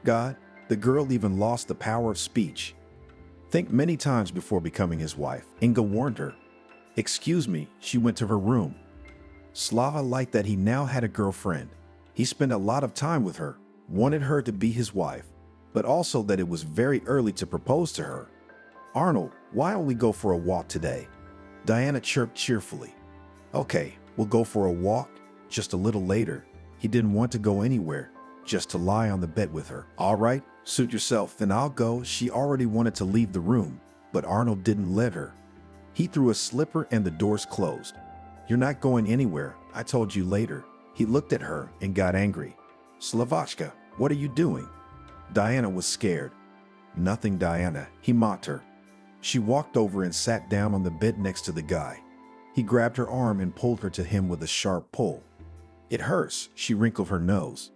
"God," the girl even lost the power of speech. "Think many times before becoming his wife," Inga warned her. "Excuse me," she went to her room. Slava liked that he now had a girlfriend. He spent a lot of time with her, wanted her to be his wife, but also that it was very early to propose to her. "Arnold, why don't we go for a walk today?" Diana chirped cheerfully. "Okay, we'll go for a walk, just a little later." He didn't want to go anywhere, just to lie on the bed with her. "All right, suit yourself, then I'll go." She already wanted to leave the room, but Arnold didn't let her. He threw a slipper and the doors closed. "You're not going anywhere. I told you later." He looked at her and got angry. "Slavachka, what are you doing?" Diana was scared. "Nothing, Diana," he mocked her. She walked over and sat down on the bed next to the guy. He grabbed her arm and pulled her to him with a sharp pull. "It hurts," she wrinkled her nose.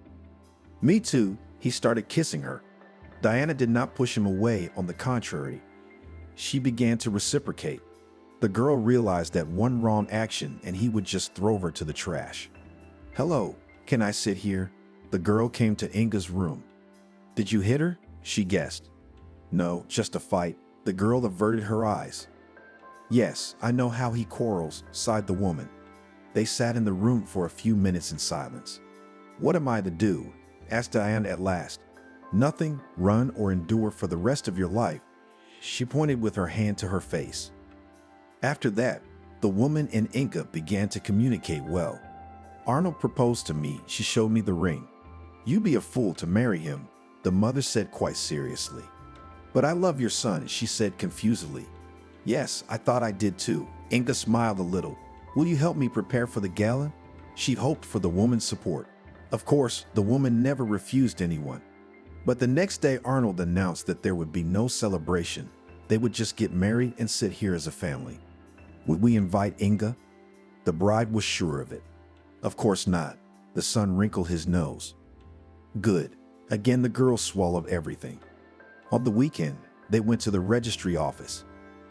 "Me too." He started kissing her. Diana did not push him away. On the contrary, she began to reciprocate. The girl realized that one wrong action and he would just throw her to the trash. "Hello, can I sit here?" The girl came to Inga's room. "Did you hit her?" she guessed. "No, just a fight." The girl averted her eyes. "Yes, I know how he quarrels," sighed the woman. They sat in the room for a few minutes in silence. "What am I to do?" asked Diana at last. "Nothing, run or endure for the rest of your life." She pointed with her hand to her face. After that, the woman and Inga began to communicate well. "Arnold proposed to me," she showed me the ring. "You'd be a fool to marry him," the mother said quite seriously. "But I love your son," she said confusedly. "Yes, I thought I did too." Inga smiled a little. "Will you help me prepare for the gala?" She hoped for the woman's support. Of course, the woman never refused anyone. But the next day Arnold announced that there would be no celebration. They would just get married and sit here as a family. Would we invite Inga? The bride was sure of it. Of course not. The son wrinkled his nose. Good. Again, the girl swallowed everything. On the weekend, they went to the registry office.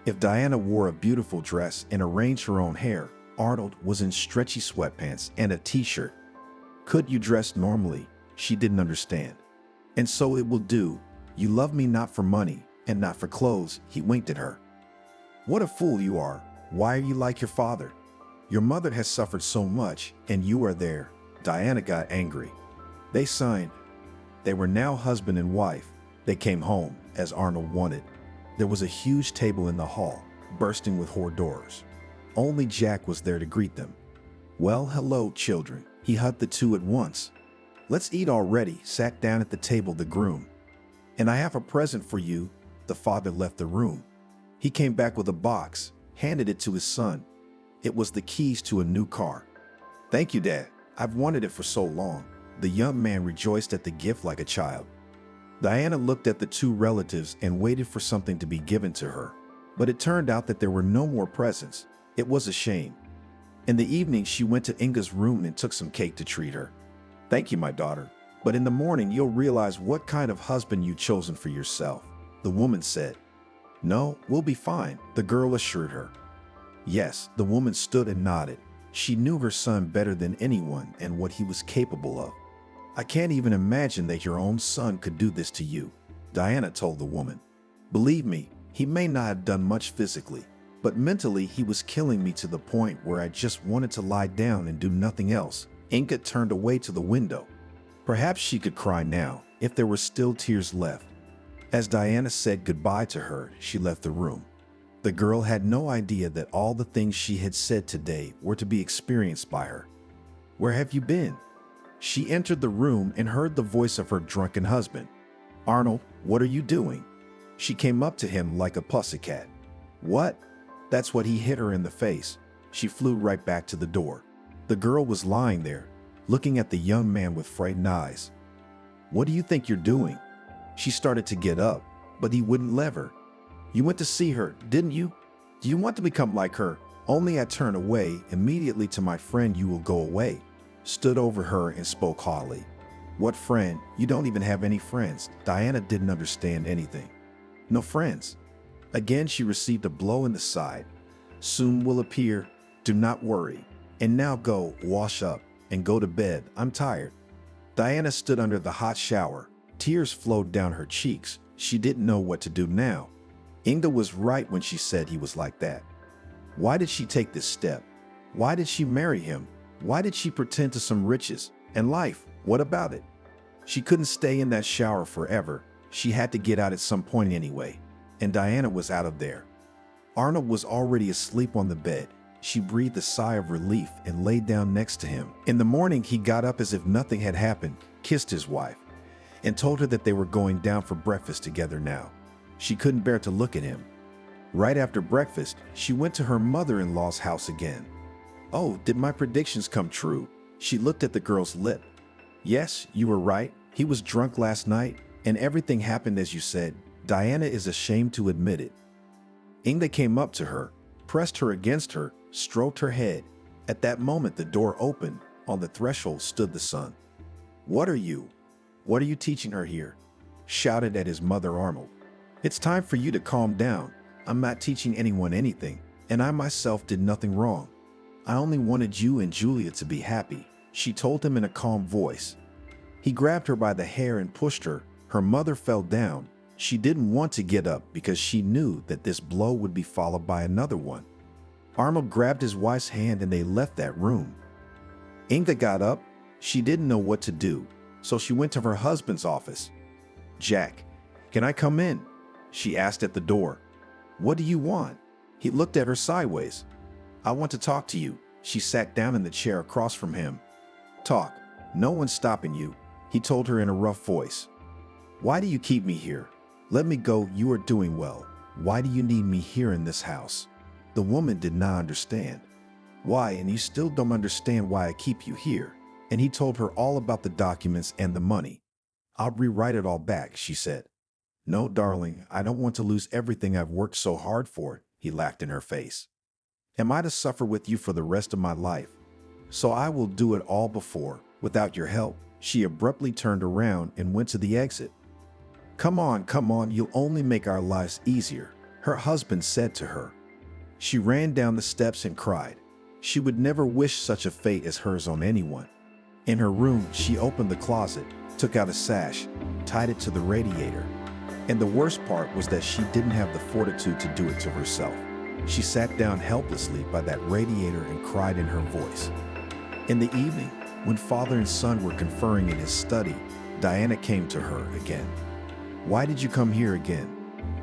If Diana wore a beautiful dress and arranged her own hair, Arnold was in stretchy sweatpants and a t-shirt. Could you dress normally? She didn't understand. And so it will do. You love me not for money and not for clothes, he winked at her. What a fool you are. Why are you like your father? Your mother has suffered so much and you are there. Diana got angry. They signed. They were now husband and wife. They came home, as Arnold wanted. There was a huge table in the hall, bursting with hors d'oeuvres. Only Jack was there to greet them. Well, hello, children. He hugged the two at once. Let's eat already, sat down at the table the groom. And I have a present for you. The father left the room. He came back with a box, handed it to his son. It was the keys to a new car. Thank you, Dad. I've wanted it for so long. The young man rejoiced at the gift like a child. Diana looked at the two relatives and waited for something to be given to her. But it turned out that there were no more presents. It was a shame. In the evening, she went to Inga's room and took some cake to treat her. Thank you, my daughter. But in the morning, you'll realize what kind of husband you've chosen for yourself, the woman said. No, we'll be fine, the girl assured her. Yes, the woman stood and nodded. She knew her son better than anyone and what he was capable of. I can't even imagine that your own son could do this to you, Diana told the woman. Believe me, he may not have done much physically, but mentally he was killing me to the point where I just wanted to lie down and do nothing else. Inga turned away to the window. Perhaps she could cry now, if there were still tears left. As Diana said goodbye to her, she left the room. The girl had no idea that all the things she had said today were to be experienced by her. Where have you been? She entered the room and heard the voice of her drunken husband. Arnold, what are you doing? She came up to him like a pussycat. What? That's what he hit her in the face. She flew right back to the door. The girl was lying there, looking at the young man with frightened eyes. What do you think you're doing? She started to get up, but he wouldn't let her. You went to see her, didn't you? Do you want to become like her? Only I turn away, immediately to my friend you will go away. Stood over her and spoke haughtily. What friend? You don't even have any friends. Diana didn't understand anything. No friends. Again she received a blow in the side. Soon will appear. Do not worry. And now go, wash up, and go to bed. I'm tired. Diana stood under the hot shower. Tears flowed down her cheeks. She didn't know what to do now. Inga was right when she said he was like that. Why did she take this step? Why did she marry him? Why did she pretend to some riches? And life, what about it? She couldn't stay in that shower forever. She had to get out at some point anyway. And Diana was out of there. Arnold was already asleep on the bed. She breathed a sigh of relief and lay down next to him. In the morning, he got up as if nothing had happened, kissed his wife, and told her that they were going down for breakfast together now. She couldn't bear to look at him. Right after breakfast, she went to her mother-in-law's house again. Oh, did my predictions come true? She looked at the girl's lip. Yes, you were right. He was drunk last night, and everything happened as you said. Diana is ashamed to admit it. Inga came up to her, pressed her against her, stroked her head. At that moment, the door opened. On the threshold stood the son. What are you? What are you teaching her here? Shouted at his mother Arnold. It's time for you to calm down. I'm not teaching anyone anything, and I myself did nothing wrong. I only wanted you and Julia to be happy, she told him in a calm voice. He grabbed her by the hair and pushed her. Her mother fell down. She didn't want to get up because she knew that this blow would be followed by another one. Arnold grabbed his wife's hand and they left that room. Inga got up. She didn't know what to do, so she went to her husband's office. Jack, can I come in? She asked at the door. What do you want? He looked at her sideways. I want to talk to you. She sat down in the chair across from him. Talk. No one's stopping you, he told her in a rough voice. Why do you keep me here? Let me go. You are doing well. Why do you need me here in this house? The woman did not understand. Why, and you still don't understand why I keep you here. And he told her all about the documents and the money. I'll rewrite it all back, she said. No, darling, I don't want to lose everything I've worked so hard for, he laughed in her face. Am I to suffer with you for the rest of my life? So I will do it all before, without your help. She abruptly turned around and went to the exit. Come on, you'll only make our lives easier, her husband said to her. She ran down the steps and cried. She would never wish such a fate as hers on anyone. In her room, she opened the closet, took out a sash, tied it to the radiator. And the worst part was that she didn't have the fortitude to do it to herself. She sat down helplessly by that radiator and cried in her voice. In the evening, when father and son were conferring in his study, Diana came to her again. Why did you come here again?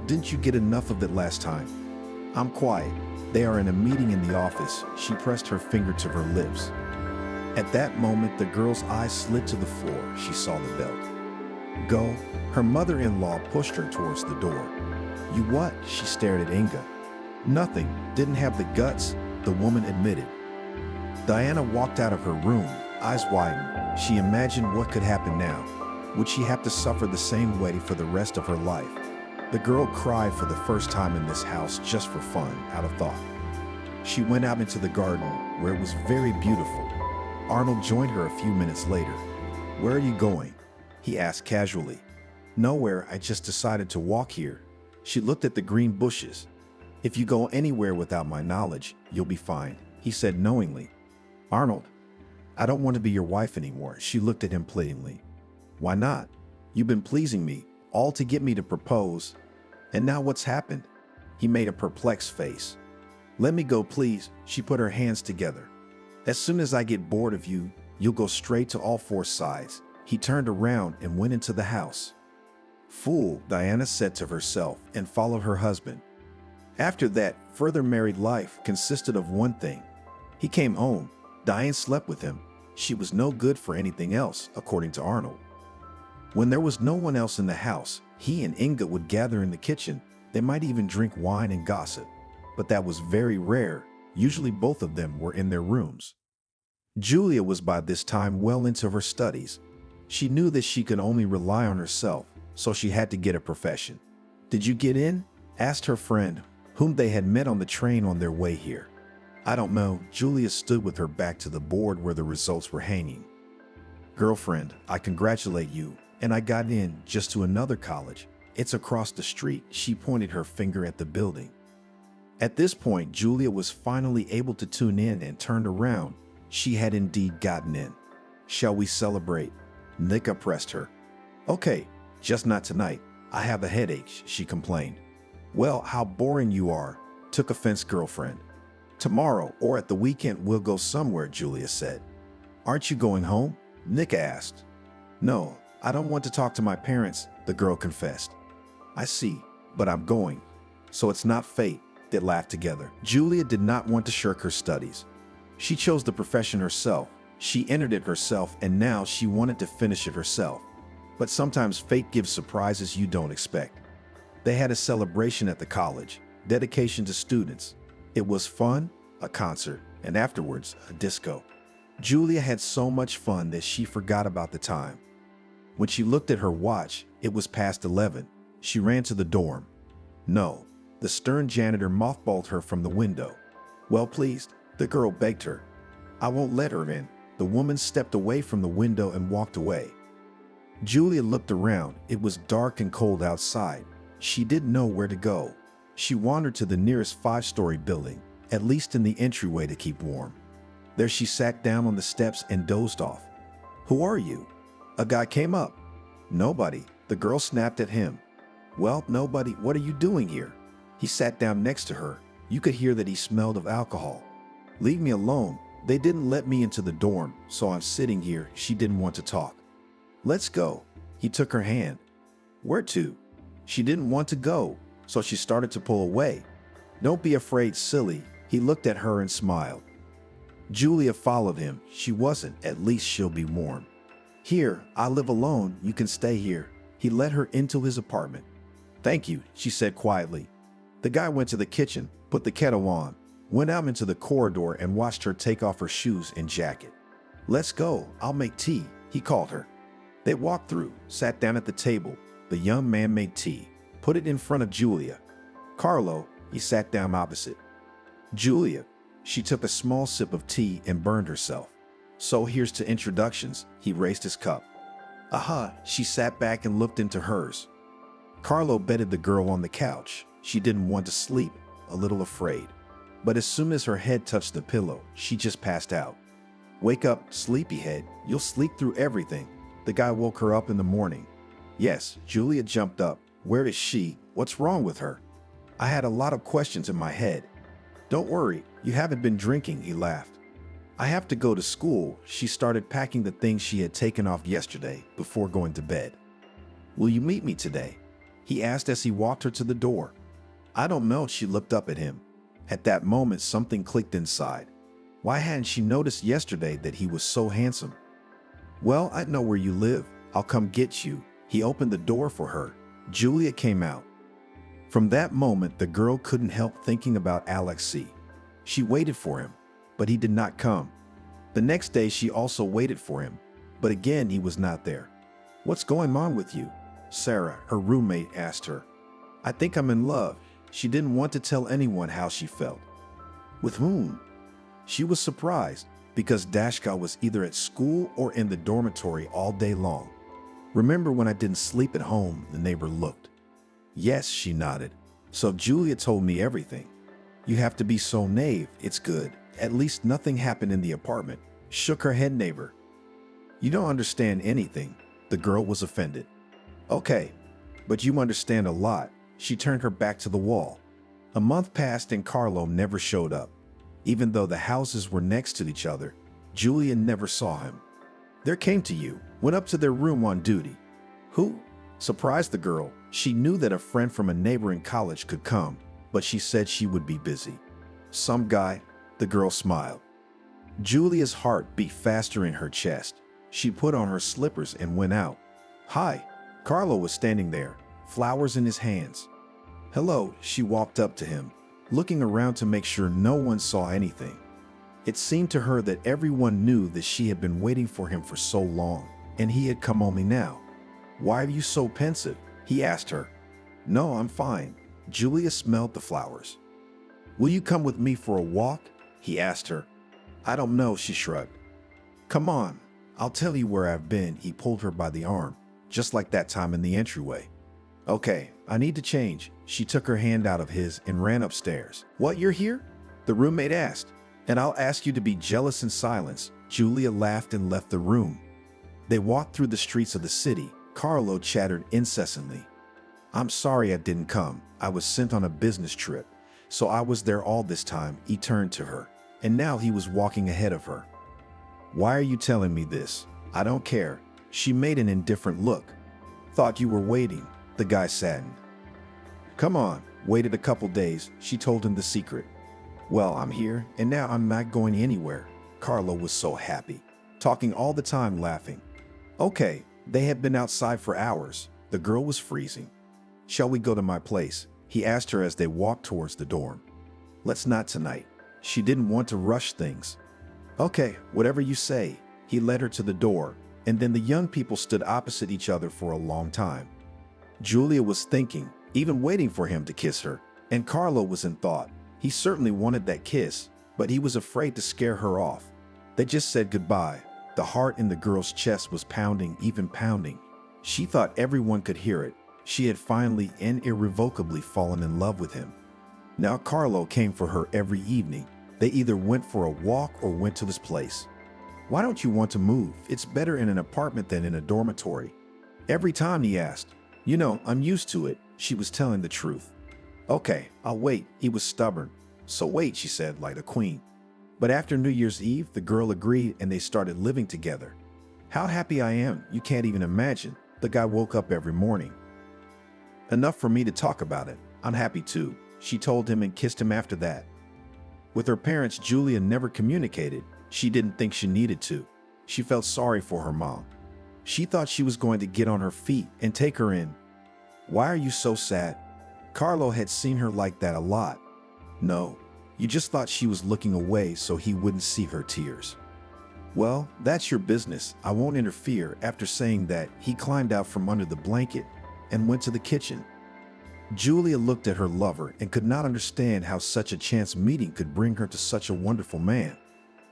Didn't you get enough of it last time? I'm quiet. They are in a meeting in the office. She pressed her finger to her lips. At that moment, the girl's eyes slid to the floor. She saw the belt. Go. Her mother-in-law pushed her towards the door. You what? She stared at Inga. Nothing. Didn't have the guts, the woman admitted. Diana walked out of her room, eyes widened. She imagined what could happen now. Would she have to suffer the same way for the rest of her life? The girl cried for the first time in this house just for fun, out of thought. She went out into the garden, where it was very beautiful. Arnold joined her a few minutes later. Where are you going? He asked casually. Nowhere, I just decided to walk here. She looked at the green bushes. If you go anywhere without my knowledge, you'll be fine, he said knowingly. Arnold, I don't want to be your wife anymore. She looked at him pleadingly. Why not? You've been pleasing me, all to get me to propose. And now what's happened? He made a perplexed face. Let me go, please. She put her hands together. As soon as I get bored of you, you'll go straight to all four sides. He turned around and went into the house. Fool, Diana said to herself and followed her husband. After that, further married life consisted of one thing. He came home. Diane slept with him. She was no good for anything else, according to Arnold. When there was no one else in the house, he and Inga would gather in the kitchen. They might even drink wine and gossip. But that was very rare. Usually both of them were in their rooms. Julia was by this time well into her studies. She knew that she could only rely on herself, so she had to get a profession. Did you get in? Asked her friend, whom they had met on the train on their way here. I don't know. Julia stood with her back to the board where the results were hanging. Girlfriend, I congratulate you, and I got in just to another college. It's across the street. She pointed her finger at the building. At this point, Julia was finally able to tune in and turned around. She had indeed gotten in. Shall we celebrate? Nika pressed her. Okay, just not tonight. I have a headache, she complained. Well, how boring you are, took offense girlfriend. Tomorrow or at the weekend we'll go somewhere, Julia said. Aren't you going home? Nika asked. No, I don't want to talk to my parents, the girl confessed. I see, but I'm going. So it's not fate. They laughed together. Julia did not want to shirk her studies. She chose the profession herself. She entered it herself, and now she wanted to finish it herself. But sometimes fate gives surprises you don't expect. They had a celebration at the college, dedication to students. It was fun, a concert, and afterwards, a disco. Julia had so much fun that she forgot about the time. When she looked at her watch, it was past 11. She ran to the dorm. No, the stern janitor mothballed her from the window. Well pleased, the girl begged her. I won't let her in. The woman stepped away from the window and walked away. Julia looked around. It was dark and cold outside. She didn't know where to go. She wandered to the nearest 5-story building, at least in the entryway to keep warm. There she sat down on the steps and dozed off. Who are you? A guy came up. Nobody. The girl snapped at him. Well, nobody. What are you doing here? He sat down next to her. You could hear that he smelled of alcohol. Leave me alone. They didn't let me into the dorm, so I'm sitting here. She didn't want to talk. Let's go. He took her hand. Where to? She didn't want to go, so she started to pull away. Don't be afraid, silly. He looked at her and smiled. Julia followed him. She wasn't. At least she'll be warm. Here, I live alone. You can stay here. He led her into his apartment. Thank you, she said quietly. The guy went to the kitchen, put the kettle on, went out into the corridor and watched her take off her shoes and jacket. Let's go. I'll make tea, he called her. They walked through, sat down at the table. The young man made tea, put it in front of Julia. Carlo, he sat down opposite. Julia, She took a small sip of tea and burned herself. So here's to introductions. He raised his cup. Aha, she sat back and looked into hers. Carlo bedded the girl on the couch. She didn't want to sleep, a little afraid. But as soon as her head touched the pillow, she just passed out. Wake up, sleepyhead. You'll sleep through everything. The guy woke her up in the morning. Yes, Julia jumped up. Where is she? What's wrong with her? I had a lot of questions in my head. Don't worry, you haven't been drinking, he laughed. I have to go to school. She started packing the things she had taken off yesterday before going to bed. Will you meet me today? He asked as he walked her to the door. I don't know, she looked up at him. At that moment, something clicked inside. Why hadn't she noticed yesterday that he was so handsome? Well, I know where you live. I'll come get you. He opened the door for her. Julia came out. From that moment, the girl couldn't help thinking about Alexei. She waited for him, but he did not come. The next day, she also waited for him, but again, he was not there. What's going on with you? Sarah, her roommate, asked her. I think I'm in love. She didn't want to tell anyone how she felt. With whom? She was surprised because Dashka was either at school or in the dormitory all day long. Remember when I didn't sleep at home, the neighbor looked. Yes, she nodded. So Julia told me everything. You have to be so naive, it's good. At least nothing happened in the apartment. Shook her head, neighbor. You don't understand anything. The girl was offended. Okay, but you understand a lot. She turned her back to the wall. A month passed and Carlo never showed up. Even though the houses were next to each other, Julia never saw him. There came to you, went up to their room on duty. Who? Surprised the girl. She knew that a friend from a neighboring college could come, but she said she would be busy. Some guy, the girl smiled. Julia's heart beat faster in her chest. She put on her slippers and went out. Hi, Carlo was standing there, flowers in his hands. Hello, she walked up to him, looking around to make sure no one saw anything. It seemed to her that everyone knew that she had been waiting for him for so long, and he had come only now. Why are you so pensive? He asked her. No, I'm fine. Julia smelled the flowers. Will you come with me for a walk? He asked her. I don't know, she shrugged. Come on, I'll tell you where I've been. He pulled her by the arm, just like that time in the entryway. Okay, I need to change. She took her hand out of his and ran upstairs. What, you're here? The roommate asked. And I'll ask you to be jealous in silence. Julia laughed and left the room. They walked through the streets of the city. Carlo chattered incessantly. I'm sorry I didn't come. I was sent on a business trip, so I was there all this time. He turned to her, and now he was walking ahead of her. Why are you telling me this? I don't care. She made an indifferent look. Thought you were waiting. The guy saddened. Come on, waited a couple days. She told him the secret. Well, I'm here, and now I'm not going anywhere. Carlo was so happy, talking all the time, laughing. Okay, they had been outside for hours. The girl was freezing. Shall we go to my place? He asked her as they walked towards the dorm. Let's not tonight. She didn't want to rush things. Okay, whatever you say. He led her to the door, and then the young people stood opposite each other for a long time. Julia was thinking, even waiting for him to kiss her, and Carlo was in thought. He certainly wanted that kiss, but he was afraid to scare her off. They just said goodbye. The heart in the girl's chest was pounding, even pounding. She thought everyone could hear it. She had finally and irrevocably fallen in love with him. Now Carlo came for her every evening. They either went for a walk or went to his place. Why don't you want to move? It's better in an apartment than in a dormitory. Every time he asked. You know, I'm used to it. She was telling the truth. Okay, I'll wait. He was stubborn. So wait, she said, like a queen. But after New Year's Eve, the girl agreed and they started living together. How happy I am, you can't even imagine. The guy woke up every morning. Enough for me to talk about it. I'm happy too. She told him and kissed him after that. With her parents, Julia never communicated. She didn't think she needed to. She felt sorry for her mom. She thought she was going to get on her feet and take her in. Why are you so sad? Carlo had seen her like that a lot. No, you just thought she was looking away so he wouldn't see her tears. Well, that's your business. I won't interfere. After saying that, he climbed out from under the blanket and went to the kitchen. Julia looked at her lover and could not understand how such a chance meeting could bring her to such a wonderful man.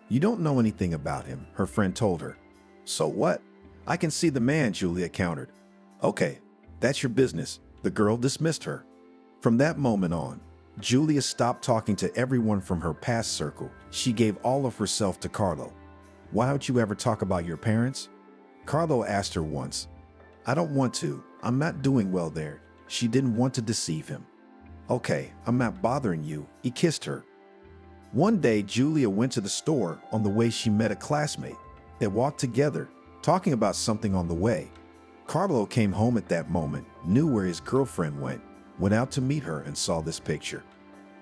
"You don't know anything about him," her friend told her. "So what? I can see the man," Julia countered. "Okay, that's your business." The girl dismissed her. From that moment on, Julia stopped talking to everyone from her past circle. She gave all of herself to Carlo. "Why don't you ever talk about your parents?" Carlo asked her once. "I don't want to. I'm not doing well there." She didn't want to deceive him. "Okay, I'm not bothering you." He kissed her. One day, Julia went to the store. On the way, she met a classmate. They walked together, talking about something on the way. Carlo came home at that moment, knew where his girlfriend went out to meet her and saw this picture.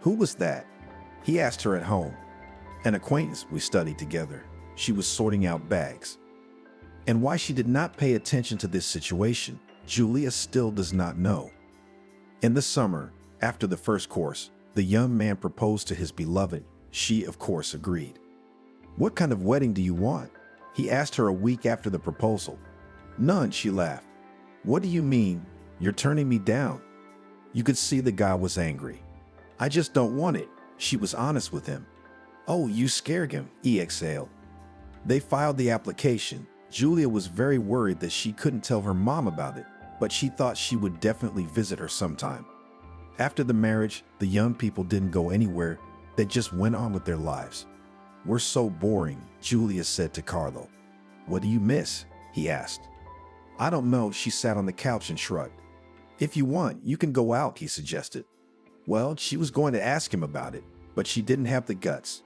"Who was that?" he asked her at home. "An acquaintance we studied together." She was sorting out bags. And why she did not pay attention to this situation, Julia still does not know. In the summer, after the first course, the young man proposed to his beloved. She, of course, agreed. "What kind of wedding do you want?" he asked her a week after the proposal. "None," she laughed. "What do you mean? You're turning me down?" You could see the guy was angry. "I just don't want it." She was honest with him. "Oh, you scared him," he exhaled. They filed the application. Julia was very worried that she couldn't tell her mom about it, but she thought she would definitely visit her sometime. After the marriage, the young people didn't go anywhere. They just went on with their lives. "We're so boring," Julia said to Carlo. "What do you miss?" he asked. "I don't know." She sat on the couch and shrugged. "If you want, you can go out," he suggested. Well, she was going to ask him about it, but she didn't have the guts.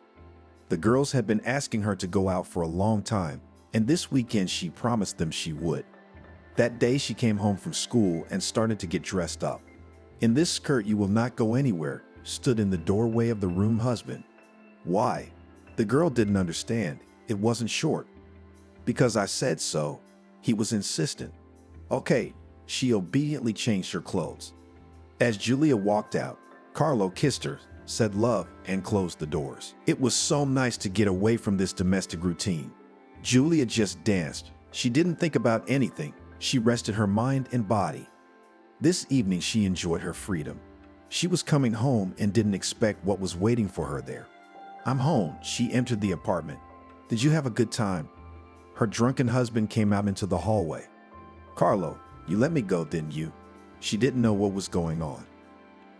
The girls had been asking her to go out for a long time, and this weekend she promised them she would. That day she came home from school and started to get dressed up. "In this skirt you will not go anywhere," stood in the doorway of the room husband. "Why?" The girl didn't understand. It wasn't short. "Because I said so." He was insistent. "Okay." She obediently changed her clothes. As Julia walked out, Carlo kissed her, said love, and closed the doors. It was so nice to get away from this domestic routine. Julia just danced. She didn't think about anything. She rested her mind and body. This evening she enjoyed her freedom. She was coming home and didn't expect what was waiting for her there. "I'm home." She entered the apartment. "Did you have a good time?" Her drunken husband came out into the hallway. "Carlo, you let me go, didn't you?" She didn't know what was going on.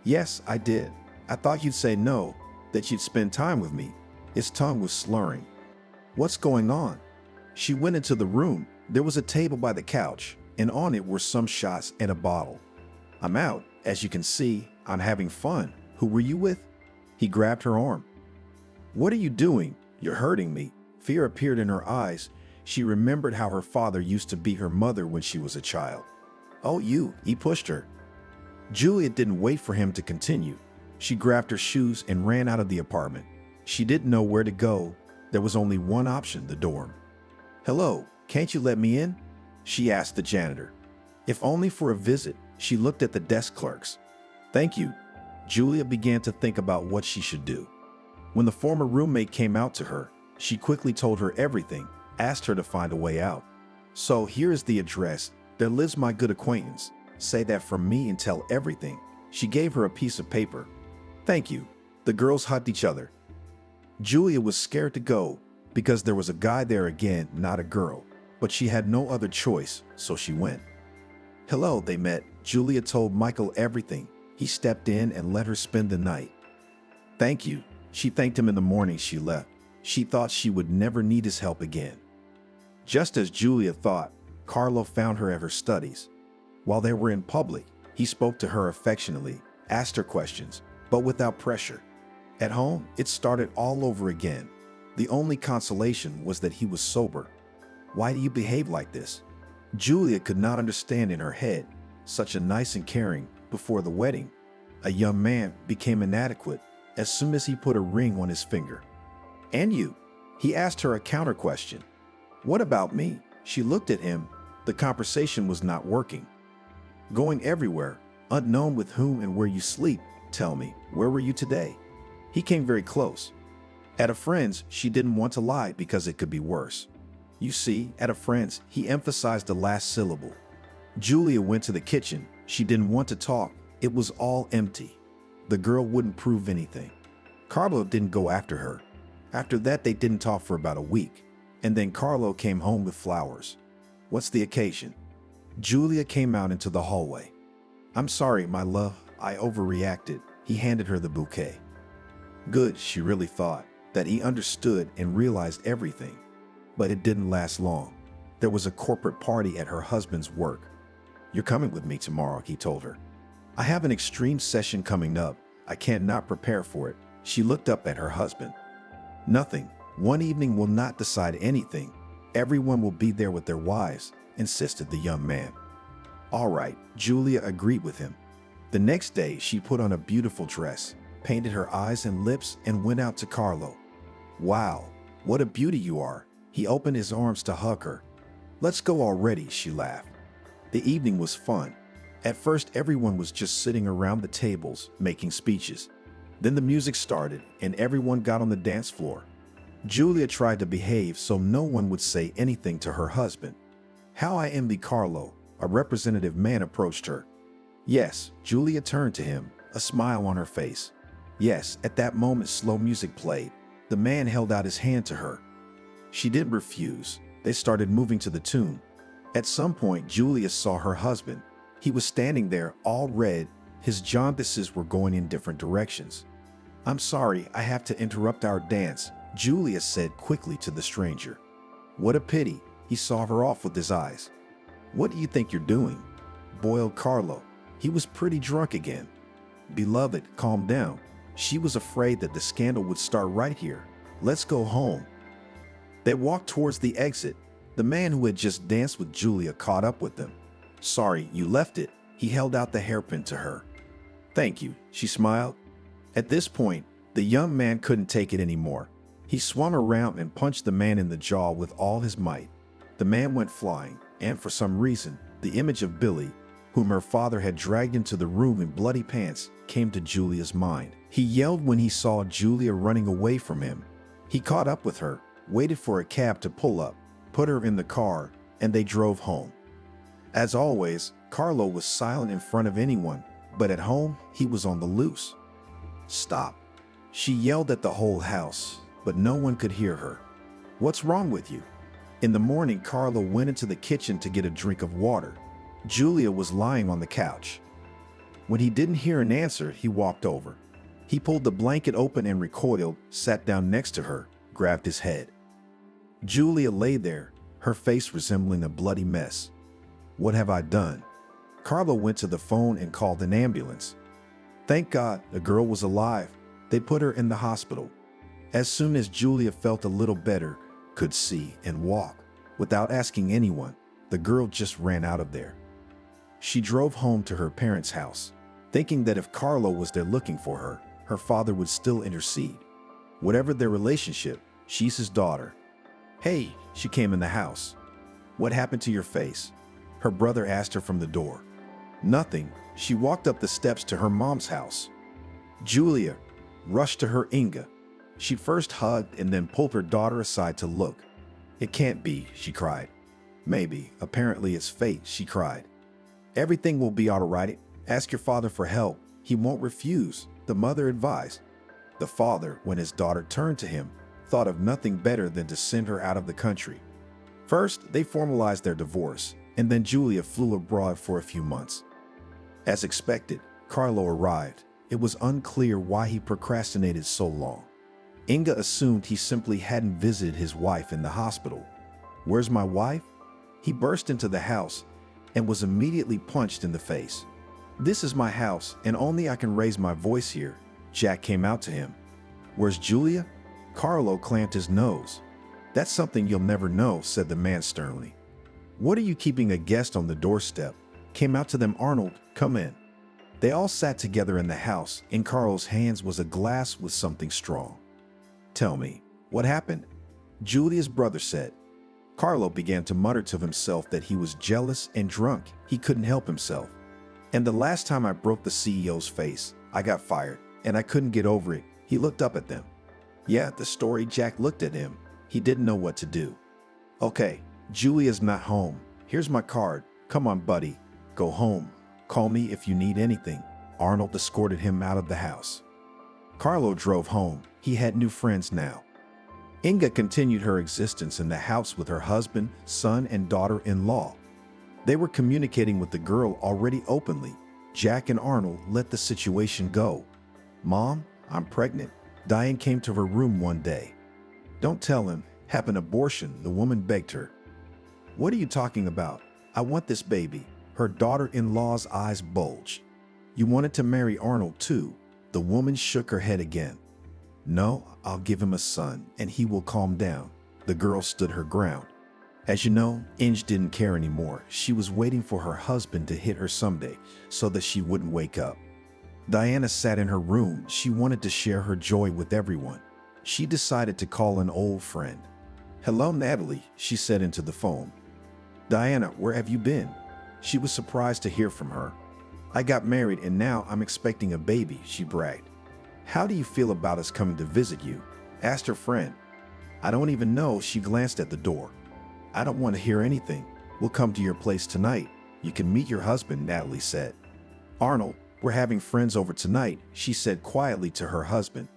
"Yes, I did. I thought you'd say no, that you'd spend time with me." His tongue was slurring. "What's going on?" She went into the room. There was a table by the couch, and on it were some shots and a bottle. "I'm out. As you can see, I'm having fun." "Who were you with?" He grabbed her arm. "What are you doing? You're hurting me." Fear appeared in her eyes. She remembered how her father used to beat her mother when she was a child. "Oh, you." He pushed her. Julia didn't wait for him to continue. She grabbed her shoes and ran out of the apartment. She didn't know where to go. There was only one option, the dorm. "Hello, can't you let me in?" she asked the janitor. If only for a visit. She looked at the desk clerks. "Thank you." Julia began to think about what she should do. When the former roommate came out to her, she quickly told her everything, asked her to find a way out. "So here is the address. There lives my good acquaintance. Say that from me and tell everything." She gave her a piece of paper. "Thank you." The girls hugged each other. Julia was scared to go because there was a guy there again, not a girl. But she had no other choice, so she went. "Hello," they met. Julia told Michael everything. He stepped in and let her spend the night. "Thank you." She thanked him in the morning she left. She thought she would never need his help again. Just as Julia thought, Carlo found her at her studies. While they were in public, he spoke to her affectionately, asked her questions, but without pressure. At home, it started all over again. The only consolation was that he was sober. "Why do you behave like this?" Julia could not understand in her head. Such a nice and caring before the wedding. A young man became inadequate as soon as he put a ring on his finger. "And you?" He asked her a counter question. "What about me?" She looked at him. The conversation was not working. "Going everywhere, unknown with whom and where you sleep. Tell me, where were you today?" He came very close. "At a friend's." She didn't want to lie because it could be worse. "You see, at a friend's." He emphasized the last syllable. Julia went to the kitchen. She didn't want to talk. It was all empty. The girl wouldn't prove anything. Carlo didn't go after her. After that, they didn't talk for about a week. And then Carlo came home with flowers. What's the occasion? Julia came out into the hallway. I'm sorry, my love, I overreacted. He handed her the bouquet. Good, she really thought that he understood and realized everything. But it didn't last long. There was a corporate party at her husband's work. You're coming with me tomorrow, he told her. I have an extreme session coming up. I can't not prepare for it. She looked up at her husband. Nothing. One evening will not decide anything. Everyone will be there with their wives, insisted the young man. All right, Julia agreed with him. The next day, she put on a beautiful dress, painted her eyes and lips, and went out to Carlo. Wow, what a beauty you are. He opened his arms to hug her. Let's go already, she laughed. The evening was fun. At first, everyone was just sitting around the tables, making speeches. Then the music started, and everyone got on the dance floor. Julia tried to behave so no one would say anything to her husband. How I envy Carlo, a representative man approached her. Yes, Julia turned to him, a smile on her face. Yes, at that moment slow music played. The man held out his hand to her. She didn't refuse. They started moving to the tune. At some point, Julia saw her husband. He was standing there, all red. His jaundices were going in different directions. I'm sorry, I have to interrupt our dance, Julia said quickly to the stranger. What a pity, he saw her off with his eyes. What do you think you're doing? Boiled Carlo. He was pretty drunk again. Beloved, calm down. She was afraid that the scandal would start right here. Let's go home. They walked towards the exit. The man who had just danced with Julia caught up with them. Sorry, you left it. He held out the hairpin to her. Thank you, she smiled. At this point, the young man couldn't take it anymore. He swung around and punched the man in the jaw with all his might. The man went flying, and for some reason, the image of Billy, whom her father had dragged into the room in bloody pants, came to Julia's mind. He yelled when he saw Julia running away from him. He caught up with her, waited for a cab to pull up, put her in the car, and they drove home. As always, Carlo was silent in front of anyone, but at home, he was on the loose. Stop. She yelled at the whole house, but no one could hear her. What's wrong with you? In the morning, Carlo went into the kitchen to get a drink of water. Julia was lying on the couch. When he didn't hear an answer, he walked over. He pulled the blanket open and recoiled, sat down next to her, grabbed his head. Julia lay there, her face resembling a bloody mess. What have I done? Carlo went to the phone and called an ambulance. Thank God, the girl was alive. They put her in the hospital. As soon as Julia felt a little better, could see and walk, without asking anyone, the girl just ran out of there. She drove home to her parents' house, thinking that if Carlo was there looking for her, her father would still intercede. Whatever their relationship, she's his daughter. Hey, she came in the house. What happened to your face? Her brother asked her from the door. Nothing. She walked up the steps to her mom's house. Julia rushed to her Inga. She first hugged and then pulled her daughter aside to look. It can't be, she cried. Maybe. Apparently it's fate, she cried. Everything will be all right. Ask your father for help. He won't refuse, the mother advised. The father, when his daughter turned to him, thought of nothing better than to send her out of the country. First, they formalized their divorce, and then Julia flew abroad for a few months. As expected, Carlo arrived. It was unclear why he procrastinated so long. Inga assumed he simply hadn't visited his wife in the hospital. Where's my wife? He burst into the house and was immediately punched in the face. This is my house, and only I can raise my voice here. Jack came out to him. Where's Julia? Carlo clamped his nose. That's something you'll never know, said the man sternly. What are you keeping a guest on the doorstep? Came out to them. Arnold, come in. They all sat together in the house. In Carlo's hands was a glass with something strong. Tell me, what happened? Julia's brother said. Carlo began to mutter to himself that he was jealous and drunk. He couldn't help himself. And the last time I broke the CEO's face, I got fired, and I couldn't get over it. He looked up at them. Yeah, the story. Jack looked at him. He didn't know what to do. Okay, Julia's not home. Here's my card. Come on, buddy. Go home. Call me if you need anything. Arnold escorted him out of the house. Carlo drove home. He had new friends now. Inga continued her existence in the house with her husband, son, and daughter-in-law. They were communicating with the girl already openly. Jack and Arnold let the situation go. "Mom, I'm pregnant." Diane came to her room one day. "Don't tell him. Have an abortion," the woman begged her. "What are you talking about? I want this baby." Her daughter-in-law's eyes bulged. "You wanted to marry Arnold too?" The woman shook her head again. "No, I'll give him a son, and he will calm down." The girl stood her ground. As you know, Inge didn't care anymore. She was waiting for her husband to hit her someday so that she wouldn't wake up. Diana sat in her room. She wanted to share her joy with everyone. She decided to call an old friend. "Hello, Natalie," she said into the phone. "Diana, where have you been?" She was surprised to hear from her. "I got married and now I'm expecting a baby," she bragged. "How do you feel about us coming to visit you?" asked her friend. "I don't even know." She glanced at the door. "I don't want to hear anything. We'll come to your place tonight. You can meet your husband," Natalie said. "Arnold, we're having friends over tonight," she said quietly to her husband.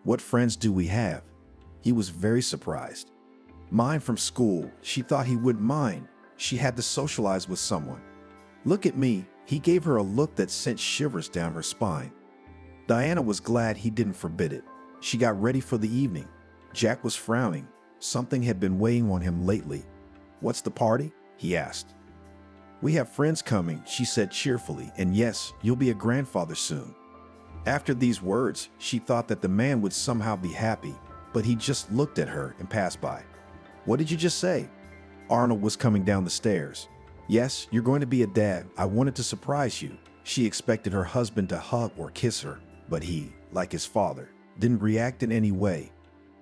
"What friends do we have?" He was very surprised. "Mine from school." She thought he wouldn't mind. She had to socialize with someone. "Look at me." He gave her a look that sent shivers down her spine. Diana was glad he didn't forbid it. She got ready for the evening. Jack was frowning. Something had been weighing on him lately. "What's the party?" he asked. "We have friends coming," she said cheerfully, "and yes, you'll be a grandfather soon." After these words, she thought that the man would somehow be happy, but he just looked at her and passed by. "What did you just say?" Arnold was coming down the stairs. "Yes, you're going to be a dad. I wanted to surprise you." She expected her husband to hug or kiss her, but he, like his father, didn't react in any way.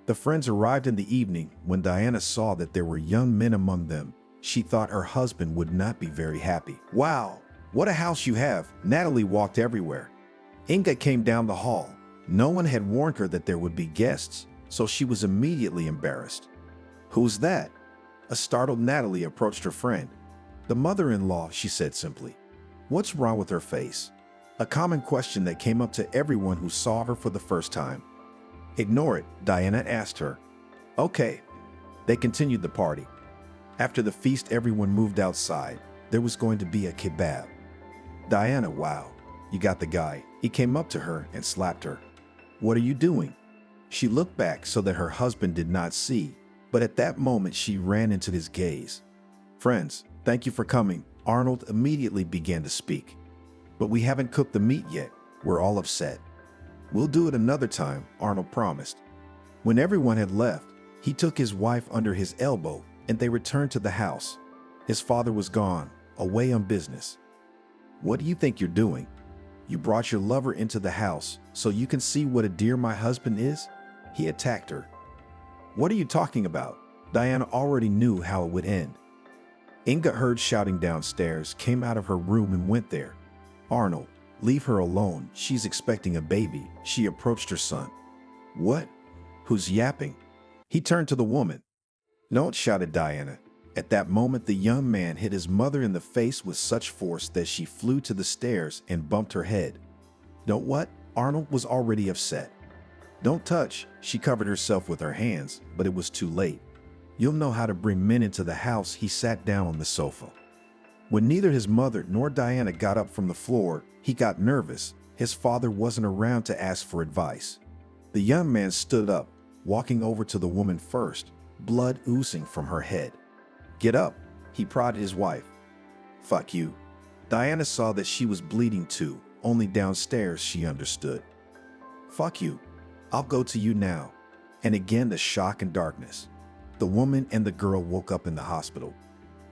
The friends arrived in the evening. When Diana saw that there were young men among them, she thought her husband would not be very happy. "Wow, what a house you have!" Natalie walked everywhere. Inga came down the hall. No one had warned her that there would be guests, so she was immediately embarrassed. "Who's that?" A startled Natalie approached her friend. "The mother-in-law," she said simply. "What's wrong with her face?" A common question that came up to everyone who saw her for the first time. "Ignore it," Diana asked her. "Okay." They continued the party. After the feast, everyone moved outside. There was going to be a kebab. "Diana, wow, you got the guy." He came up to her and slapped her. "What are you doing?" She looked back so that her husband did not see, but at that moment she ran into his gaze. "Friends, thank you for coming." Arnold immediately began to speak. "But we haven't cooked the meat yet. We're all upset." "We'll do it another time," Arnold promised. When everyone had left, he took his wife under his elbow and they returned to the house. His father was gone, away on business. "What do you think you're doing? You brought your lover into the house so you can see what a dear my husband is?" He attacked her. "What are you talking about?" Diana already knew how it would end. Inga heard shouting downstairs, came out of her room and went there. "Arnold, leave her alone. She's expecting a baby." She approached her son. "What? Who's yapping?" He turned to the woman. "Don't," shouted Diana. At that moment, the young man hit his mother in the face with such force that she flew to the stairs and bumped her head. "Don't what?" Arnold was already upset. "Don't touch." She covered herself with her hands, but it was too late. "You'll know how to bring men into the house." He sat down on the sofa. When neither his mother nor Diana got up from the floor, he got nervous. His father wasn't around to ask for advice. The young man stood up, walking over to the woman first, blood oozing from her head. "Get up," he prodded his wife. "Fuck you." Diana saw that she was bleeding too. Only downstairs she understood. "Fuck you. I'll go to you now." And again the shock and darkness. The woman and the girl woke up in the hospital.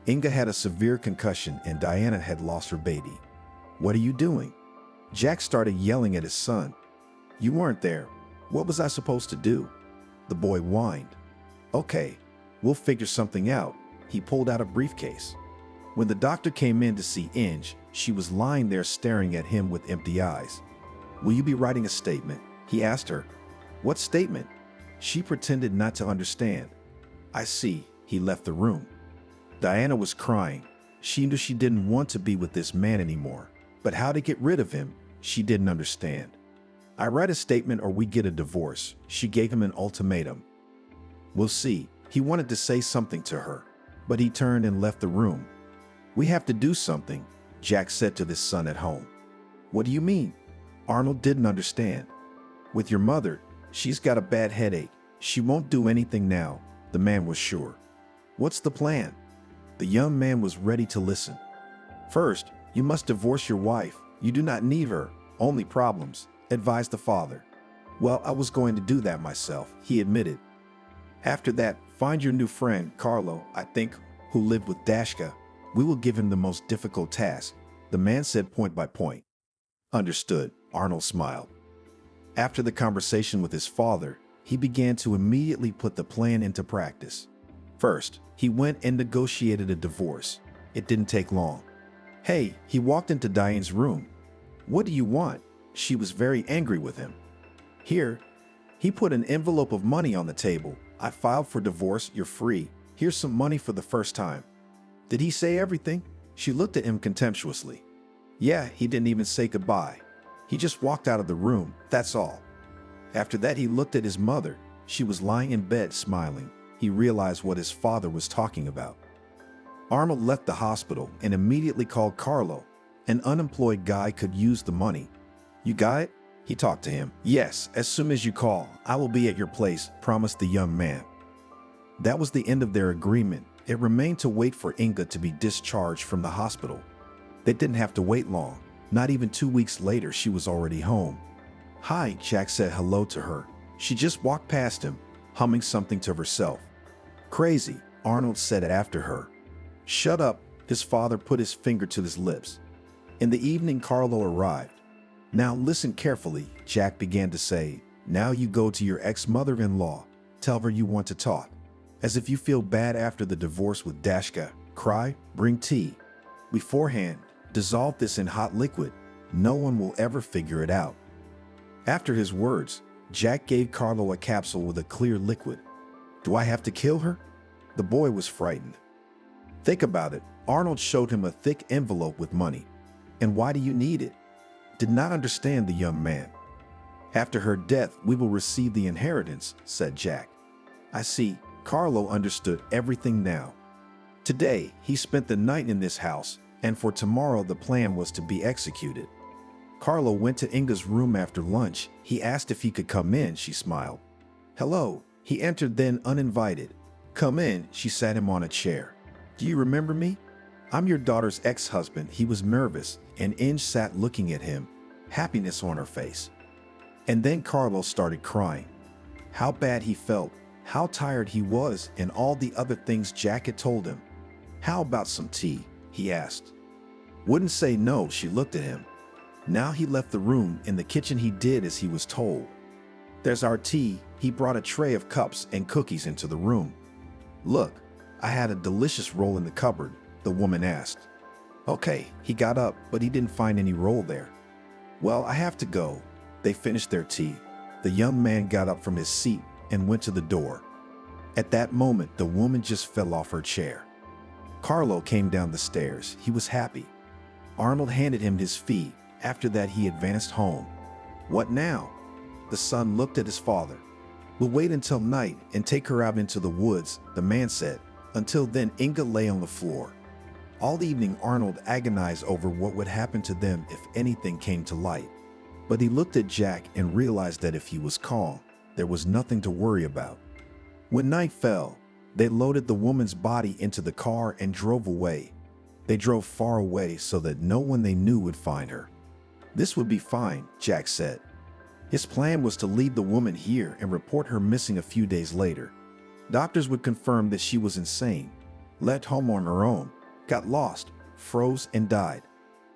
Inga had a severe concussion and Diana had lost her baby. "What are you doing?" Jack started yelling at his son. "You weren't there. What was I supposed to do?" The boy whined. "Okay, we'll figure something out." He pulled out a briefcase. When the doctor came in to see Inge, she was lying there staring at him with empty eyes. "Will you be writing a statement?" he asked her. "What statement?" She pretended not to understand. "I see." He left the room. Diana was crying. She knew she didn't want to be with this man anymore. But how to get rid of him? She didn't understand. I write a statement or we get a divorce. She gave him an ultimatum. We'll see. He wanted to say something to her, but he turned and left the room. We have to do something, Jack said to his son at home. What do you mean? Arnold didn't understand. With your mother, she's got a bad headache. She won't do anything now, the man was sure. What's the plan? The young man was ready to listen. First, you must divorce your wife. You do not need her, only problems, advised the father. Well, I was going to do that myself, he admitted. After that, find your new friend, Carlo, I think, who lived with Dashka. We will give him the most difficult task, the man said point by point. Understood, Arnold smiled. After the conversation with his father, he began to immediately put the plan into practice. First, he went and negotiated a divorce. It didn't take long. Hey, he walked into Diane's room. What do you want? She was very angry with him. Here, he put an envelope of money on the table. I filed for divorce, you're free. Here's some money for the first time. Did he say everything? She looked at him contemptuously. Yeah, he didn't even say goodbye. He just walked out of the room, that's all. After that, he looked at his mother. She was lying in bed smiling. He realized what his father was talking about. Arnold left the hospital and immediately called Carlo. An unemployed guy could use the money. You got it? He talked to him. Yes, as soon as you call, I will be at your place, promised the young man. That was the end of their agreement. It remained to wait for Inga to be discharged from the hospital. They didn't have to wait long. Not even 2 weeks later, she was already home. Hi, Jack said hello to her. She just walked past him, humming something to herself. Crazy, Arnold said it after her. Shut up, his father put his finger to his lips. In the evening, Carlo arrived. Now listen carefully, Jack began to say. Now you go to your ex-mother-in-law. Tell her you want to talk. As if you feel bad after the divorce with Dashka. Cry, bring tea. Beforehand, dissolve this in hot liquid. No one will ever figure it out. After his words, Jack gave Carlo a capsule with a clear liquid. Do I have to kill her? The boy was frightened. Think about it. Arnold showed him a thick envelope with money. And why do you need it? Did not understand the young man. After her death, we will receive the inheritance, said Jack. I see. Carlo understood everything now. Today, he spent the night in this house, and for tomorrow the plan was to be executed. Carlo went to Inga's room after lunch. He asked if he could come in, she smiled. Hello. He entered then uninvited. Come in, she sat him on a chair. Do you remember me? I'm your daughter's ex-husband. He was nervous, and Inge sat looking at him, happiness on her face. And then Carlo started crying. How bad he felt, how tired he was, and all the other things Jack had told him. How about some tea? He asked. Wouldn't say no, she looked at him. Now he left the room. In the kitchen he did as he was told. There's our tea. He brought a tray of cups and cookies into the room. Look, I had a delicious roll in the cupboard, the woman asked. Okay, he got up, but he didn't find any roll there. Well, I have to go. They finished their tea. The young man got up from his seat and went to the door. At that moment, the woman just fell off her chair. Carlo came down the stairs. He was happy. Arnold handed him his fee. After that, he advanced home. What now? The son looked at his father. We'll wait until night and take her out into the woods, the man said. Until then, Inga lay on the floor. All evening, Arnold agonized over what would happen to them if anything came to light. But he looked at Jack and realized that if he was calm, there was nothing to worry about. When night fell, they loaded the woman's body into the car and drove away. They drove far away so that no one they knew would find her. This would be fine, Jack said. His plan was to leave the woman here and report her missing a few days later. Doctors would confirm that she was insane, left home on her own, got lost, froze, and died.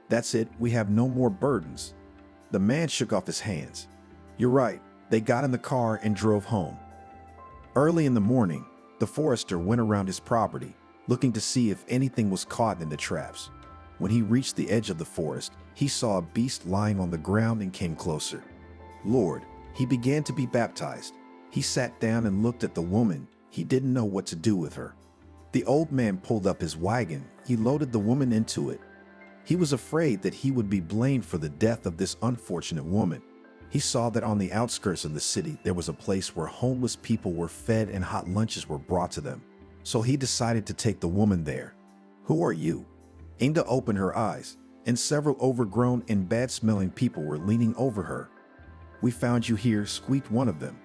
That's it, we have no more burdens. The man shook off his hands. You're right, they got in the car and drove home. Early in the morning, the forester went around his property, looking to see if anything was caught in the traps. When he reached the edge of the forest, he saw a beast lying on the ground and came closer. Lord, he began to be baptized. He sat down and looked at the woman. He didn't know what to do with her. The old man pulled up his wagon. He loaded the woman into it. He was afraid that he would be blamed for the death of this unfortunate woman. He saw that on the outskirts of the city there was a place where homeless people were fed and hot lunches were brought to them. So he decided to take the woman there. "Who are you?" Inga opened her eyes, and several overgrown and bad-smelling people were leaning over her. "We found you here," squeaked one of them.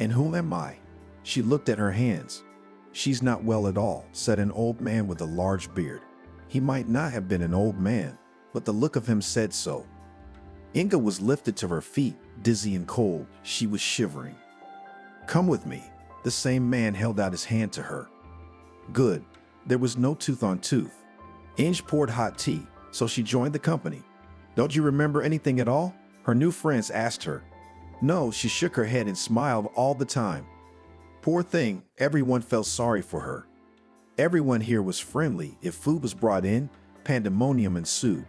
"And who am I?" She looked at her hands. "She's not well at all," said an old man with a large beard. He might not have been an old man, but the look of him said so. Inga was lifted to her feet, dizzy and cold. She was shivering. "Come with me." The same man held out his hand to her. Good. There was no tooth on tooth. Inge poured hot tea, so she joined the company. "Don't you remember anything at all?" her new friends asked her. No, she shook her head and smiled all the time. Poor thing, everyone felt sorry for her. Everyone here was friendly. If food was brought in, pandemonium ensued.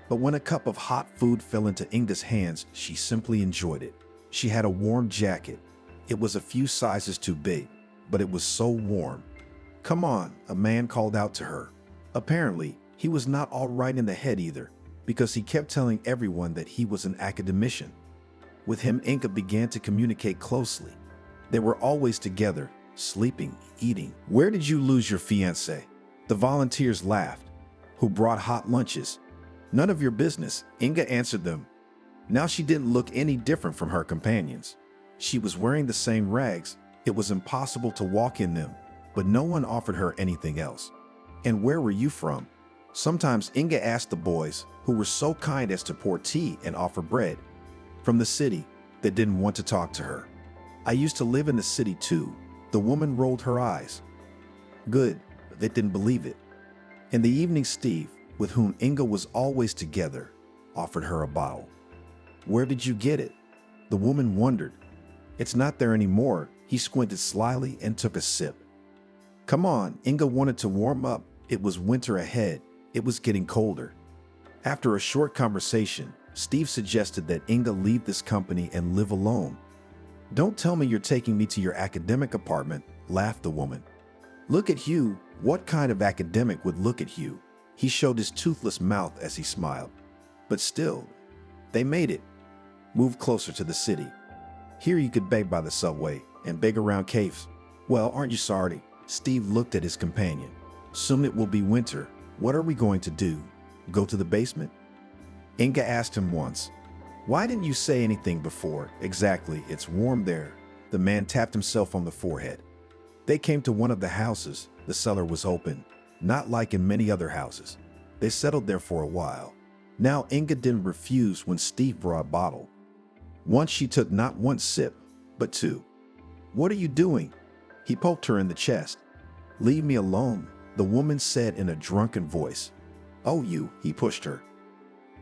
But when a cup of hot food fell into Inga's hands, she simply enjoyed it. She had a warm jacket. It was a few sizes too big, but it was so warm. "Come on," a man called out to her. Apparently, he was not all right in the head either, because he kept telling everyone that he was an academician. With him, Inga began to communicate closely. They were always together, sleeping, eating. "Where did you lose your fiancé?" The volunteers laughed. "Who brought hot lunches?" "None of your business," Inga answered them. Now she didn't look any different from her companions. She was wearing the same rags. It was impossible to walk in them, but no one offered her anything else. "And where were you from?" Sometimes Inga asked the boys, who were so kind as to pour tea and offer bread. "From the city." They didn't want to talk to her. "I used to live in the city too." The woman rolled her eyes. Good. They didn't believe it. In the evening, Steve, with whom Inga was always together, offered her a bottle. "Where did you get it?" The woman wondered. "It's not there anymore." He squinted slyly and took a sip. "Come on." Inga wanted to warm up. It was winter ahead. It was getting colder. After a short conversation, Steve suggested that Inga leave this company and live alone. "Don't tell me you're taking me to your academic apartment," laughed the woman. "Look at Hugh." What kind of academic would look at Hugh? He showed his toothless mouth as he smiled. But still, they made it. Moved closer to the city. Here you could beg by the subway and beg around caves. "Well, aren't you sorry?" Steve looked at his companion. "Soon it will be winter. What are we going to do? Go to the basement?" Inga asked him once. "Why didn't you say anything before?" "Exactly, it's warm there." The man tapped himself on the forehead. They came to one of the houses. The cellar was open, not like in many other houses. They settled there for a while. Now Inga didn't refuse when Steve brought a bottle. Once she took not one sip, but two. "What are you doing?" He poked her in the chest. "Leave me alone," the woman said in a drunken voice. "Oh, you," he pushed her.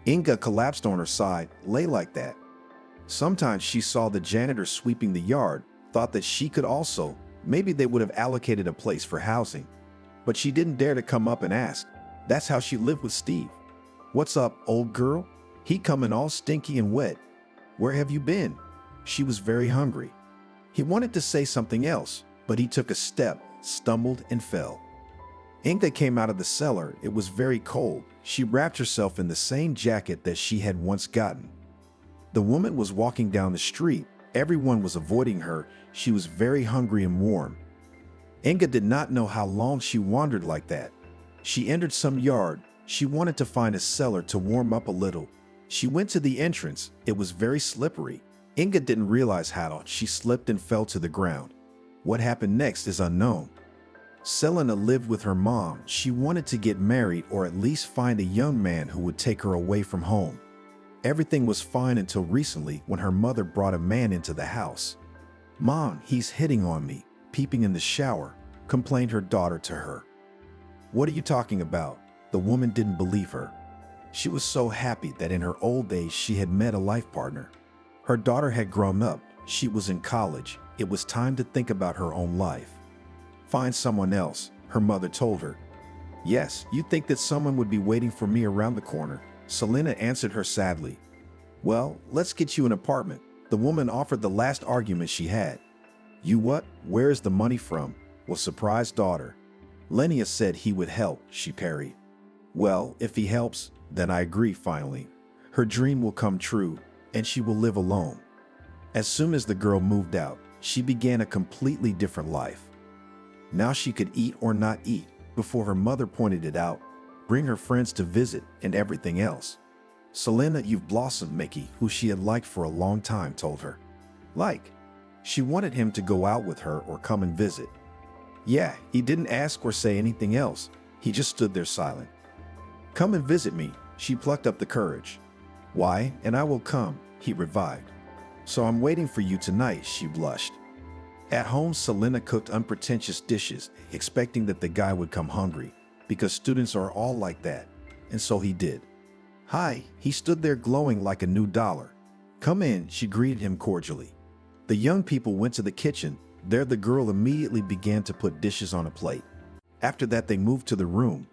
Inga collapsed on her side, lay like that. Sometimes she saw the janitor sweeping the yard, thought that she could also. Maybe they would have allocated a place for housing. But she didn't dare to come up and ask. That's how she lived with Steve. "What's up, old girl?" He coming all stinky and wet. "Where have you been?" She was very hungry. He wanted to say something else, but he took a step, stumbled, and fell. Inga came out of the cellar. It was very cold. She wrapped herself in the same jacket that she had once gotten. The woman was walking down the street. Everyone was avoiding her. She was very hungry and warm. Inga did not know how long she wandered like that. She entered some yard. She wanted to find a cellar to warm up a little. She went to the entrance. It was very slippery. Inga didn't realize how. She slipped and fell to the ground. What happened next is unknown. Selena lived with her mom. She wanted to get married or at least find a young man who would take her away from home. Everything was fine until recently when her mother brought a man into the house. "Mom, he's hitting on me," peeping in the shower, complained her daughter to her. "What are you talking about?" The woman didn't believe her. She was so happy that in her old days she had met a life partner. Her daughter had grown up. She was in college. It was time to think about her own life. "Find someone else," her mother told her. "Yes, you think that someone would be waiting for me around the corner?" Selena answered her sadly. "Well, let's get you an apartment." The woman offered the last argument she had. "You what? Where is the money from?" was surprised daughter. Lenia said he would help, she parried. Well, if he helps, then I agree finally. Her dream will come true, and she will live alone. As soon as the girl moved out, she began a completely different life. Now she could eat or not eat before her mother pointed it out, bring her friends to visit, and everything else. Selena, you've blossomed, Mickey, who she had liked for a long time, told her. Like, she wanted him to go out with her or come and visit. Yeah, he didn't ask or say anything else. He just stood there silent. Come and visit me, she plucked up the courage. Why, and I will come, he revived. So I'm waiting for you tonight, she blushed. At home, Selena cooked unpretentious dishes, expecting that the guy would come hungry, because students are all like that, and so he did. Hi, he stood there glowing like a new dollar. Come in, she greeted him cordially. The young people went to the kitchen. There the girl immediately began to put dishes on a plate. After that, they moved to the room.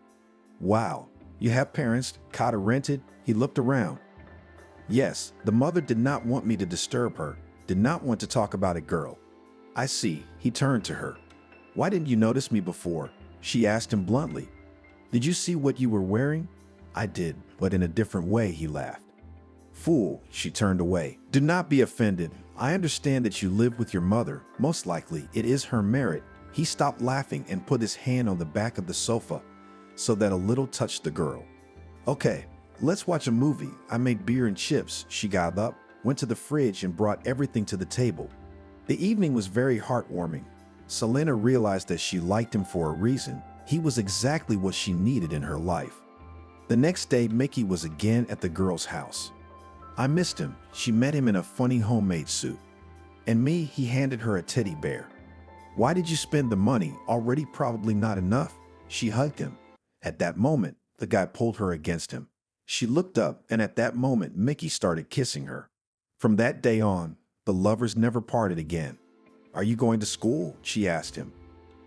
Wow, you have parents, Kata rented? He looked around. Yes, the mother did not want me to disturb her, did not want to talk about it, girl. I see, he turned to her. Why didn't you notice me before? She asked him bluntly. Did you see what you were wearing? I did, but in a different way, he laughed. Fool, she turned away. Do not be offended. I understand that you live with your mother. Most likely, it is her merit. He stopped laughing and put his hand on the back of the sofa so that a little touched the girl. Okay, let's watch a movie. I made beer and chips. She got up, went to the fridge and brought everything to the table. The evening was very heartwarming. Selena realized that she liked him for a reason. He was exactly what she needed in her life. The next day, Mickey was again at the girl's house. I missed him. She met him in a funny homemade suit. And me, he handed her a teddy bear. Why did you spend the money? Already probably not enough. She hugged him. At that moment, the guy pulled her against him. She looked up, and at that moment, Mickey started kissing her. From that day on, the lovers never parted again. Are you going to school? She asked him.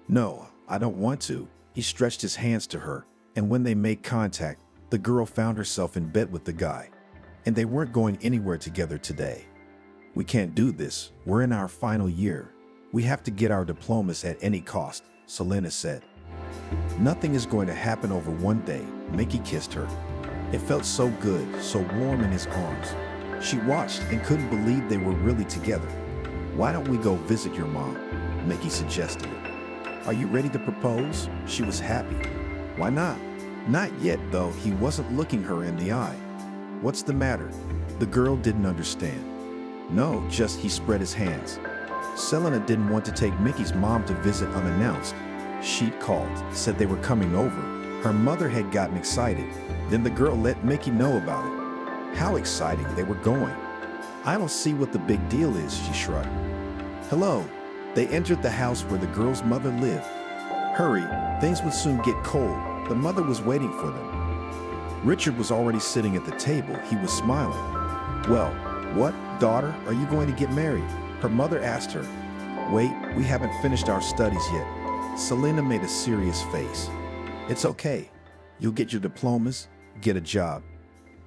No, I don't want to. He stretched his hands to her, and when they made contact, the girl found herself in bed with the guy. And they weren't going anywhere together today. We can't do this. We're in our final year. We have to get our diplomas at any cost, Selena said. Nothing is going to happen over one day. Mickey kissed her. It felt so good, so warm in his arms. She watched and couldn't believe they were really together. Why don't we go visit your mom? Mickey suggested. Are you ready to propose? She was happy. Why not? Not yet, though. He wasn't looking her in the eye. What's the matter? The girl didn't understand. No, just he spread his hands. Selena didn't want to take Mickey's mom to visit unannounced. She'd called, said they were coming over. Her mother had gotten excited. Then the girl let Mickey know about it. How exciting they were going. I don't see what the big deal is, she shrugged. Hello. They entered the house where the girl's mother lived. Hurry, things would soon get cold. The mother was waiting for them. Richard was already sitting at the table. He was smiling. Well, what, daughter, are you going to get married? Her mother asked her. Wait, we haven't finished our studies yet. Selena made a serious face. It's okay. You'll get your diplomas, get a job,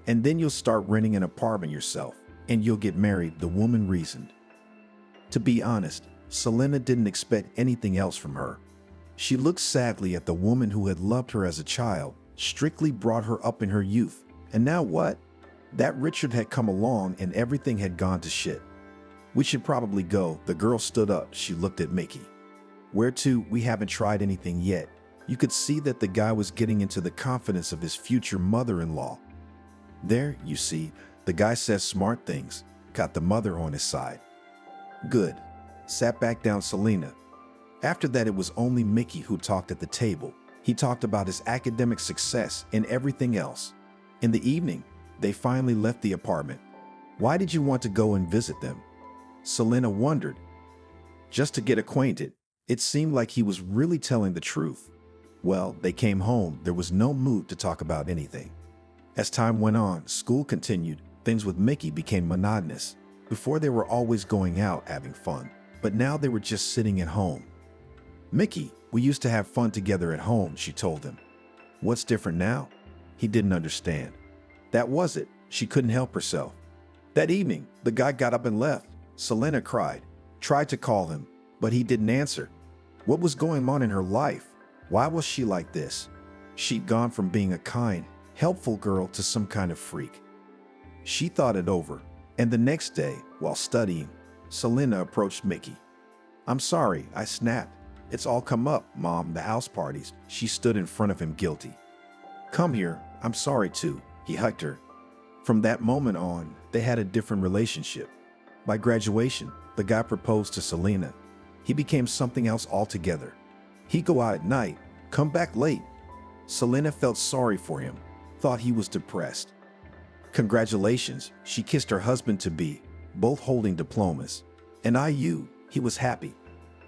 and then you'll start renting an apartment yourself, and you'll get married, the woman reasoned. To be honest, Selena didn't expect anything else from her. She looked sadly at the woman who had loved her as a child, strictly brought her up in her youth, and now what? That Richard had come along and everything had gone to shit. We should probably go. The girl stood up. She looked at Mickey. Where to? We haven't tried anything yet. You could see that the guy was getting into the confidence of his future mother-in-law. There, you see, the guy says smart things, got the mother on his side. Good. Sat back down Selena. After that, it was only Mickey who talked at the table. He talked about his academic success and everything else. In the evening, they finally left the apartment. Why did you want to go and visit them? Selena wondered. Just to get acquainted. It seemed like he was really telling the truth. Well, they came home. There was no mood to talk about anything. As time went on, school continued. Things with Mickey became monotonous. Before, they were always going out having fun, but now they were just sitting at home. Mickey, we used to have fun together at home, she told him. What's different now? He didn't understand. That was it. She couldn't help herself. That evening, the guy got up and left. Selena cried, tried to call him, but he didn't answer. What was going on in her life? Why was she like this? She'd gone from being a kind, helpful girl to some kind of freak. She thought it over, and the next day, while studying, Selena approached Mickey. "I'm sorry," I snapped. "It's all come up, Mom, the house parties." She stood in front of him guilty. "Come here, I'm sorry too." He hugged her. From that moment on, they had a different relationship. By graduation, the guy proposed to Selena. He became something else altogether. He'd go out at night, come back late. Selena felt sorry for him, thought he was depressed. Congratulations, she kissed her husband-to-be, both holding diplomas. And he was happy.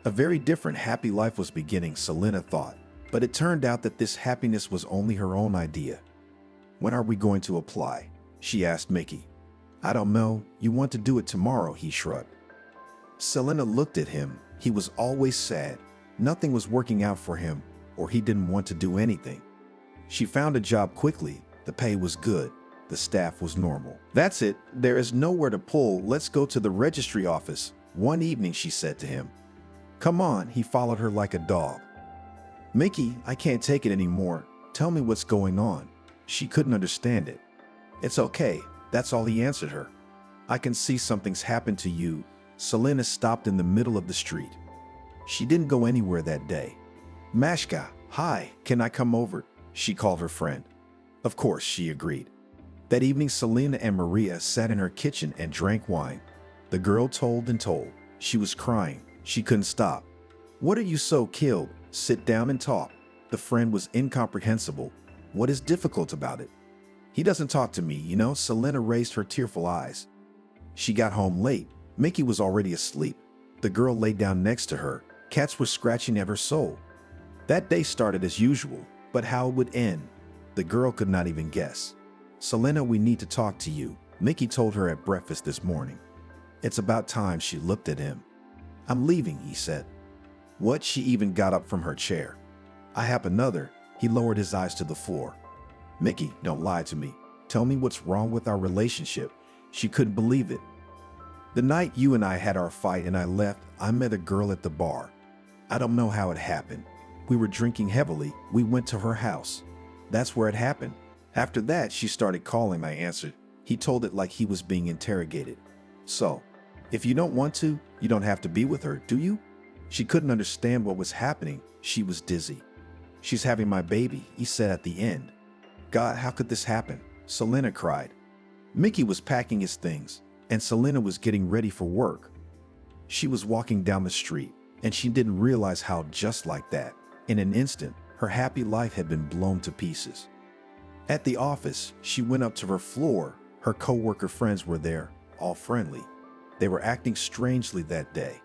A very different happy life was beginning, Selena thought. But it turned out that this happiness was only her own idea. "When are we going to apply?" she asked Mickey. "I don't know. You want to do it tomorrow," he shrugged. Selena looked at him. He was always sad. Nothing was working out for him, or he didn't want to do anything. She found a job quickly. The pay was good. The staff was normal. "That's it. There is nowhere to pull. Let's go to the registry office." One evening, she said to him. "Come on," he followed her like a dog. "Mickey, I can't take it anymore. Tell me what's going on." She couldn't understand it. "It's okay." That's all he answered her. "I can see something's happened to you." Selena stopped in the middle of the street. She didn't go anywhere that day. "Mashka, hi, can I come over?" she called her friend. Of course, she agreed. That evening, Selena and Maria sat in her kitchen and drank wine. The girl told and told. She was crying. She couldn't stop. "What are you so killed? Sit down and talk." The friend was incomprehensible. "What is difficult about it?" "He doesn't talk to me, you know." Selena raised her tearful eyes. She got home late. Mickey was already asleep. The girl lay down next to her. Cats were scratching at her soul. That day started as usual, but how it would end, the girl could not even guess. "Selena, we need to talk to you," Mickey told her at breakfast this morning. "It's about time." She looked at him. "I'm leaving," he said. "What?" She even got up from her chair. "I have another." He lowered his eyes to the floor. "Mickey, don't lie to me. Tell me what's wrong with our relationship." She couldn't believe it. "The night you and I had our fight and I left, I met a girl at the bar. I don't know how it happened. We were drinking heavily. We went to her house. That's where it happened. After that, she started calling," I answered. He told it like he was being interrogated. "So, if you don't want to, you don't have to be with her, do you?" She couldn't understand what was happening. She was dizzy. "She's having my baby," he said at the end. "God, how could this happen?" Selena cried. Mickey was packing his things, and Selena was getting ready for work. She was walking down the street, and she didn't realize how just like that, in an instant, her happy life had been blown to pieces. At the office, she went up to her floor. Her co-worker friends were there, all friendly. They were acting strangely that day.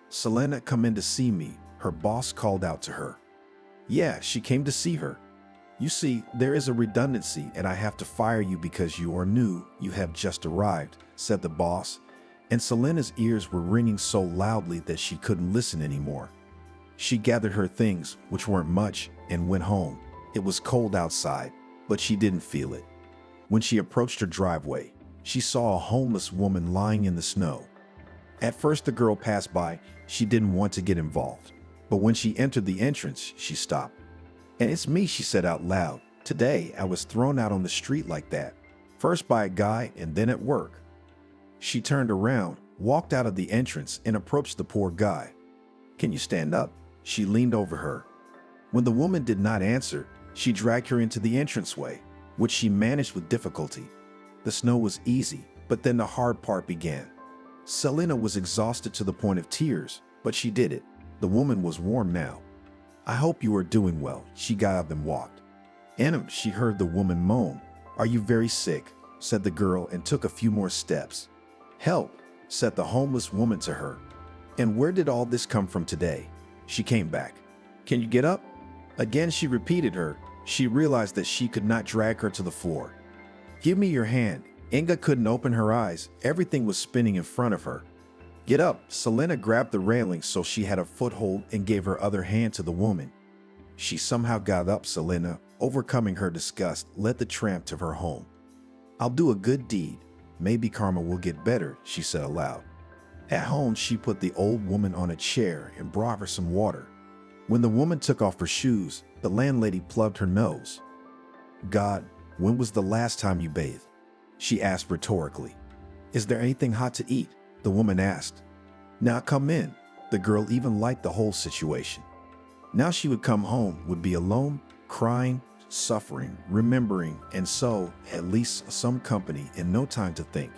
"Selena, come in to see me," her boss called out to her. "Yeah, she came to see her. You see, there is a redundancy and I have to fire you because you are new. You have just arrived," said the boss. And Selena's ears were ringing so loudly that she couldn't listen anymore. She gathered her things, which weren't much, and went home. It was cold outside, but she didn't feel it. When she approached her driveway, she saw a homeless woman lying in the snow. At first, the girl passed by. She didn't want to get involved. But when she entered the entrance, she stopped. "And it's me," she said out loud. "Today, I was thrown out on the street like that. First by a guy and then at work." She turned around, walked out of the entrance, and approached the poor guy. "Can you stand up?" She leaned over her. When the woman did not answer, she dragged her into the entranceway, which she managed with difficulty. The snow was easy, but then the hard part began. Selena was exhausted to the point of tears, but she did it. The woman was warm now. "I hope you are doing well." She got up and walked. She heard the woman moan. "Are you very sick?" said the girl, and took a few more steps. "Help," said the homeless woman to her. "And where did all this come from today?" She came back. "Can you get up?" Again she repeated her. She realized that she could not drag her to the floor. "Give me your hand." Inga couldn't open her eyes. Everything was spinning in front of her. "Get up." Selena grabbed the railing so she had a foothold and gave her other hand to the woman. She somehow got up. Selena, overcoming her disgust, led the tramp to her home. "I'll do a good deed. Maybe karma will get better," she said aloud. At home, she put the old woman on a chair and brought her some water. When the woman took off her shoes, the landlady plugged her nose. God, when was the last time you bathed? She asked rhetorically. Is there anything hot to eat? The woman asked. Now come in. The girl even liked the whole situation. Now she would come home, would be alone, crying, suffering, remembering, and so, at least some company and no time to think.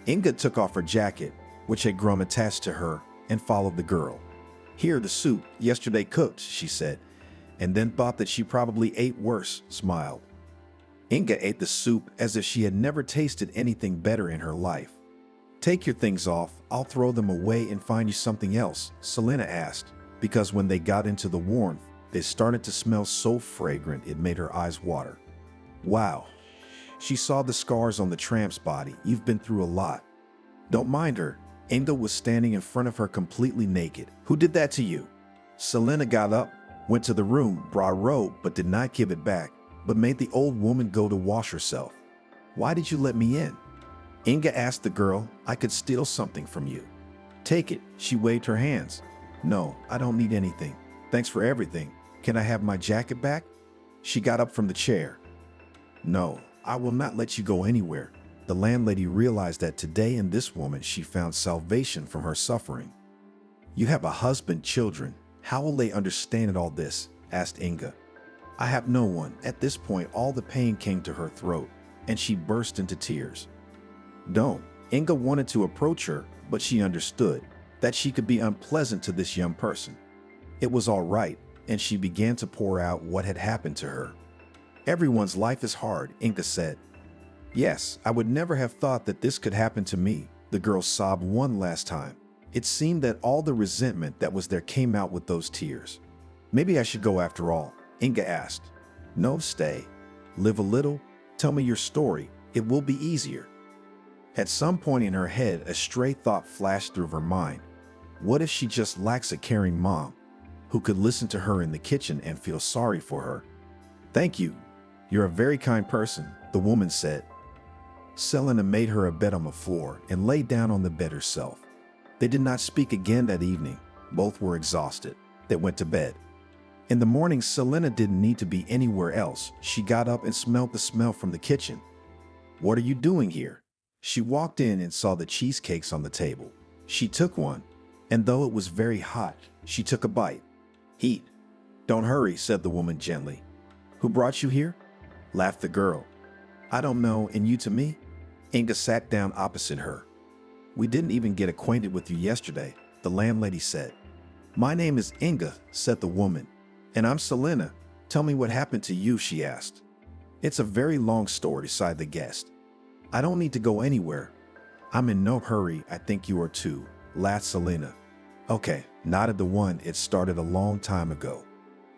Inga took off her jacket, which had grown attached to her, and followed the girl. Here, the soup, yesterday cooked, she said, and then thought that she probably ate worse, smiled. Inga ate the soup as if she had never tasted anything better in her life. Take your things off, I'll throw them away and find you something else, Selena asked, because when they got into the warmth, they started to smell so fragrant it made her eyes water. Wow. She saw the scars on the tramp's body. You've been through a lot. Don't mind her. Inga was standing in front of her completely naked. Who did that to you? Selena got up, went to the room, brought a robe, but did not give it back, but made the old woman go to wash herself. Why did you let me in? Inga asked the girl. I could steal something from you. Take it. She waved her hands. No, I don't need anything. Thanks for everything. Can I have my jacket back? She got up from the chair. No, I will not let you go anywhere. The landlady realized that today in this woman she found salvation from her suffering. You have a husband, children. How will they understand all this? Asked Inga. I have no one. At this point, all the pain came to her throat, and she burst into tears. Don't. Inga wanted to approach her, but she understood that she could be unpleasant to this young person. It was all right, and she began to pour out what had happened to her. Everyone's life is hard, Inga said. Yes, I would never have thought that this could happen to me, the girl sobbed one last time. It seemed that all the resentment that was there came out with those tears. Maybe I should go after all, Inga asked. No, stay. Live a little. Tell me your story. It will be easier. At some point in her head, a stray thought flashed through her mind. What if she just lacks a caring mom who could listen to her in the kitchen and feel sorry for her? Thank you. You're a very kind person, the woman said. Selena made her a bed on the floor and lay down on the bed herself. They did not speak again that evening. Both were exhausted. They went to bed. In the morning, Selena didn't need to be anywhere else. She got up and smelled the smell from the kitchen. What are you doing here? She walked in and saw the cheesecakes on the table. She took one, and though it was very hot, she took a bite. Eat. Don't hurry, said the woman gently. Who brought you here? Laughed the girl. I don't know, and you to me? Inga sat down opposite her. We didn't even get acquainted with you yesterday, the landlady said. My name is Inga, said the woman. And I'm Selena. Tell me what happened to you, she asked. It's a very long story, sighed the guest. I don't need to go anywhere. I'm in no hurry, I think you are too, laughed Selena. Okay, nodded the one. It started a long time ago.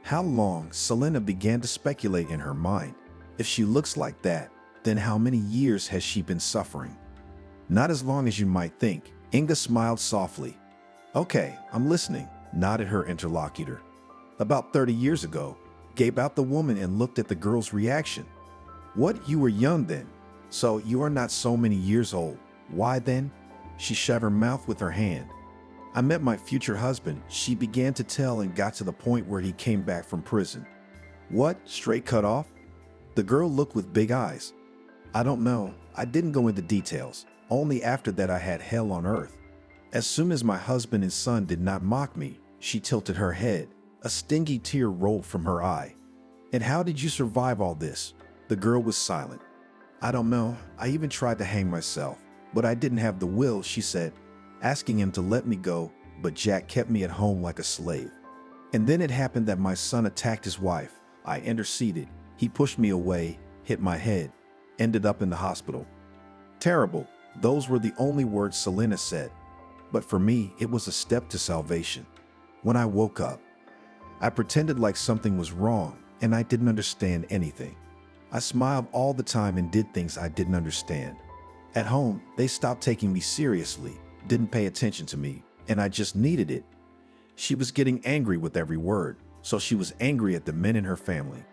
How long? Selena began to speculate in her mind. If she looks like that, then how many years has she been suffering? Not as long as you might think. Inga smiled softly. Okay, I'm listening, nodded her interlocutor. About 30 years ago, gave out the woman and looked at the girl's reaction. What, you were young then? So you are not so many years old. Why then? She shut her mouth with her hand. I met my future husband, she began to tell and got to the point where he came back from prison. What, straight cut off? The girl looked with big eyes. I don't know, I didn't go into details. Only after that I had hell on earth. As soon as my husband and son did not mock me, she tilted her head. A stingy tear rolled from her eye. And how did you survive all this? The girl was silent. I don't know, I even tried to hang myself, but I didn't have the will, she said, asking him to let me go, but Jack kept me at home like a slave. And then it happened that my son attacked his wife. I interceded. He pushed me away, hit my head, ended up in the hospital. Terrible. Those were the only words Selena said. But for me, it was a step to salvation. When I woke up, I pretended like something was wrong and I didn't understand anything. I smiled all the time and did things I didn't understand. At home, they stopped taking me seriously, didn't pay attention to me, and I just needed it. She was getting angry with every word, so she was angry at the men in her family.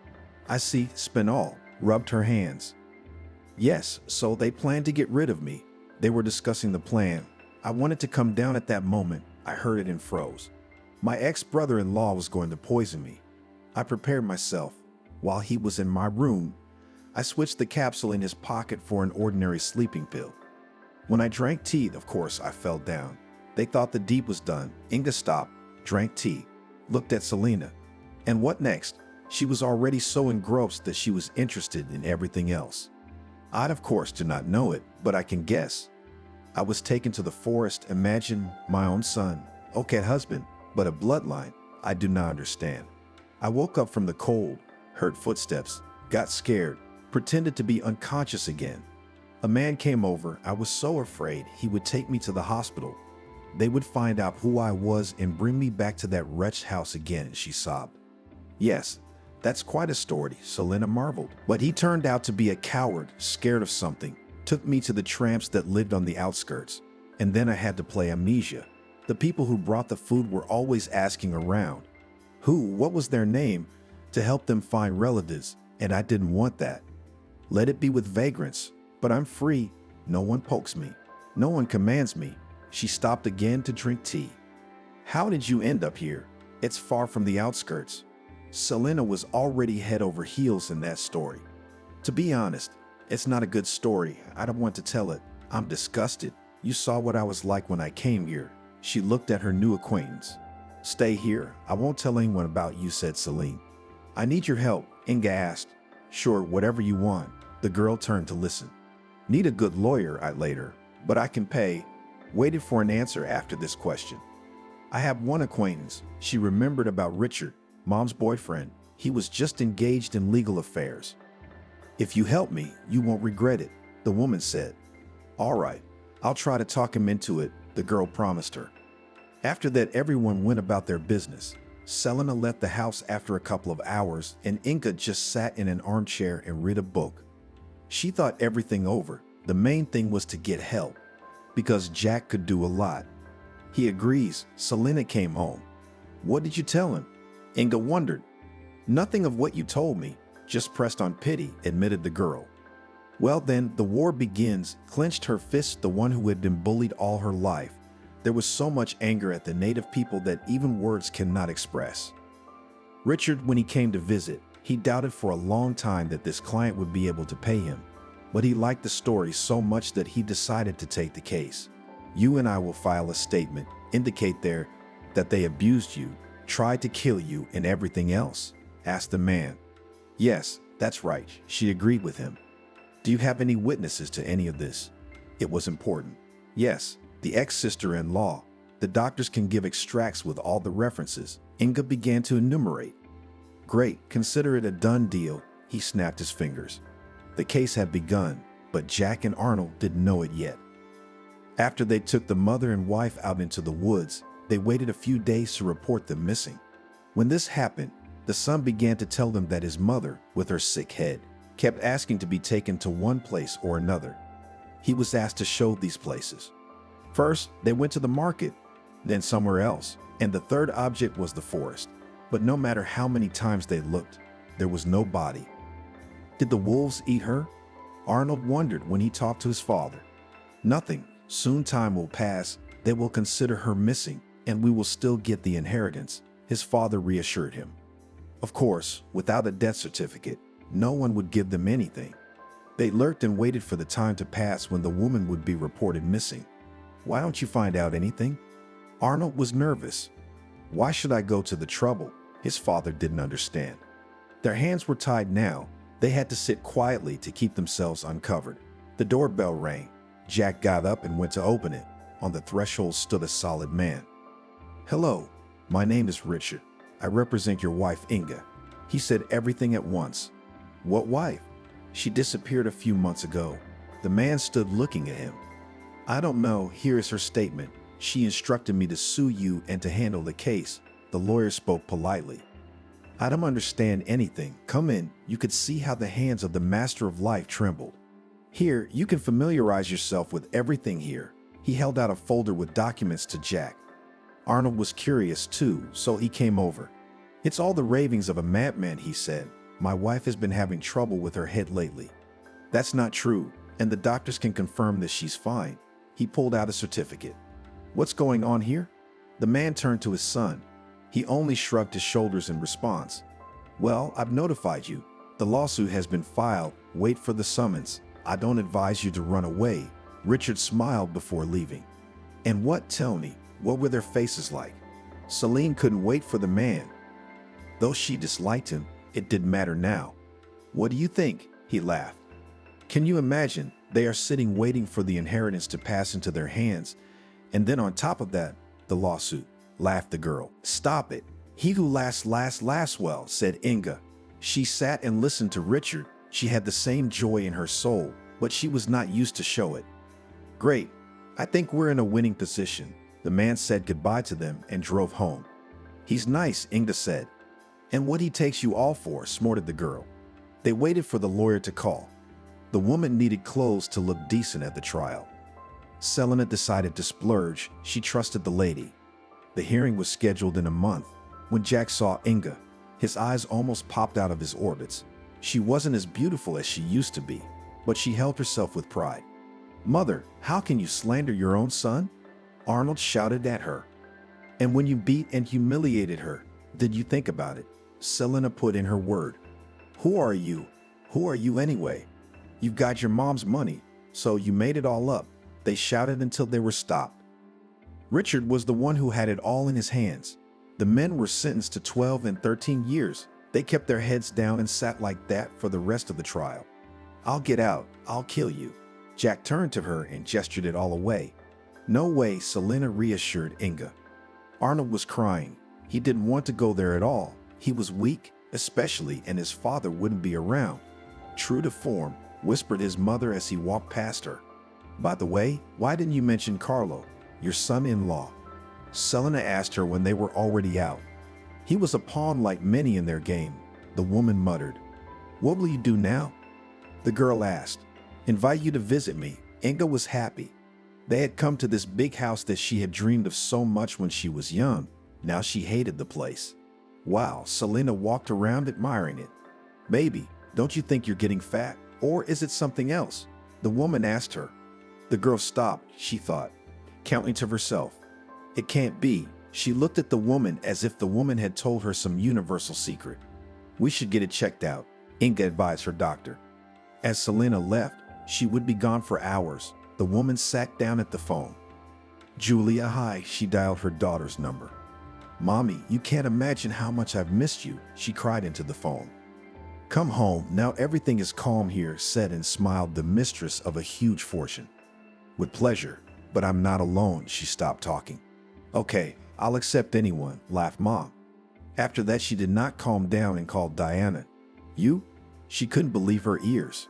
I see, Spinall rubbed her hands. Yes, so they planned to get rid of me. They were discussing the plan. I wanted to come down at that moment. I heard it and froze. My ex-brother-in-law was going to poison me. I prepared myself. While he was in my room, I switched the capsule in his pocket for an ordinary sleeping pill. When I drank tea, of course, I fell down. They thought the deed was done. Inga stopped, drank tea, looked at Selena. And what next? She was already so engrossed that she was interested in everything else. I, of course, do not know it, but I can guess. I was taken to the forest. Imagine my own son. Okay, husband, but a bloodline. I do not understand. I woke up from the cold, heard footsteps, got scared, pretended to be unconscious again. A man came over. I was so afraid he would take me to the hospital. They would find out who I was and bring me back to that wretched house again, she sobbed. Yes, that's quite a story, Selena marveled. But he turned out to be a coward, scared of something, took me to the tramps that lived on the outskirts. And then I had to play amnesia. The people who brought the food were always asking around. What was their name? To help them find relatives, and I didn't want that. Let it be with vagrants, but I'm free. No one pokes me. No one commands me. She stopped again to drink tea. How did you end up here? It's far from the outskirts. Selena was already head over heels in that story. To be honest, it's not a good story. I don't want to tell it. I'm disgusted. You saw what I was like when I came here. She looked at her new acquaintance. Stay here. I won't tell anyone about you, said Celine. I need your help, Inga asked. Sure, whatever you want. The girl turned to listen. Need a good lawyer, I later, but I can pay. Waited for an answer after this question. I have one acquaintance. She remembered about Richard, Mom's boyfriend. He was just engaged in legal affairs. If you help me, you won't regret it, the woman said. All right, I'll try to talk him into it, the girl promised her. After that, everyone went about their business. Selena left the house after a couple of hours, and Inga just sat in an armchair and read a book. She thought everything over. The main thing was to get help, because Jack could do a lot. He agrees. Selena came home. What did you tell him? Inga wondered. Nothing of what you told me, just pressed on pity, admitted the girl. Well then, the war begins, clenched her fist, the one who had been bullied all her life. There was so much anger at the native people that even words cannot express. Richard, when he came to visit, he doubted for a long time that this client would be able to pay him. But he liked the story so much that he decided to take the case. You and I will file a statement, indicate there that they abused you, tried to kill you, and everything else, asked the man. Yes, that's right, she agreed with him. Do you have any witnesses to any of this? It was important. Yes, the ex-sister-in-law. The doctors can give extracts with all the references. Inga began to enumerate. Great, consider it a done deal, he snapped his fingers. The case had begun, but Jack and Arnold didn't know it yet. After they took the mother and wife out into the woods, they waited a few days to report them missing. When this happened, the son began to tell them that his mother, with her sick head, kept asking to be taken to one place or another. He was asked to show these places. First, they went to the market, then somewhere else, and the third object was the forest. But no matter how many times they looked, there was no body. Did the wolves eat her? Arnold wondered when he talked to his father. Nothing. Soon time will pass, they will consider her missing, and we will still get the inheritance, his father reassured him. Of course, without a death certificate, no one would give them anything. They lurked and waited for the time to pass when the woman would be reported missing. Why don't you find out anything? Arnold was nervous. Why should I go to the trouble? His father didn't understand. Their hands were tied now. They had to sit quietly to keep themselves uncovered. The doorbell rang. Jack got up and went to open it. On the threshold stood a solid man. Hello, my name is Richard. I represent your wife, Inga. He said everything at once. What wife? She disappeared a few months ago. The man stood looking at him. I don't know. Here is her statement. She instructed me to sue you and to handle the case. The lawyer spoke politely. I don't understand anything. Come in. You could see how the hands of the master of life trembled. Here, you can familiarize yourself with everything here. He held out a folder with documents to Jack. Arnold was curious too, so he came over. It's all the ravings of a madman, he said. My wife has been having trouble with her head lately. That's not true, and the doctors can confirm that she's fine. He pulled out a certificate. What's going on here? The man turned to his son. He only shrugged his shoulders in response. Well, I've notified you. The lawsuit has been filed. Wait for the summons. I don't advise you to run away. Richard smiled before leaving. And what, tell me, what were their faces like? Celine couldn't wait for the man. Though she disliked him, it didn't matter now. What do you think? He laughed. Can you imagine? They are sitting waiting for the inheritance to pass into their hands. And then on top of that, the lawsuit, laughed the girl. Stop it. He who lasts well, said Inga. She sat and listened to Richard. She had the same joy in her soul, but she was not used to show it. Great. I think we're in a winning position. The man said goodbye to them and drove home. He's nice, Inga said. And what he takes you all for, snorted the girl. They waited for the lawyer to call. The woman needed clothes to look decent at the trial. Selena decided to splurge. She trusted the lady. The hearing was scheduled in a month. When Jack saw Inga, his eyes almost popped out of his orbits. She wasn't as beautiful as she used to be, but she held herself with pride. Mother, how can you slander your own son? Arnold shouted at her. And when you beat and humiliated her, did you think about it? Selena put in her word. Who are you? Who are you anyway? You've got your mom's money, so you made it all up. They shouted until they were stopped. Richard was the one who had it all in his hands. The men were sentenced to 12 and 13 years. They kept their heads down and sat like that for the rest of the trial. I'll get out. I'll kill you. Jack turned to her and gestured it all away. No way, Selena reassured Inga. Arnold was crying. He didn't want to go there at all. He was weak, especially, and his father wouldn't be around. True to form, whispered his mother as he walked past her. By the way, why didn't you mention Carlo, your son-in-law? Selena asked her when they were already out. He was a pawn like many in their game, the woman muttered. What will you do now? The girl asked. Invite you to visit me. Inga was happy. They had come to this big house that she had dreamed of so much when she was young. Now she hated the place. Wow, Selena walked around admiring it. Baby, don't you think you're getting fat? Or is it something else? The woman asked her. The girl stopped, she thought, counting to herself. It can't be. She looked at the woman as if the woman had told her some universal secret. We should get it checked out, Inga advised her doctor. As Selena left, she would be gone for hours. The woman sat down at the phone. Julia, hi, she dialed her daughter's number. Mommy, you can't imagine how much I've missed you, she cried into the phone. Come home, now everything is calm here, said and smiled the mistress of a huge fortune. With pleasure, but I'm not alone, she stopped talking. Okay, I'll accept anyone, laughed Mom. After that, she did not calm down and called Diana. You? She couldn't believe her ears.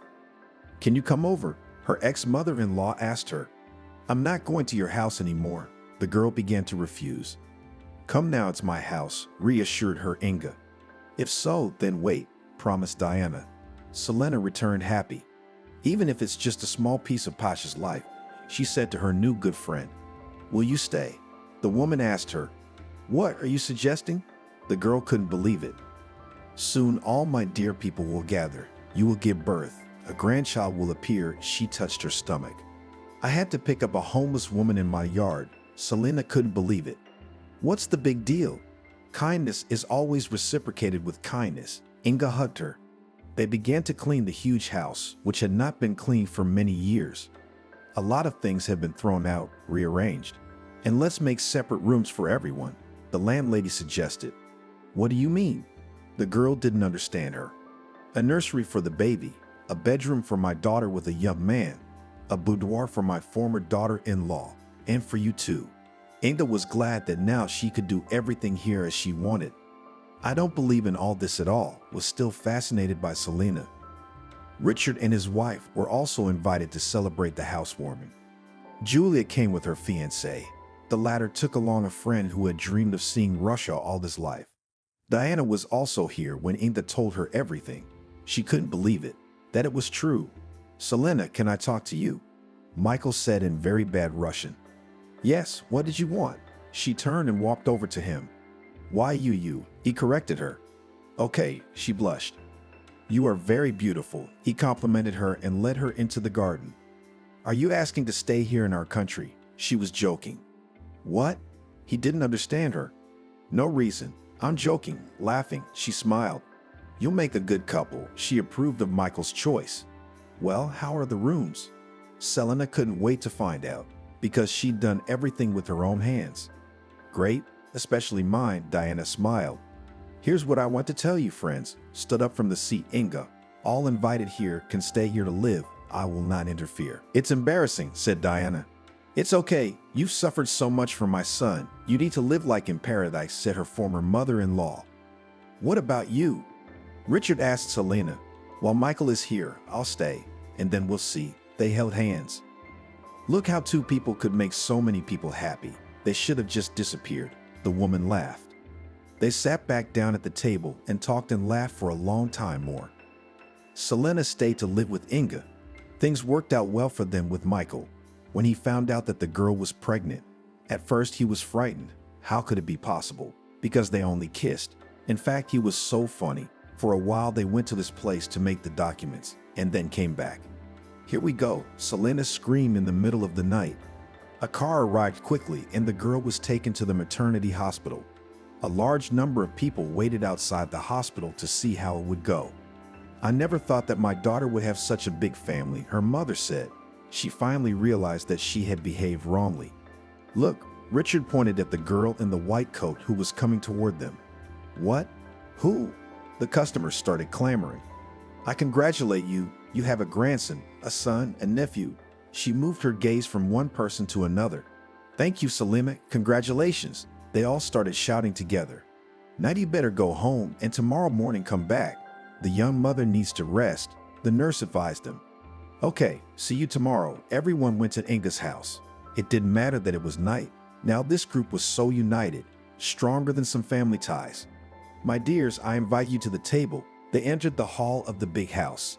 Can you come over? Her ex-mother-in-law asked her. I'm not going to your house anymore. The girl began to refuse. Come now, it's my house, reassured her Inga. If so, then wait, promised Diana. Selena returned happy. Even if it's just a small piece of Pasha's life, she said to her new good friend. Will you stay? The woman asked her. What are you suggesting? The girl couldn't believe it. Soon all my dear people will gather. You will give birth. A grandchild will appear. She touched her stomach. I had to pick up a homeless woman in my yard. Selena couldn't believe it. What's the big deal? Kindness is always reciprocated with kindness. Inga hugged her. They began to clean the huge house, which had not been cleaned for many years. A lot of things had been thrown out, rearranged. And let's make separate rooms for everyone, the landlady suggested. What do you mean? The girl didn't understand her. A nursery for the baby, a bedroom for my daughter with a young man, a boudoir for my former daughter-in-law, and for you too. Inga was glad that now she could do everything here as she wanted. I don't believe in all this at all, was still fascinated by Selena. Richard and his wife were also invited to celebrate the housewarming. Julia came with her fiancé. The latter took along a friend who had dreamed of seeing Russia all his life. Diana was also here when Inga told her everything. She couldn't believe it, that it was true. Selena, can I talk to you? Michael said in very bad Russian. Yes, what did you want? She turned and walked over to him. Why you? He corrected her. Okay, she blushed. You are very beautiful, he complimented her and led her into the garden. Are you asking to stay here in our country? She was joking. What? He didn't understand her. No reason. I'm joking, laughing. She smiled. You'll make a good couple. She approved of Michael's choice. Well, how are the rooms? Selena couldn't wait to find out, because she'd done everything with her own hands. Great, especially mine, Diana smiled. Here's what I want to tell you, friends, stood up from the seat Inga. All invited here can stay here to live. I will not interfere. It's embarrassing, said Diana. It's okay. You've suffered so much for my son. You need to live like in paradise, said her former mother-in-law. What about you? Richard asked Selena. While Michael is here, I'll stay, and then we'll see. They held hands. Look how two people could make so many people happy. They should have just disappeared. The woman laughed. They sat back down at the table and talked and laughed for a long time more. Selena stayed to live with Inga. Things worked out well for them with Michael. When he found out that the girl was pregnant, at first he was frightened. How could it be possible? Because they only kissed. In fact, he was so funny. For a while, they went to this place to make the documents and then came back. Here we go, Selena screamed in the middle of the night. A car arrived quickly and the girl was taken to the maternity hospital. A large number of people waited outside the hospital to see how it would go. I never thought that my daughter would have such a big family, her mother said. She finally realized that she had behaved wrongly. Look, Richard pointed at the girl in the white coat who was coming toward them. What? Who? The customers started clamoring. I congratulate you. You have a grandson, a son, a nephew. She moved her gaze from one person to another. Thank you, Selena. Congratulations. They all started shouting together. Now you better go home and tomorrow morning come back. The young mother needs to rest, the nurse advised them. Okay, see you tomorrow. Everyone went to Inga's house. It didn't matter that it was night. Now this group was so united, stronger than some family ties. My dears, I invite you to the table. They entered the hall of the big house.